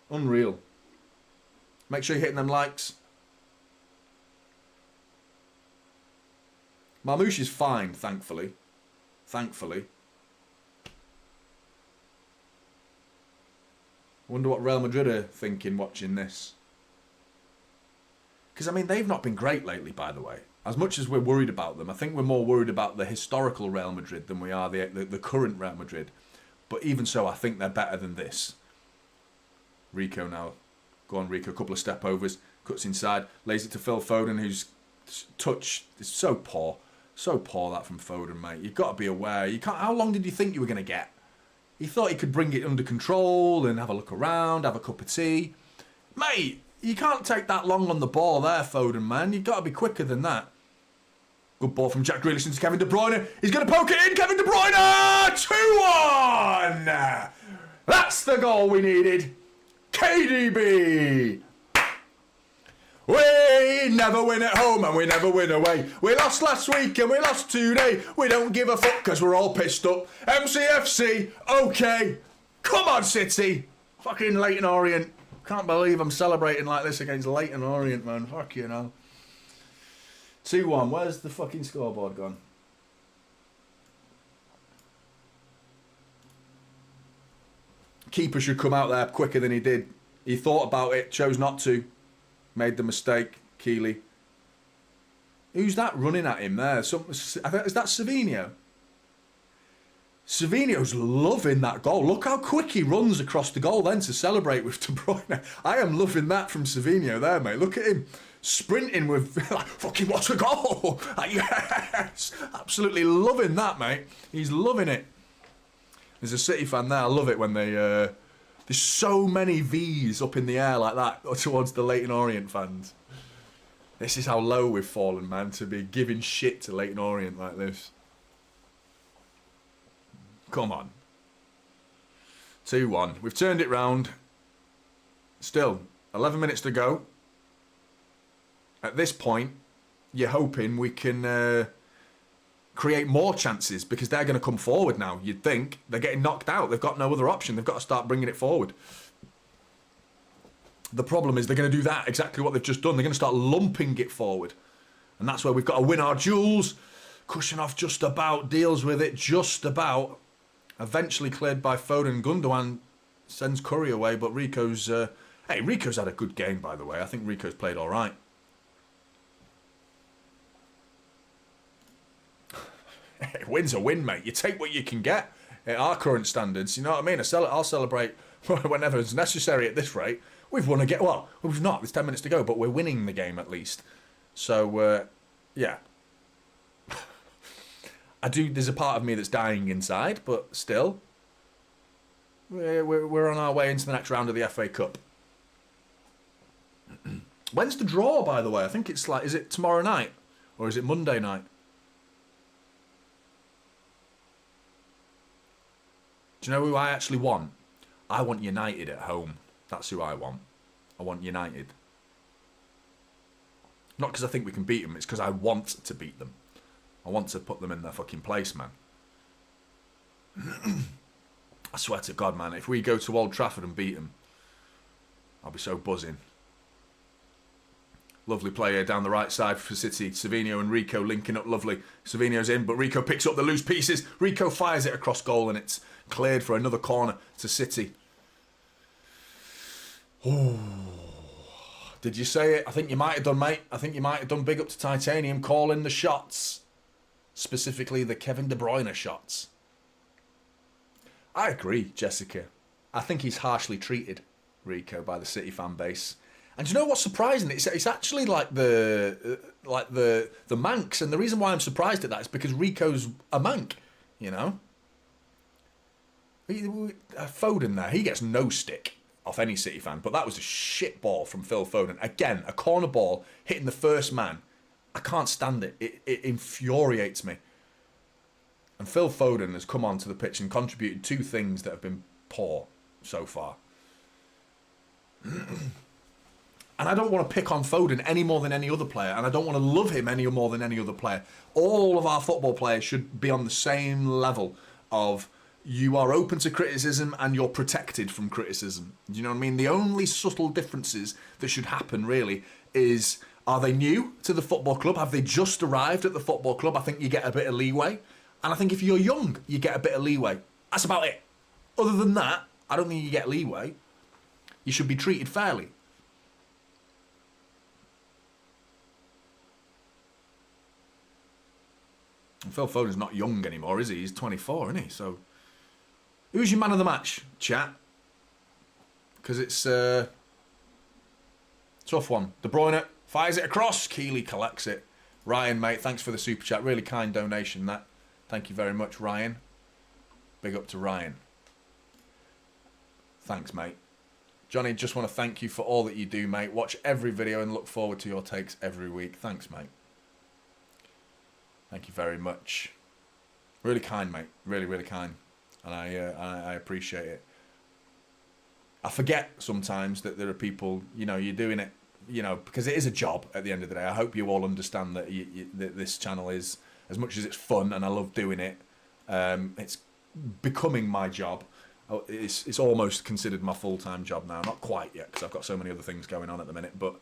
A: Unreal. Make sure you're hitting them likes. Marmoush is fine, thankfully. Thankfully. Wonder what Real Madrid are thinking watching this. Because, I mean, they've not been great lately, by the way. As much as we're worried about them, I think we're more worried about the historical Real Madrid than we are the current Real Madrid. But even so, I think they're better than this. Rico now. Go on, Rico. A couple of step overs. Cuts inside. Lays it to Phil Foden, whose touch is so poor. So poor, that from Foden, mate. You've got to be aware. You can't. How long did you think you were going to get? He thought he could bring it under control and have a look around, have a cup of tea. Mate, you can't take that long on the ball there, Foden, man. You've got to be quicker than that. Good ball from Jack Grealish into Kevin De Bruyne. He's going to poke it in. Kevin De Bruyne! 2-1! That's the goal we needed. KDB! We never win at home and we never win away. We lost last week and we lost today. We don't give a fuck because we're all pissed up. MCFC, okay. Come on, City. Fucking Leyton Orient. Can't believe I'm celebrating like this against Leyton Orient, man. Fuck you know. 2-1. Where's the fucking scoreboard gone? Keeper should come out there quicker than he did. He thought about it, chose not to. Made the mistake, Keeley. Who's that running at him there? Is that Savinho? Savinho's loving that goal. Look how quick he runs across the goal then to celebrate with De Bruyne. I am loving that from Savinho there, mate. Look at him sprinting with, like, fucking what a goal. Like, yes, absolutely loving that, mate. He's loving it. There's a City fan there. I love it when they... There's so many V's up in the air like that towards the Leyton Orient fans. This is how low we've fallen, man, to be giving shit to Leyton Orient like this. Come on. 2-1. We've turned it round. Still, 11 minutes to go. At this point, you're hoping we can create more chances because they're going to come forward now. You'd think they're getting knocked out. They've got no other option. They've got to start bringing it forward. The problem is they're going to do that, exactly what they've just done. They're going to start lumping it forward. And that's where we've got to win our duels. Kushinov just about deals with it, just about. Eventually cleared by Foden. Gundogan sends Curry away, but Rico's... hey, Rico's had a good game, by the way. I think Rico's played all right. Win's a win, mate. You take what you can get at our current standards. You know what I mean? I'll celebrate whenever it's necessary at this rate. We've won a game. Well, we've not. There's 10 minutes to go, but we're winning the game at least. So, yeah. There's a part of me that's dying inside, but still. We're on our way into the next round of the FA Cup. When's the draw, by the way? I think it's like, is it tomorrow night? Or is it Monday night? Do you know who I actually want? I want United at home. That's who I want. I want United. Not because I think we can beat them. It's because I want to beat them. I want to put them in their fucking place, man. I swear to God, man. If we go to Old Trafford and beat them, I'll be so buzzing. Lovely player down the right side for City. Savinho and Rico linking up lovely. Savinho's in, but Rico picks up the loose pieces. Rico fires it across goal and it's cleared for another corner to City. Oh, did you say it? I think you might have done, mate. I think you might have done. Big up to Titanium calling the shots. Specifically the Kevin De Bruyne shots. I agree, Jessica. I think he's harshly treated, Rico, by the City fan base. And do you know what's surprising? It's actually like the Manx, and the reason why I'm surprised at that is because Rico's a Manc, you know. Foden there, he gets no stick off any City fan, but that was a shit ball from Phil Foden. Again, a corner ball hitting the first man. I can't stand it. It infuriates me. And Phil Foden has come onto the pitch and contributed two things that have been poor so far. And I don't want to pick on Foden any more than any other player, and I don't want to love him any more than any other player. All of our football players should be on the same level of you are open to criticism and you're protected from criticism. Do you know what I mean? The only subtle differences that should happen, really, is are they new to the football club? Have they just arrived at the football club? I think you get a bit of leeway. And I think if you're young, you get a bit of leeway. That's about it. Other than that, I don't think you get leeway. You should be treated fairly. And Phil Foden's not young anymore, is he? He's 24, isn't he? So, who's your man of the match, chat? Because it's a tough one. De Bruyne fires it across. Keeley collects it. Ryan, mate, thanks for the super chat. Really kind donation, that. Thank you very much, Ryan. Big up to Ryan. Thanks, mate. Johnny, just want to thank you for all that you do, mate. Watch every video and look forward to your takes every week. Thanks, mate. Thank you very much. Really kind, mate. Really, really kind. And I appreciate it. I forget sometimes that there are people, you know, you're doing it, you know, because it is a job at the end of the day. I hope you all understand that, that this channel is, as much as it's fun and I love doing it, it's becoming my job. It's almost considered my full-time job now. Not quite yet, because I've got so many other things going on at the minute. But,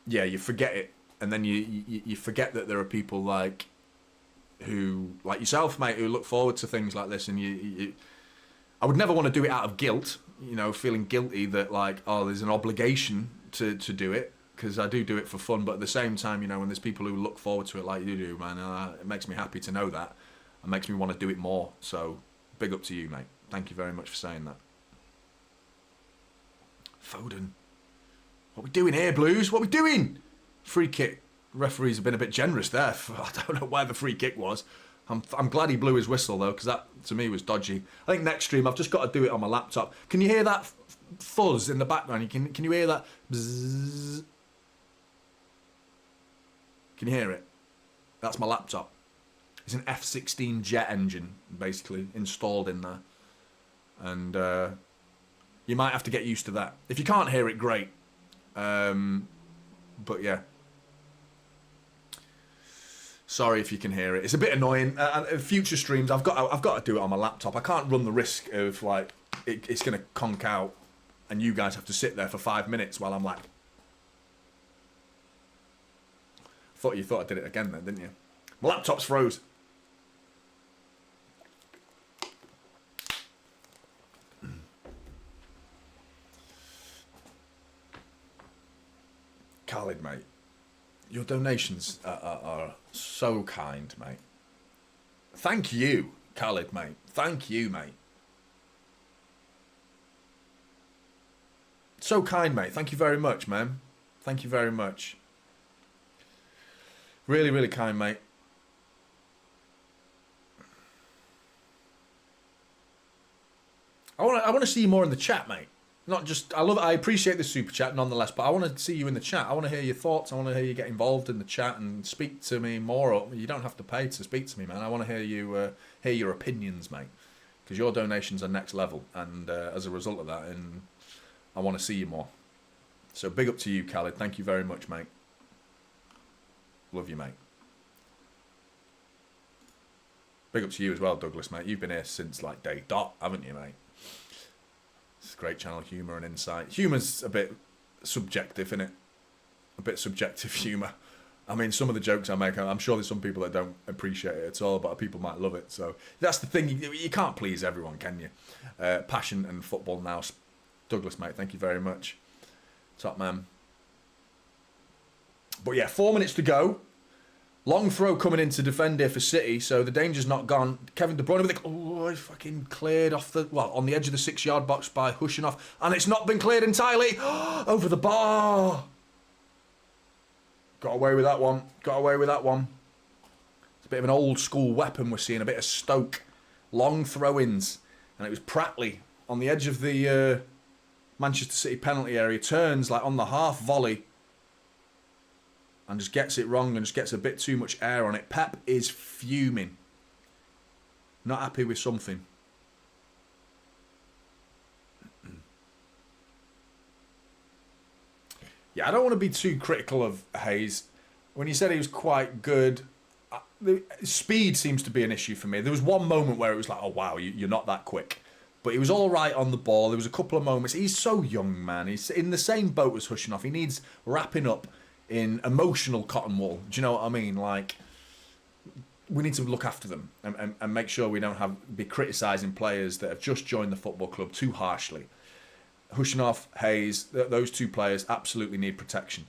A: yeah, you forget it. And then you forget that there are people like yourself, mate, who look forward to things like this. And I would never want to do it out of guilt, you know, feeling guilty that, like, oh, there's an obligation to do it, because I do it for fun. But at the same time, you know, when there's people who look forward to it like you do, man, it makes me happy to know that. It makes me want to do it more. So, big up to you, mate. Thank you very much for saying that. Foden. What we doing here, Blues? What we doing? Free kick. Referees have been a bit generous there. I don't know where the free kick was. I'm glad he blew his whistle, though, because that, to me, was dodgy. I think next stream, I've just got to do it on my laptop. Can you hear that fuzz in the background? Can you hear that? Bzzz? Can you hear it? That's my laptop. It's an F-16 jet engine, basically, installed in there. And you might have to get used to that. If you can't hear it, great. But, yeah. Sorry if you can hear it. It's a bit annoying. Future streams, I've got to do it on my laptop. I can't run the risk of, like, it's going to conk out and you guys have to sit there for 5 minutes while I'm like... You thought I did it again then, didn't you? My laptop's froze. Khalid, mate. Your donations are so kind, mate. Thank you, Khalid, mate. Thank you, mate. So kind, mate. Thank you very much, man. Thank you very much. Really, really kind, mate. I want to see you more in the chat, mate. Not just, I appreciate the super chat nonetheless, but I want to see you in the chat. I want to hear your thoughts. I want to hear you get involved in the chat and speak to me more. You don't have to pay to speak to me, man. I want to hear you hear your opinions, mate, because your donations are next level, and as a result of that, and I want to see you more. So big up to you, Khalid. Thank you very much, mate. Love you, mate. Big up to you as well, Douglas, mate. You've been here since like day dot, haven't you, mate? It's a great channel, humour and insight. Humour's a bit subjective, isn't it? A bit subjective humour. I mean, some of the jokes I make, I'm sure there's some people that don't appreciate it at all, but people might love it. So that's the thing. You can't please everyone, can you? Passion and football now. Douglas, mate, thank you very much. Top man. But yeah, 4 minutes to go. Long throw coming in to defend here for City, so the danger's not gone. Kevin De Bruyne with he's fucking cleared off the, on the edge of the 6-yard box by Hushinov, and it's not been cleared entirely. Over the bar. Got away with that one. Got away with that one. It's a bit of an old school weapon we're seeing, a bit of Stoke. Long throw-ins. And it was Pratley on the edge of the Manchester City penalty area. Turns like on the half volley. And just gets it wrong and just gets a bit too much air on it. Pep is fuming. Not happy with something. Yeah, I don't want to be too critical of Hayes. When you said he was quite good, the speed seems to be an issue for me. There was one moment where it was like, oh wow, you're not that quick. But he was all right on the ball. There was a couple of moments. He's so young, man. He's in the same boat as Hushinov. He needs wrapping up in emotional cotton wool. Do you know what I mean? Like, we need to look after them and make sure we don't be criticising players that have just joined the football club too harshly. Hushinov, Hayes, those two players absolutely need protection.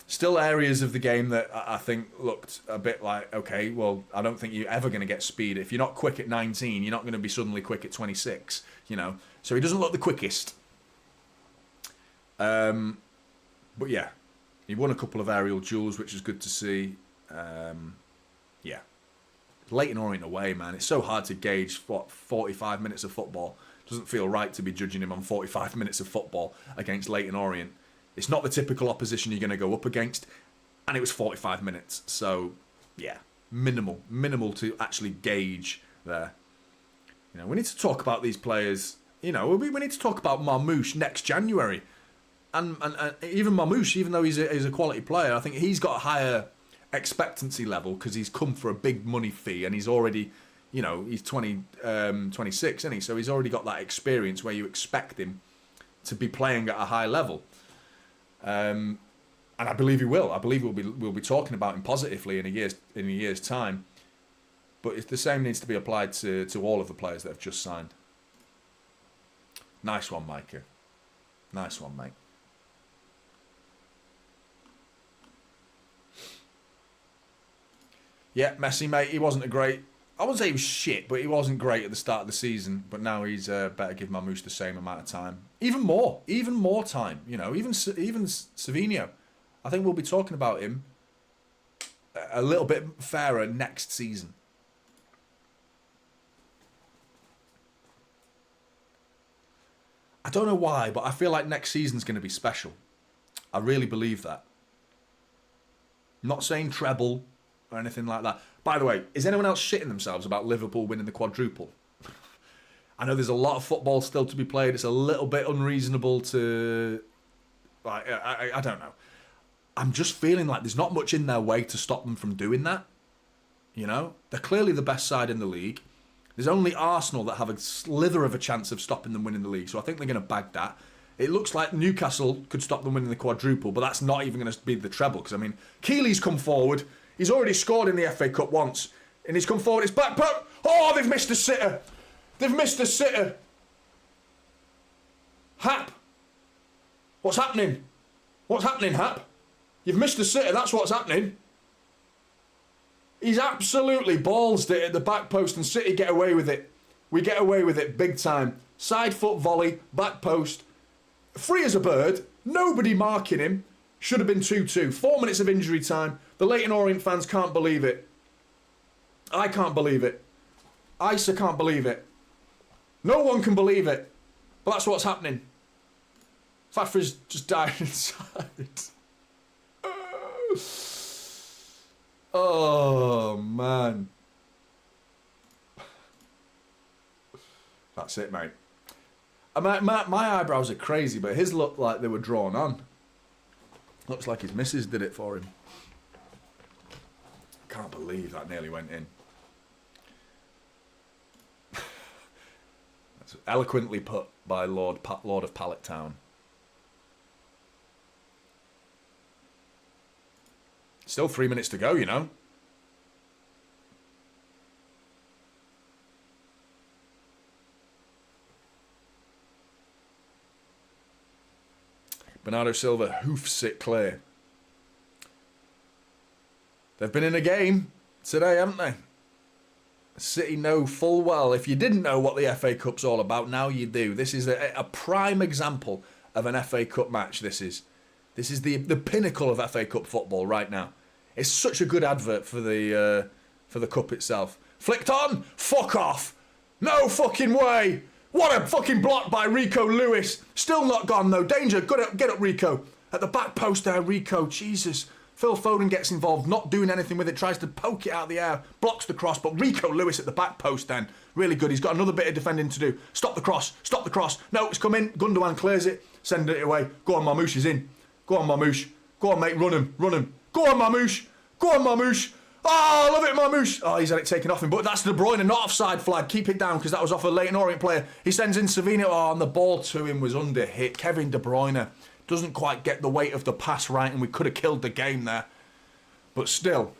A: Still areas of the game that I think looked a bit like, okay, well, I don't think you're ever going to get speed. If you're not quick at 19, you're not going to be suddenly quick at 26, you know. So he doesn't look the quickest. But yeah, he won a couple of aerial duels, which is good to see. Yeah. Leyton Orient away, man. It's so hard to gauge 45 minutes of football. Doesn't feel right to be judging him on 45 minutes of football against Leyton Orient. It's not the typical opposition you're going to go up against, and it was 45 minutes. So, yeah, minimal to actually gauge there. You know, we need to talk about these players. You know, we need to talk about Marmoush next January, and even Marmoush, even though he's a quality player, I think he's got a higher expectancy level because he's come for a big money fee, and he's already, you know, he's 26, isn't he? So he's already got that experience where you expect him to be playing at a high level. And I believe he will. I believe we'll be talking about him positively in a year's time. But the same needs to be applied to all of the players that have just signed. Nice one, Micah. Nice one, mate. Yeah, Messi, mate. He wasn't I wouldn't say he was shit, but he wasn't great at the start of the season. But now he's better give Marmoush the same amount of time. Even more time. You know, even Savinho. I think we'll be talking about him a little bit fairer next season. I don't know why, but I feel like next season's going to be special. I really believe that. Not saying treble or anything like that. By the way, is anyone else shitting themselves about Liverpool winning the quadruple? I know there's a lot of football still to be played. It's a little bit unreasonable to... Like, I don't know. I'm just feeling like there's not much in their way to stop them from doing that. You know? They're clearly the best side in the league. There's only Arsenal that have a slither of a chance of stopping them winning the league. So I think they're going to bag that. It looks like Newcastle could stop them winning the quadruple, but that's not even going to be the treble. Because, I mean, Keely's come forward. He's already scored in the FA Cup once. And he's come forward. It's back post. Oh, they've missed a sitter. They've missed a sitter. Hap. What's happening? What's happening, Hap? You've missed a sitter. That's what's happening. He's absolutely ballsed it at the back post, and City get away with it. We get away with it big time. Side foot volley, back post. Free as a bird. Nobody marking him. Should have been 2-2. 4 minutes of injury time. The Leyton Orient fans can't believe it. I can't believe it. Isa can't believe it. No one can believe it. But that's what's happening. Fafra's just died inside. Oh, man. That's it, mate. My eyebrows are crazy, but his looked like they were drawn on. Looks like his missus did it for him. Can't believe that nearly went in. That's eloquently put by Lord of Pallet Town. Still 3 minutes to go, you know. Bernardo Silva hoofs it clear. They've been in a game today, haven't they? City know full well. If you didn't know what the FA Cup's all about, now you do. This is a prime example of an FA Cup match, this is. This is the pinnacle of FA Cup football right now. It's such a good advert for the cup itself. Flicked on! Fuck off! No fucking way! What a fucking block by Rico Lewis. Still not gone though. Danger. Get up, Rico. At the back post there, Rico. Jesus. Phil Foden gets involved, not doing anything with it, tries to poke it out of the air, blocks the cross, but Rico Lewis at the back post then. Really good. He's got another bit of defending to do. Stop the cross. Stop the cross. No, it's come in. Gundogan clears it. Send it away. Go on, Marmoush is in. Go on, Marmoush. Go on, mate. Run him. Run him. Go on, Marmoush. Go on, Marmoush. Oh, I love it, Marmoush. Oh, he's had it taken off him. But that's De Bruyne, not offside flag. Keep it down because that was off a Leyton Orient player. He sends in Savino. Oh, and the ball to him was under hit. Kevin De Bruyne doesn't quite get the weight of the pass right, and we could have killed the game there. But still.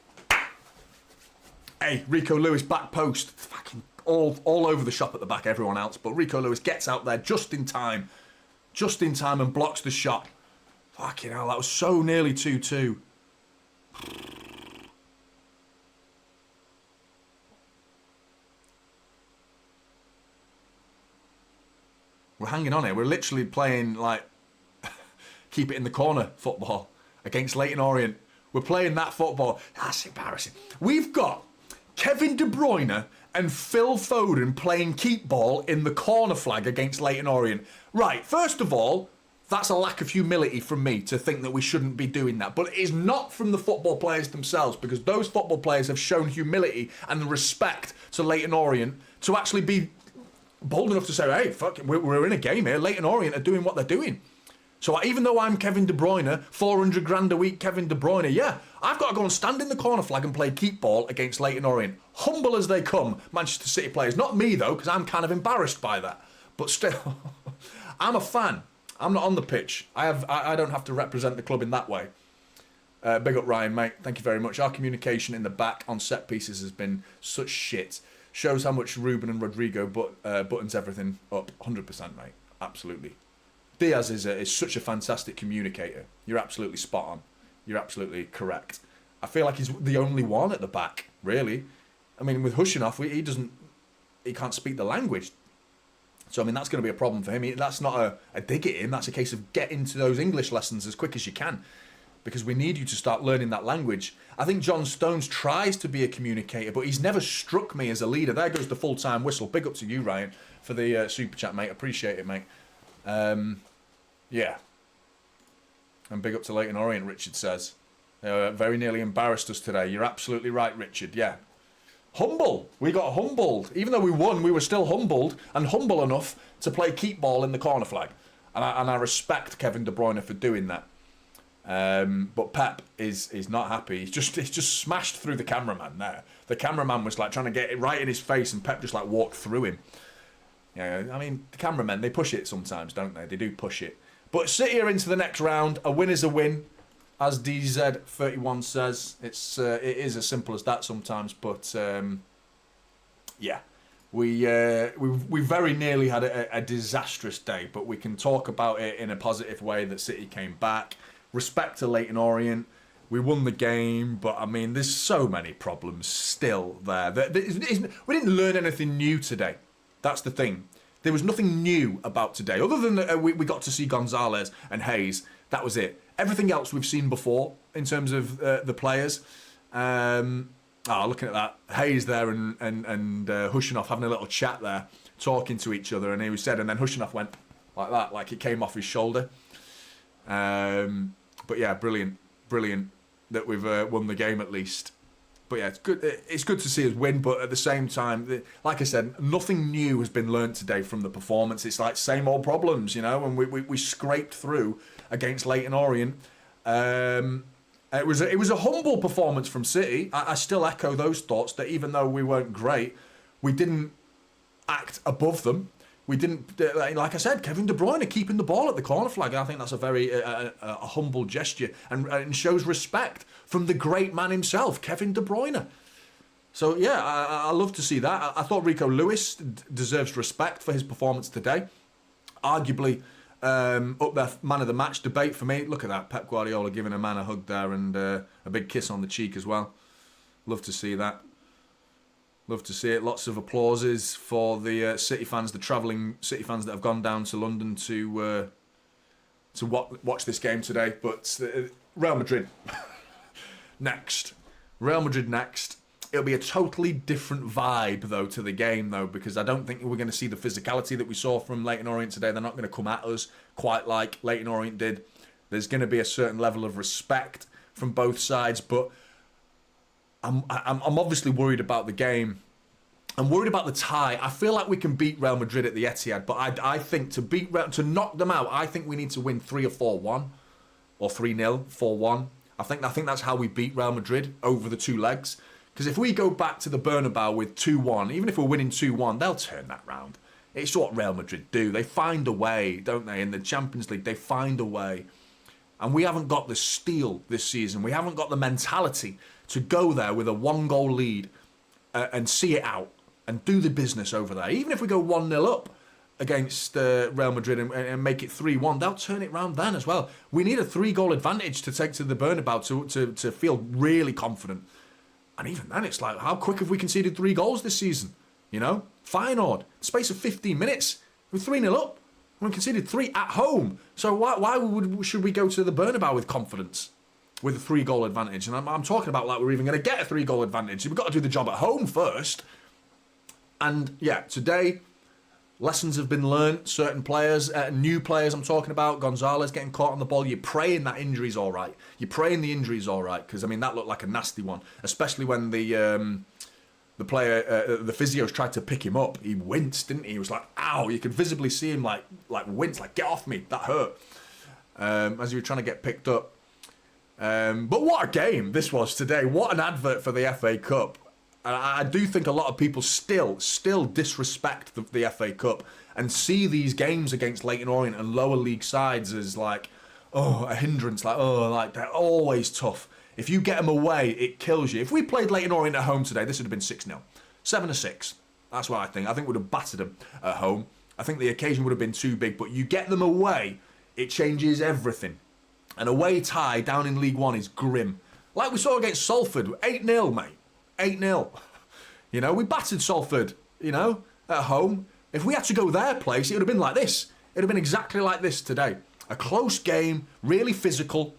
A: Hey, Rico Lewis, back post. Fucking all over the shop at the back, everyone else. But Rico Lewis gets out there just in time. Just in time and blocks the shot. Fucking hell, that was so nearly 2-2. We're hanging on here. We're literally playing, like, keep it in the corner football against Leyton Orient. We're playing that football. That's embarrassing. We've got Kevin De Bruyne and Phil Foden playing keep ball in the corner flag against Leyton Orient. Right, first of all, that's a lack of humility from me to think that we shouldn't be doing that. But it is not from the football players themselves, because those football players have shown humility and respect to Leyton Orient to actually be bold enough to say, hey, fuck it, we're in a game here. Leyton Orient are doing what they're doing. So even though I'm Kevin De Bruyne, 400 grand a week Kevin De Bruyne, yeah, I've got to go and stand in the corner flag and play keep ball against Leyton Orient. Humble as they come, Manchester City players. Not me, though, because I'm kind of embarrassed by that. But still, I'm a fan. I'm not on the pitch. I don't have to represent the club in that way. Big up, Ryan, mate. Thank you very much. Our communication in the back on set pieces has been such shit. Shows how much Ruben and Rodrigo buttons everything up. 100%, mate. Absolutely. Diaz is such a fantastic communicator. You're absolutely spot on. You're absolutely correct. I feel like he's the only one at the back, really. I mean, with Hushinov, he can't speak the language. So, I mean, that's going to be a problem for him. That's not a dig at him. That's a case of get into those English lessons as quick as you can, because we need you to start learning that language. I think John Stones tries to be a communicator, but he's never struck me as a leader. There goes the full-time whistle. Big up to you, Ryan, for the super chat, mate. Appreciate it, mate. Yeah. And big up to Leyton Orient, Richard says. Very nearly embarrassed us today. You're absolutely right, Richard. Yeah. Humble. We got humbled. Even though we won, we were still humbled, and humble enough to play keep ball in the corner flag. And I respect Kevin De Bruyne for doing that. But Pep is not happy. He's just smashed through the cameraman there. The cameraman was like trying to get it right in his face, and Pep just like walked through him. Yeah, I mean, the cameramen, they push it sometimes, don't they? They do push it. But City are into the next round. A win is a win, as DZ31 says. It is as simple as that sometimes. But yeah, we very nearly had a disastrous day. But we can talk about it in a positive way that City came back. Respect to Leyton Orient. We won the game, but I mean, there's so many problems still there. We didn't learn anything new today. That's the thing. There was nothing new about today, other than we got to see Gonzalez and Hayes. That was it. Everything else we've seen before in terms of the players. Looking at that, Hayes there and Hushinov having a little chat there, talking to each other, and he said, and then Hushinov went like that, like it came off his shoulder. But yeah, brilliant that we've won the game at least. But yeah, it's good to see us win, but at the same time, like I said, nothing new has been learnt today from the performance. It's like same old problems, you know, and we scraped through against Leyton Orient. It was a humble performance from City. I still echo those thoughts, that even though we weren't great, we didn't act above them. We didn't, like I said, Kevin De Bruyne keeping the ball at the corner flag. I think that's a very a humble gesture and shows respect from the great man himself, Kevin De Bruyne. So, yeah, I love to see that. I thought Rico Lewis deserves respect for his performance today. Arguably up there, man of the match debate for me. Look at that, Pep Guardiola giving a man a hug there and a big kiss on the cheek as well. Love to see that. Love to see it. Lots of applauses for the City fans, the travelling City fans that have gone down to London to watch this game today. But Real Madrid next. Real Madrid next. It'll be a totally different vibe, though, to the game, though, because I don't think we're going to see the physicality that we saw from Leyton Orient today. They're not going to come at us quite like Leyton Orient did. There's going to be a certain level of respect from both sides, but I'm obviously worried about the game. I'm worried about the tie. I feel like we can beat Real Madrid at the Etihad, but I think to knock them out, I think we need to win 3 or 4-1 or 3-0, 4-1. I think that's how we beat Real Madrid over the 2 legs. Because if we go back to the Bernabeu with 2-1, even if we're winning 2-1, they'll turn that round. It's what Real Madrid do. They find a way, don't they? In the Champions League, they find a way. And we haven't got the steel this season. We haven't got the mentality to go there with a 1-goal lead and see it out and do the business over there. Even if we go 1-0 up against Real Madrid and make it 3-1, they'll turn it round then as well. We need a 3-goal advantage to take to the Bernabeu to feel really confident. And even then, it's like, how quick have we conceded 3 goals this season? You know? Feyenoord, space of 15 minutes, we're 3-0 up. We conceded 3 at home. So why should we go to the Bernabeu with confidence, with a 3-goal advantage? And I'm talking about like we're even going to get a 3-goal advantage. We've got to do the job at home first. And yeah, today, lessons have been learned. Certain players, new players I'm talking about, Gonzalez getting caught on the ball. You're praying that injury's all right. You're praying the injury's all right, because, I mean, that looked like a nasty one, especially when the player, the physios tried to pick him up. He winced, didn't he? He was like, ow. You could visibly see him like wince, like, get off me. That hurt. As he was trying to get picked up. But what a game this was today. What an advert for the FA Cup. I do think a lot of people still disrespect the FA Cup and see these games against Leyton Orient and lower league sides as like, oh, a hindrance, like they're always tough. If you get them away, it kills you. If we played Leyton Orient at home today, this would have been 6-0. 7-6. That's what I think. I think we would have battered them at home. I think the occasion would have been too big, but you get them away, it changes everything. An away tie down in League One is grim. Like we saw against Salford, 8-0, mate. 8-0. You know, we battered Salford, at home. If we had to go their place, it would have been like this. It would have been exactly like this today. A close game, really physical,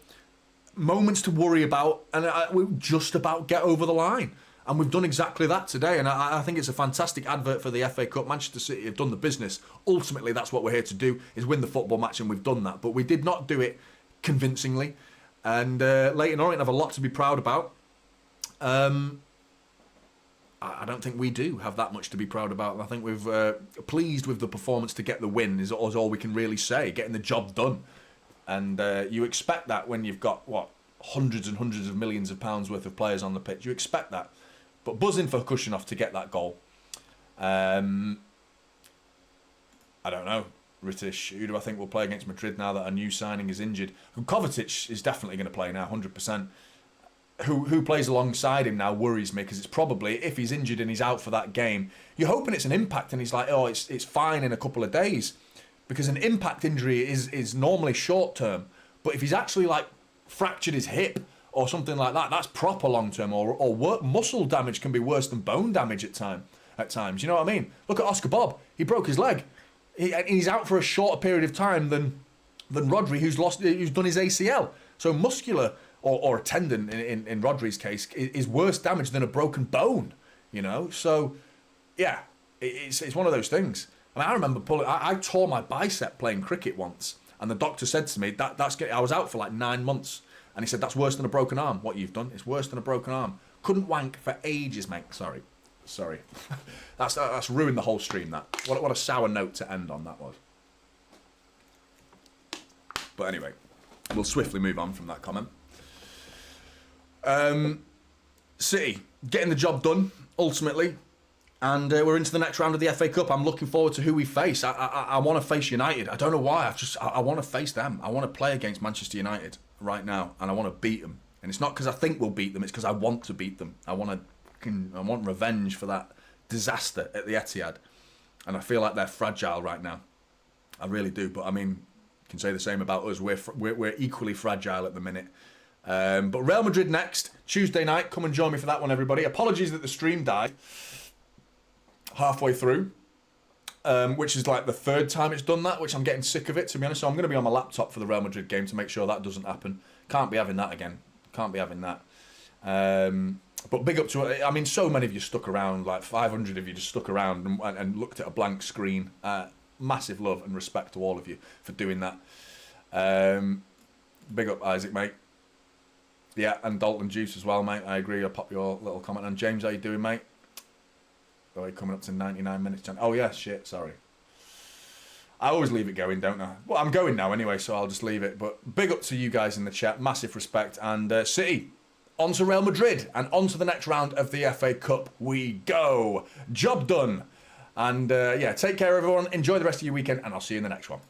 A: moments to worry about, and we just about get over the line. And we've done exactly that today, and I think it's a fantastic advert for the FA Cup. Manchester City have done the business. Ultimately, that's what we're here to do, is win the football match, and we've done that. But we did not do it convincingly, and Leyton Orient have a lot to be proud about. I don't think we do have that much to be proud about. I think we've pleased with the performance to get the win is all we can really say, getting the job done. And you expect that when you've got, hundreds and hundreds of millions of pounds worth of players on the pitch. You expect that. But buzzing for Kushinov to get that goal. I don't know, Ritish, who do I think will play against Madrid now that a new signing is injured? Kovacic is definitely going to play now, 100%. Who plays alongside him now worries me, because it's probably, if he's injured and he's out for that game, you're hoping it's an impact and he's like, oh, it's fine in a couple of days, because an impact injury is normally short term, but if he's actually like fractured his hip or something like that, that's proper long term, or muscle damage can be worse than bone damage at times. You know what I mean? Look at Oscar Bob. He broke his leg. He's out for a shorter period of time than Rodri, who's done his ACL. So muscular or a tendon in Rodri's case is worse damage than a broken bone, So, yeah, it's one of those things. I mean, I remember I tore my bicep playing cricket once, and the doctor said to me, I was out for like 9 months, and he said, that's worse than a broken arm, what you've done. It's worse than a broken arm. Couldn't wank for ages, mate. Sorry. That's ruined the whole stream, that. What a sour note to end on that was. But anyway, we'll swiftly move on from that comment. City getting the job done ultimately, and we're into the next round of the FA Cup. I'm looking forward to who we face. I want to face United. I don't know why. I want to face them. I want to play against Manchester United right now, and I want to beat them. And it's not because I think we'll beat them. It's because I want to beat them. I want revenge for that disaster at the Etihad, and I feel like they're fragile right now. I really do. But I mean, you can say the same about us. We're equally fragile at the minute. But Real Madrid next, Tuesday night. Come and join me for that one, everybody. Apologies that the stream died halfway through, which is like the third time it's done that, which I'm getting sick of it, to be honest. So I'm going to be on my laptop for the Real Madrid game to make sure that doesn't happen. Can't be having that again. Can't be having that. But big up to it. I mean, so many of you stuck around, like 500 of you just stuck around and looked at a blank screen. Massive love and respect to all of you for doing that. Big up, Isaac, mate. Yeah, and Dalton Juice as well, mate. I agree. I'll pop your little comment on. James, how you doing, mate? Oh, coming up to 99 minutes. Oh, yeah, shit, sorry. I always leave it going, don't I? Well, I'm going now anyway, so I'll just leave it. But big up to you guys in the chat. Massive respect. And City, on to Real Madrid. And on to the next round of the FA Cup we go. Job done. And, yeah, take care, everyone. Enjoy the rest of your weekend, and I'll see you in the next one.